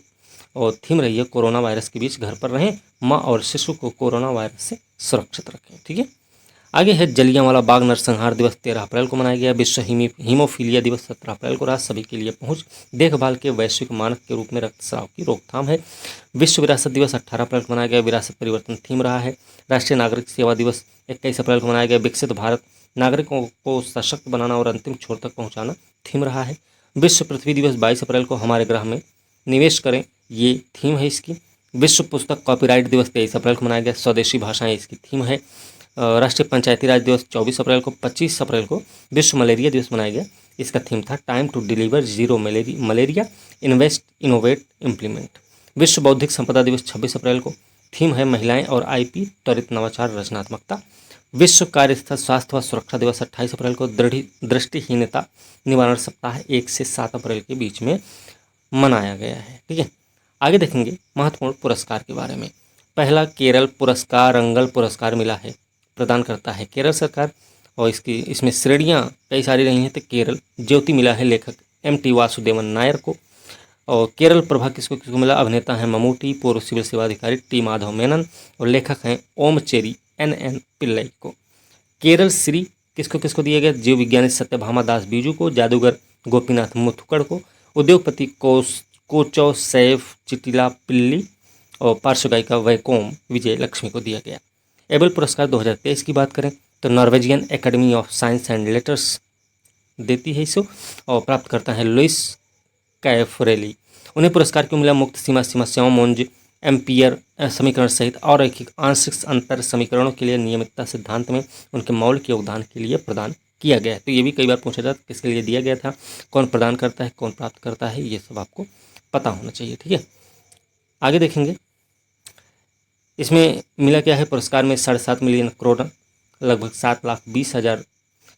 और थीम रही है कोरोना वायरस के बीच घर पर रहें, माँ और शिशु को कोरोना वायरस से सुरक्षित रखें। ठीक है, आगे है जलियांवाला बाग नरसंहार दिवस 13 अप्रैल को मनाया गया। विश्व हीमोफीलिया दिवस 17 अप्रैल को रहा, सभी के लिए पहुंच देखभाल के वैश्विक मानक के रूप में रक्तस्राव की रोकथाम है। विश्व विरासत दिवस 18 अप्रैल को मनाया गया, विरासत परिवर्तन थीम रहा है। राष्ट्रीय नागरिक सेवा दिवस 21 अप्रैल को मनाया गया, विकसित भारत नागरिकों को सशक्त बनाना और अंतिम छोर तक पहुँचाना थीम रहा है। विश्व पृथ्वी दिवस 22 अप्रैल को हमारे ग्रह में निवेश करें, ये थीम है इसकी। विश्व पुस्तक कॉपीराइट दिवस 23 अप्रैल को मनाया गया, स्वदेशी भाषाएं इसकी थीम है। राष्ट्रीय पंचायती राज दिवस 24 अप्रैल को। 25 अप्रैल को विश्व मलेरिया दिवस मनाया गया, इसका थीम था time to deliver zero malaria invest innovate implement. विश्व बौद्धिक संपदा दिवस 26 अप्रैल को, थीम है महिलाएं और आईपी त्वरित नवाचार रचनात्मकता। विश्व कार्यस्थल स्वास्थ्य व सुरक्षा दिवस 28 अप्रैल को। दृष्टिहीनता निवारण सप्ताह 1 से 7 अप्रैल के बीच में मनाया गया है। ठीक है, आगे देखेंगे महत्वपूर्ण पुरस्कार के बारे में। पहला केरल पुरस्कार रंगल पुरस्कार मिला है, प्रदान करता है केरल सरकार, और इसमें श्रेणियाँ कई सारी रही हैं। तो केरल ज्योति मिला है लेखक MT वासुदेवन नायर को, और केरल प्रभा किसको किसको मिला, अभिनेता हैं ममूटी, पूर्व सिविल सेवा अधिकारी T माधव मेनन, और लेखक हैं ओम चेरी NN पिल्लई को। केरल श्री किसको किसको दिया गया, जीव विज्ञानी सत्यभामा दास बीजू को, जादूगर गोपीनाथ मुथुकड़ को, उद्योगपति कोचो सैफ चिटिला पिल्ली, और पार्श्व गायिका वैकोम विजय लक्ष्मी को दिया गया। एबल पुरस्कार 2023 की बात करें तो Norwegian academy of science and letters देती है इसे, और प्राप्त करता है लुइस कैफरेली। उन्हें पुरस्कार क्यों मिला, मुक्त सीमा समस्याओं मोंज एम्पियर समीकरण सहित और रैखिक आंशिक अंतर समीकरणों के लिए नियमितता सिद्धांत में उनके मौलिक योगदान के लिए प्रदान किया गया है। तो ये भी कई बार पूछा जाता है किसके लिए दिया गया था, कौन प्रदान करता है, कौन प्राप्त करता है, ये सब आपको पता होना चाहिए। ठीक है, आगे देखेंगे इसमें मिला क्या है। पुरस्कार में 7.5 मिलियन करोड़ लगभग 7,20,000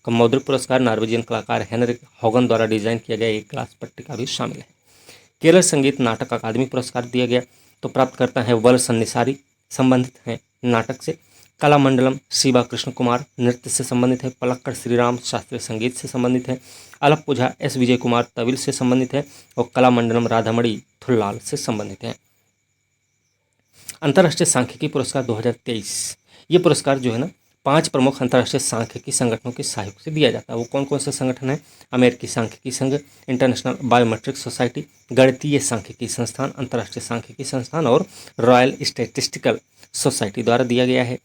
का मौद्रिक पुरस्कार। नॉर्वेजियन कलाकार हेनरिक हॉगन द्वारा डिजाइन किया गया एक ग्लास पट्टिका भी शामिल है। केरल संगीत नाटक अकादमी पुरस्कार दिया गया, तो प्राप्तकर्ता है वल सन्निसारी, संबंधित हैं नाटक से। कलामंडलम शिवा कृष्ण कुमार, नृत्य से संबंधित है। पलक्कड़ श्रीराम, शास्त्रीय संगीत से संबंधित है। अलपुझा एस विजय कुमार, तविल से संबंधित है। और कलामंडलम राधामणि थुल्लाल से संबंधित है। अंतर्राष्ट्रीय सांख्यिकी पुरस्कार 2023, ये पुरस्कार जो है ना 5 प्रमुख अंतर्राष्ट्रीय सांख्यिकी संगठनों के सहयोग से दिया जाता है। वो कौन कौन से संगठन हैं? अमेरिकी सांख्यिकी संघ, इंटरनेशनल बायोमेट्रिक सोसाइटी, गणितीय सांख्यिकी संस्थान, अंतर्राष्ट्रीय सांख्यिकी संस्थान और रॉयल स्टैटिस्टिकल सोसाइटी द्वारा दिया गया है।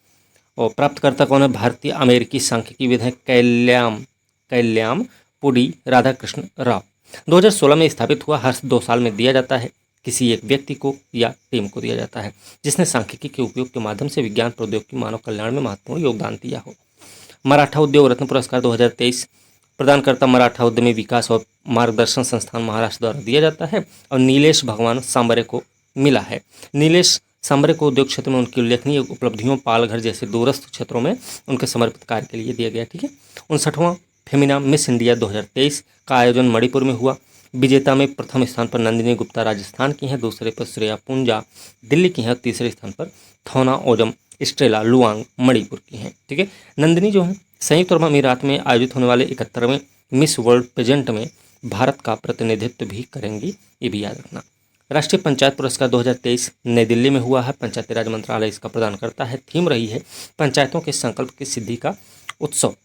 और प्राप्तकर्ता कौन है? भारतीय अमेरिकी सांख्यिकीविद हैं कैल्याम पुडी राधाकृष्ण राव। 2016 में स्थापित हुआ, हर 2 साल में दिया जाता है। किसी एक व्यक्ति को या टीम को दिया जाता है जिसने सांख्यिकी के उपयोग के माध्यम से विज्ञान प्रौद्योगिकी मानव कल्याण में महत्वपूर्ण योगदान दिया हो। मराठा उद्योग रत्न पुरस्कार 2023, प्रदानकर्ता मराठा उद्यमी विकास और मार्गदर्शन संस्थान महाराष्ट्र द्वारा दिया जाता है और नीलेश भगवान सांबरे को मिला है। नीलेश सांबरे को उद्योग क्षेत्र में उनकी उल्लेखनीय उपलब्धियों, पालघर जैसे दूरस्थ क्षेत्रों में उनके समर्पित कार्य के लिए दिया गया। ठीक है। 59वां फेमिना मिस इंडिया 2023 का आयोजन मणिपुर में हुआ। विजेता में प्रथम स्थान पर नंदिनी गुप्ता राजस्थान की हैं, दूसरे पर श्रेया पूंजा दिल्ली की हैं, तीसरे स्थान पर थौना ओजम स्ट्रेला लुआंग मणिपुर की हैं। ठीक है। नंदिनी जो है संयुक्त अरब अमीरात में आयोजित होने वाले 71वें मिस वर्ल्ड पेजेंट में भारत का प्रतिनिधित्व भी करेंगी, ये भी याद रखना। राष्ट्रीय पंचायत पुरस्कार 2023 नई दिल्ली में हुआ है। पंचायती राज मंत्रालय इसका प्रदान करता है। थीम रही है पंचायतों के संकल्प की सिद्धि का उत्सव।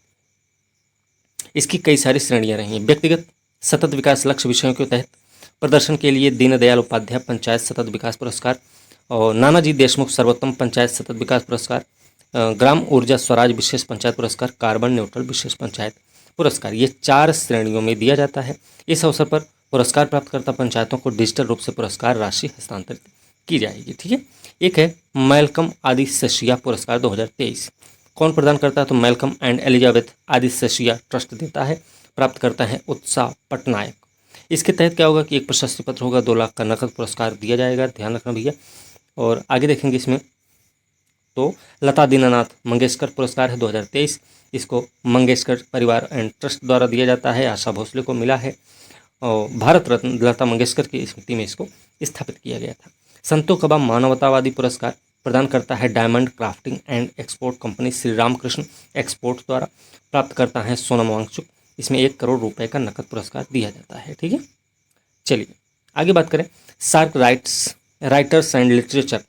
इसकी कई सारी श्रेणियां रही हैं। व्यक्तिगत सतत विकास लक्ष्य विषयों के तहत प्रदर्शन के लिए दीनदयाल उपाध्याय पंचायत सतत विकास पुरस्कार और नानाजी देशमुख सर्वोत्तम पंचायत सतत विकास पुरस्कार, ग्राम ऊर्जा स्वराज विशेष पंचायत पुरस्कार, कार्बन न्यूट्रल विशेष पंचायत पुरस्कार, ये 4 श्रेणियों में दिया जाता है। इस अवसर पर पुरस्कार प्राप्तकर्ता पंचायतों को डिजिटल रूप से पुरस्कार राशि हस्तांतरित की जाएगी। ठीक है। एक है मैल्कम आदिसेशिया पुरस्कार 2023, कौन प्रदान करता है? तो Malcolm and Elizabeth Adiseshiah trust देता है। प्राप्त करता है उत्साह पटनायक। इसके तहत क्या होगा कि एक प्रशस्ति पत्र होगा, 2 लाख का नकद पुरस्कार दिया जाएगा, ध्यान रखना भैया। और आगे देखेंगे इसमें तो लता दीनानाथ मंगेशकर पुरस्कार है 2023, इसको मंगेशकर परिवार एंड ट्रस्ट द्वारा दिया जाता है। आशा भोसले को मिला है और भारत रत्न लता मंगेशकर की स्मृति में इसको स्थापित किया गया था। संतो कबा मानवतावादी पुरस्कार प्रदान करता है diamond crafting and export company Shri Ramakrishna export द्वारा। प्राप्त करता है सोनम वांगचुक। इसमें 1 करोड़ रुपए का नकद पुरस्कार दिया जाता है। ठीक है। चलिए आगे बात करें। SAARC writers and literature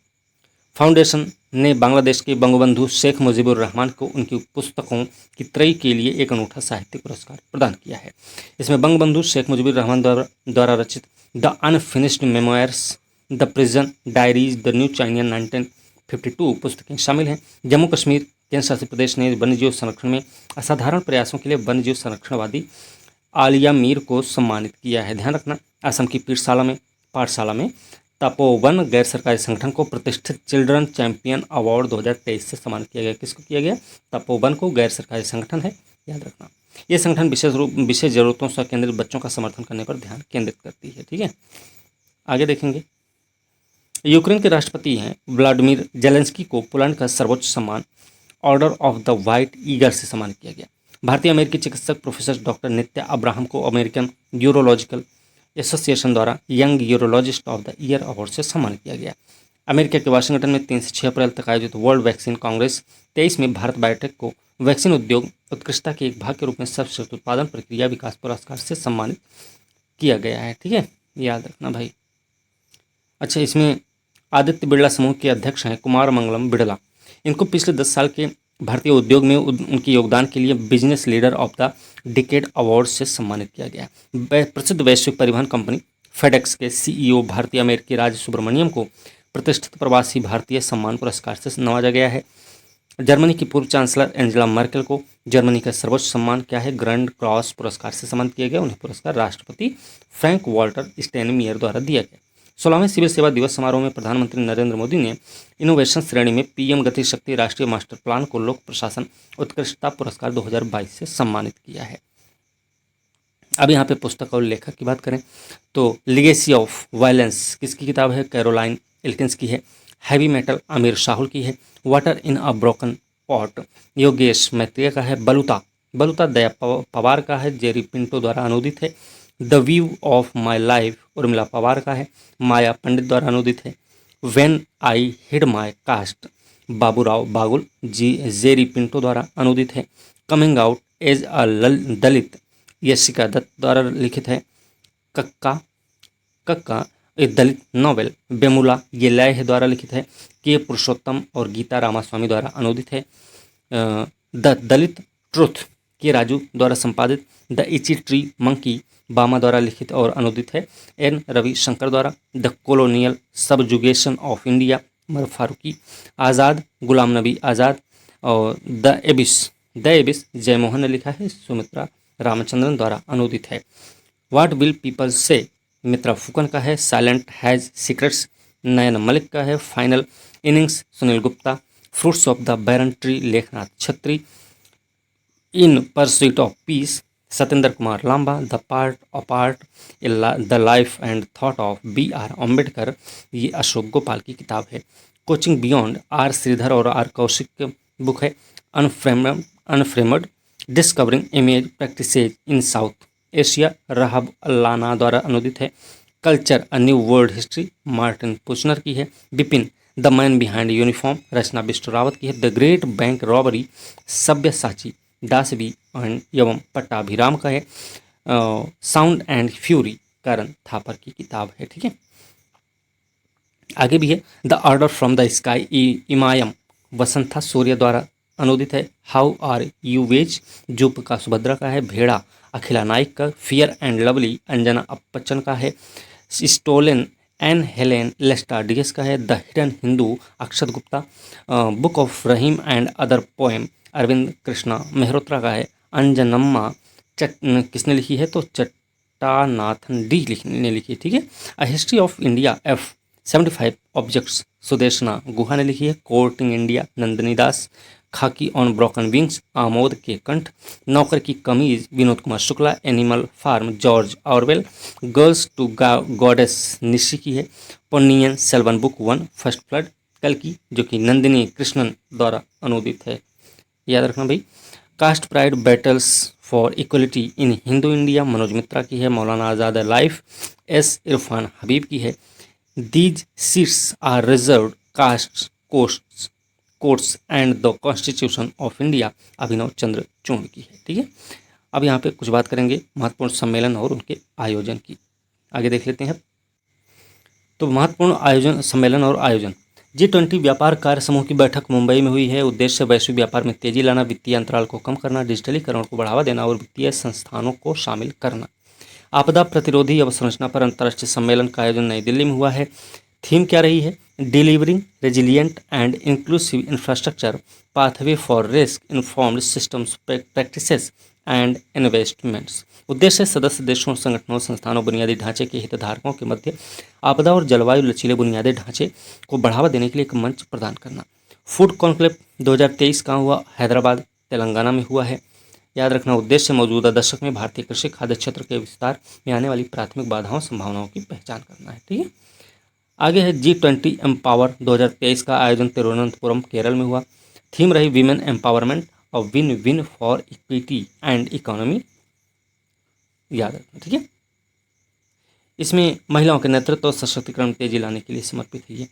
foundation ने बांग्लादेश के बंगबंधु शेख मुजीबुर रहमान को उनकी पुस्तकों की त्रयी के लिए एक अनूठा साहित्यिक पुरस्कार प्रदान किया है। इसमें बंगबंधु शेख मुजीबुर रहमान द्वारा रचित the unfinished memoirs, the prison diaries, the new China 1952 पुस्तकें शामिल हैं। जम्मू कश्मीर केंद्र शासित प्रदेश ने वन्यजीव संरक्षण में असाधारण प्रयासों के लिए वन्यजीव संरक्षणवादी आलिया मीर को सम्मानित किया है। ध्यान रखना। असम की पाठशाला में तपोवन गैर सरकारी संगठन को प्रतिष्ठित चिल्ड्रन चैंपियन अवार्ड 2023 से सम्मानित किया गया। किसको किया गया? तपोवन को, गैर सरकारी संगठन है, याद रखना। ये संगठन विशेष जरूरतों से केंद्रित बच्चों का समर्थन करने पर ध्यान केंद्रित करती है। ठीक है। आगे देखेंगे। यूक्रेन के राष्ट्रपति हैं व्लादिमीर जेलेंस्की को पोलैंड का सर्वोच्च सम्मान order of the white eager से सम्मानित किया गया। भारतीय अमेरिकी चिकित्सक प्रोफेसर डॉक्टर नित्या अब्राहम को अमेरिकन यूरोलॉजिकल एसोसिएशन द्वारा young urologist of the year award से सम्मानित किया गया। अमेरिका के वाशिंगटन में 3 से 6 अप्रैल तक आयोजित वर्ल्ड वैक्सीन कांग्रेस 23 में भारत बायोटेक को वैक्सीन उद्योग उत्कृष्टता के एक भाग के रूप में सर्वश्रेष्ठ उत्पादन प्रक्रिया विकास पुरस्कार से सम्मानित किया गया है। ठीक है, याद रखना भाई। अच्छा, इसमें आदित्य बिड़ला समूह के अध्यक्ष हैं कुमार मंगलम बिड़ला। इनको पिछले 10 साल के भारतीय उद्योग में उनके योगदान के लिए business leader of the decade award से सम्मानित किया गया। प्रसिद्ध वैश्विक परिवहन कंपनी फेडेक्स के सीईओ भारतीय अमेरिकी राज सुब्रमण्यम को प्रतिष्ठित प्रवासी भारतीय सम्मान पुरस्कार से नवाजा गया है। जर्मनी की पूर्व चांसलर एंजेला मर्केल को जर्मनी का सर्वोच्च सम्मान क्या है? ग्रैंड क्रॉस पुरस्कार से सम्मानित किया गया। उन्हें पुरस्कार राष्ट्रपति फ्रैंक वॉल्टर स्टेनमियर द्वारा दिया गया। 16वें सिविल सेवा दिवस समारोह में प्रधानमंत्री नरेंद्र मोदी ने इनोवेशन श्रेणी में पीएम गति शक्ति राष्ट्रीय मास्टर प्लान को लोक प्रशासन उत्कृष्टता पुरस्कार 2022 से सम्मानित किया है। अब यहाँ पे पुस्तक और लेखक की बात करें तो लिगेसी ऑफ वायलेंस किसकी किताब है? कैरोलाइन एल्किंस की है। हैवी मेटल आमिर शाहुल की है। Water in a broken pot Yogesh Maitreya का है। बलुता दया पवार का है। जेरी पिंटो द्वारा अनुदित है। The view of my life Urmila Pawar का है, माया पंडित द्वारा अनुदित है। When I hid my caste Baburao Bagul Jerry Pinto द्वारा अनुदित है। Coming out as a Dalit Yashica Dutt द्वारा लिखित है। कक्का कक्का एक दलित नॉवेल बेमुला ये लय है द्वारा लिखित है। के पुरुषोत्तम और गीता रामास्वामी द्वारा अनुदित है। द दलित ट्रुथ के राजू द्वारा संपादित। द इची ट्री मंकी बामा द्वारा लिखित और अनुदित है। एन रविशंकर द्वारा। The colonial subjugation of India Umar Farooqui. Azad Ghulam Nabi Azad. और द एबिस जयमोहन ने लिखा है, सुमित्रा रामचंद्रन द्वारा अनुदित है। व्हाट विल पीपल से मित्रा फुकन का है। Silent has secrets Nayan Malik का है। Final innings Sunil Gupta. Fruits of the barren tree Lekhnath Chhetri. In pursuit of peace Satyendra Kumar Lamba. The part apart the life and thought of B.R. Ambedkar ये अशोक गोपाल की किताब है। कोचिंग बियॉन्ड आर श्रीधर और आर कौशिक की बुक है। Unframed discovering image practices in South Asia Rahaab Allana द्वारा अनुदित है। Culture a new world history Martin Puchner की है। Bipin the man behind uniform Rachna Bisht Rawat की है। The great bank robbery Sabyasachi दासवी एवं पट्टाभिराम का है। Sound and fury Karan Thapar की किताब है। ठीक है, आगे भी है। The order from the sky Imayam Vasantha Surya द्वारा अनुदित है। हाउ आर यू वेज जुप का सुभद्रा का है। भेड़ा अखिला नाइक का। Fear and lovely Anjana Appachana का है। स्टोलन एन हेलेन लेस्टा डीएस का है। The hidden Hindu Akshat Gupta. Book of Rahim and other poem Arvind Krishna Mehrotra का है। अंजनम्मा किसने लिखी है, तो चट्टानाथन डी ने लिखी है। ठीक है, a history of India F75 objects Sudeshna Guha ने लिखी है। Courting India Nandini Das. Khaki on broken wings Amod के कंठ। नौकर की कमीज Vinod Kumar Shukla. Animal farm George Orwell. Girls to goddess Nishi की है। Ponniyin Selvan book 1 first flood कल की, जो कि नंदिनी कृष्णन द्वारा अनुदित है। याद रखना भाई। Caste pride battles for equality in Hindu India Manoj Mitra की है। मौलाना आज़ाद लाइफ S इरफान हबीब की है। These seats are reserved caste courts and the constitution of India Abhinav Chandrachud की है। ठीक है, अब यहाँ पे कुछ बात करेंगे महत्वपूर्ण सम्मेलन और उनके आयोजन की। आगे देख लेते हैं। तो महत्वपूर्ण आयोजन सम्मेलन और आयोजन। G20 व्यापार कार्य समूह की बैठक मुंबई में हुई है। उद्देश्य वैश्विक व्यापार में तेजी लाना, वित्तीय अंतराल को कम करना, डिजिटलीकरण को बढ़ावा देना और वित्तीय संस्थानों को शामिल करना। आपदा प्रतिरोधी अवसंरचना पर अंतर्राष्ट्रीय सम्मेलन का आयोजन नई दिल्ली में हुआ है। थीम क्या रही है, delivering resilient and inclusive infrastructure pathway for risk informed systems practices and investments. उद्देश्य सदस्य देशों, संगठनों, संस्थानों, बुनियादी ढांचे के हितधारकों के मध्य आपदा और जलवायु लचीले बुनियादी ढांचे को बढ़ावा देने के लिए एक मंच प्रदान करना। फूड कॉन्क्लेव 2023 कहाँ हुआ, हैदराबाद तेलंगाना में हुआ है। याद रखना उद्देश्य मौजूदा दशक में भारतीय कृषि खाद्य क्षेत्र के विस्तार में आने वाली प्राथमिक बाधाओं संभावनाओं की पहचान करना है। ठीक है, आगे है G20 एम्पावर 2023 का आयोजन तिरुवनंतपुरम केरल में हुआ। थीम रही विमेन एम्पावरमेंट और win win for equity and economy. याद रखना, ठीक है। इसमें महिलाओं के नेतृत्व और सशक्तिकरण में तेजी लाने के लिए समर्पित है ये।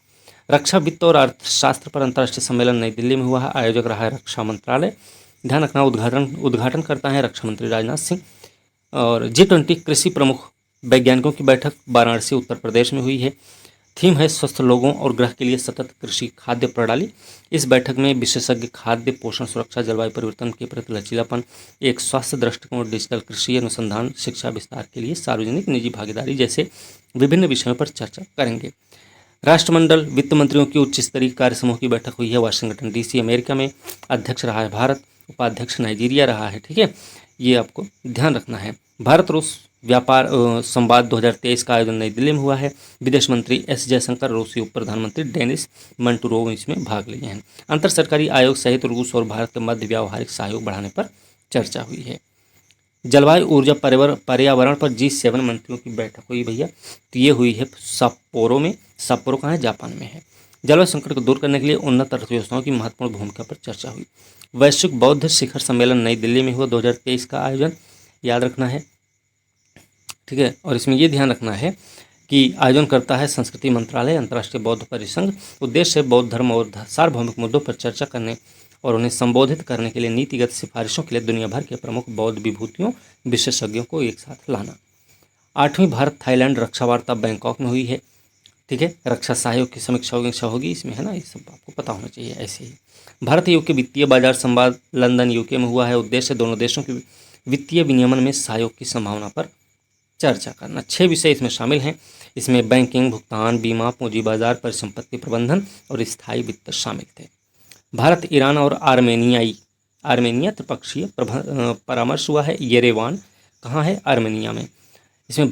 रक्षा वित्त और अर्थशास्त्र पर अंतर्राष्ट्रीय सम्मेलन नई दिल्ली में हुआ है। आयोजक रहा है रक्षा मंत्रालय। ध्यान रखना उद्घाटन करता है रक्षा मंत्री राजनाथ सिंह। और G20 कृषि प्रमुख वैज्ञानिकों की बैठक वाराणसी उत्तर प्रदेश में हुई है। थीम है स्वस्थ लोगों और ग्रह के लिए सतत कृषि खाद्य प्रणाली। इस बैठक में विशेषज्ञ खाद्य पोषण सुरक्षा, जलवायु परिवर्तन के प्रति लचीलापन, एक स्वास्थ्य दृष्टिकोण, डिजिटल कृषि अनुसंधान, शिक्षा विस्तार के लिए सार्वजनिक निजी भागीदारी जैसे विभिन्न विषयों पर चर्चा करेंगे। राष्ट्रमंडल वित्त मंत्रियों की उच्च स्तरीय कार्य समूह की बैठक हुई है वाशिंगटन DC अमेरिका में। अध्यक्ष रहा है भारत, उपाध्यक्ष नाइजीरिया रहा है। ठीक है, ये आपको ध्यान रखना है। भारत रूस व्यापार संवाद 2023 का आयोजन नई दिल्ली में हुआ है। विदेश मंत्री S जयशंकर, रूसी उप प्रधानमंत्री डेनिस मंटूरोव इसमें भाग लिए हैं। अंतर सरकारी आयोग सहित रूस और भारत के मध्य व्यावहारिक सहयोग बढ़ाने पर चर्चा हुई है। जलवायु ऊर्जा पर्यावरण पर G7 मंत्रियों की बैठक हुई भैया, तो ये हुई है सप्पोरो में। सप्पोरो कहाँ है, जापान में है। जलवायु संकट को दूर करने के लिए उन्नत अर्थव्यवस्थाओं की महत्वपूर्ण भूमिका पर चर्चा हुई। वैश्विक बौद्ध शिखर सम्मेलन नई दिल्ली में हुआ 2023 का आयोजन। याद रखना है, ठीक है। और इसमें ये ध्यान रखना है कि आयोजन करता है संस्कृति मंत्रालय, अंतर्राष्ट्रीय बौद्ध परिसंघ। उद्देश्य है बौद्ध धर्म और सार्वभौमिक मुद्दों पर चर्चा करने और उन्हें संबोधित करने के लिए नीतिगत सिफारिशों के लिए दुनिया भर के प्रमुख बौद्ध विभूतियों विशेषज्ञों को एक साथ लाना। 8वीं भारत थाईलैंड रक्षा वार्ता बैंकॉक में हुई है, ठीक है। रक्षा सहयोग की समीक्षा होगी इसमें, है ना, ये सब आपको पता होना चाहिए। ऐसे ही भारत यूके वित्तीय बाजार संवाद लंदन यूके में हुआ है। उद्देश्य दोनों देशों के वित्तीय विनियमन में सहयोग की संभावना पर चर्चा करना। 6 विषय इसमें शामिल हैं। इसमें बैंकिंग, भुगतान, बीमा, पूंजी बाजार, परिसंपत्ति प्रबंधन और स्थायी वित्त शामिल थे। भारत ईरान और आर्मेनिया त्रिपक्षीय परामर्श हुआ है। येरेवान कहाँ है? आर्मेनिया में। इसमें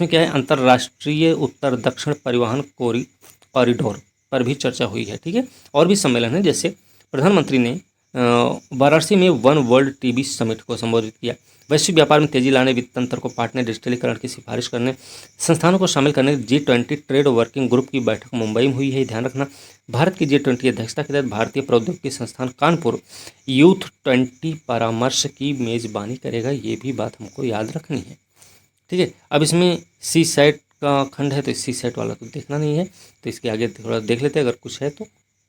क्या है, अंतर्राष्ट्रीय उत्तर दक्षिण परिवहन कॉरिडोर पर भी चर्चा हुई है, ठीक है। और भी सम्मेलन है, जैसे प्रधानमंत्री ने वाराणसी में वन वर्ल्ड टीबी समिट को संबोधित किया। वैश्विक व्यापार में तेजी लाने, वित्त तंत्र को पाटने, डिजिटलीकरण की सिफारिश करने, संस्थानों को शामिल करने G20 ट्रेड वर्किंग ग्रुप की बैठक मुंबई में हुई है, ध्यान रखना। भारत की G20 अध्यक्षता के तहत भारतीय प्रौद्योगिकी संस्थान कानपुर यूथ 20 परामर्श की मेजबानी करेगा, ये भी बात हमको याद रखनी है, ठीक है। अब इसमें सी सेट का खंड है, तो सी सेट वाला तो देखना नहीं है, तो इसके आगे थोड़ा देख लेते हैं, अगर कुछ है तो,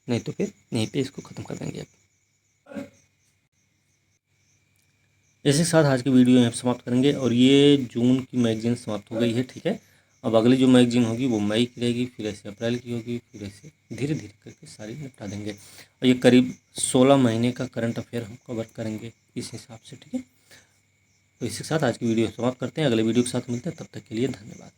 नहीं तो फिर यहीं पे इसको ख़त्म कर देंगे। इसी के साथ आज की वीडियो यहाँ समाप्त करेंगे। और ये जून की मैगजीन समाप्त हो गई है, ठीक है। अब अगली जो मैगजीन होगी वो मई की रहेगी, फिर ऐसे अप्रैल की होगी, फिर ऐसे धीरे धीरे करके सारी निपटा देंगे। और ये करीब 16 महीने का करंट अफेयर हम कवर करेंगे इस हिसाब से, ठीक है। तो इसी के साथ आज की वीडियो समाप्त करते हैं। अगले वीडियो के साथ मिलते हैं, तब तक के लिए धन्यवाद।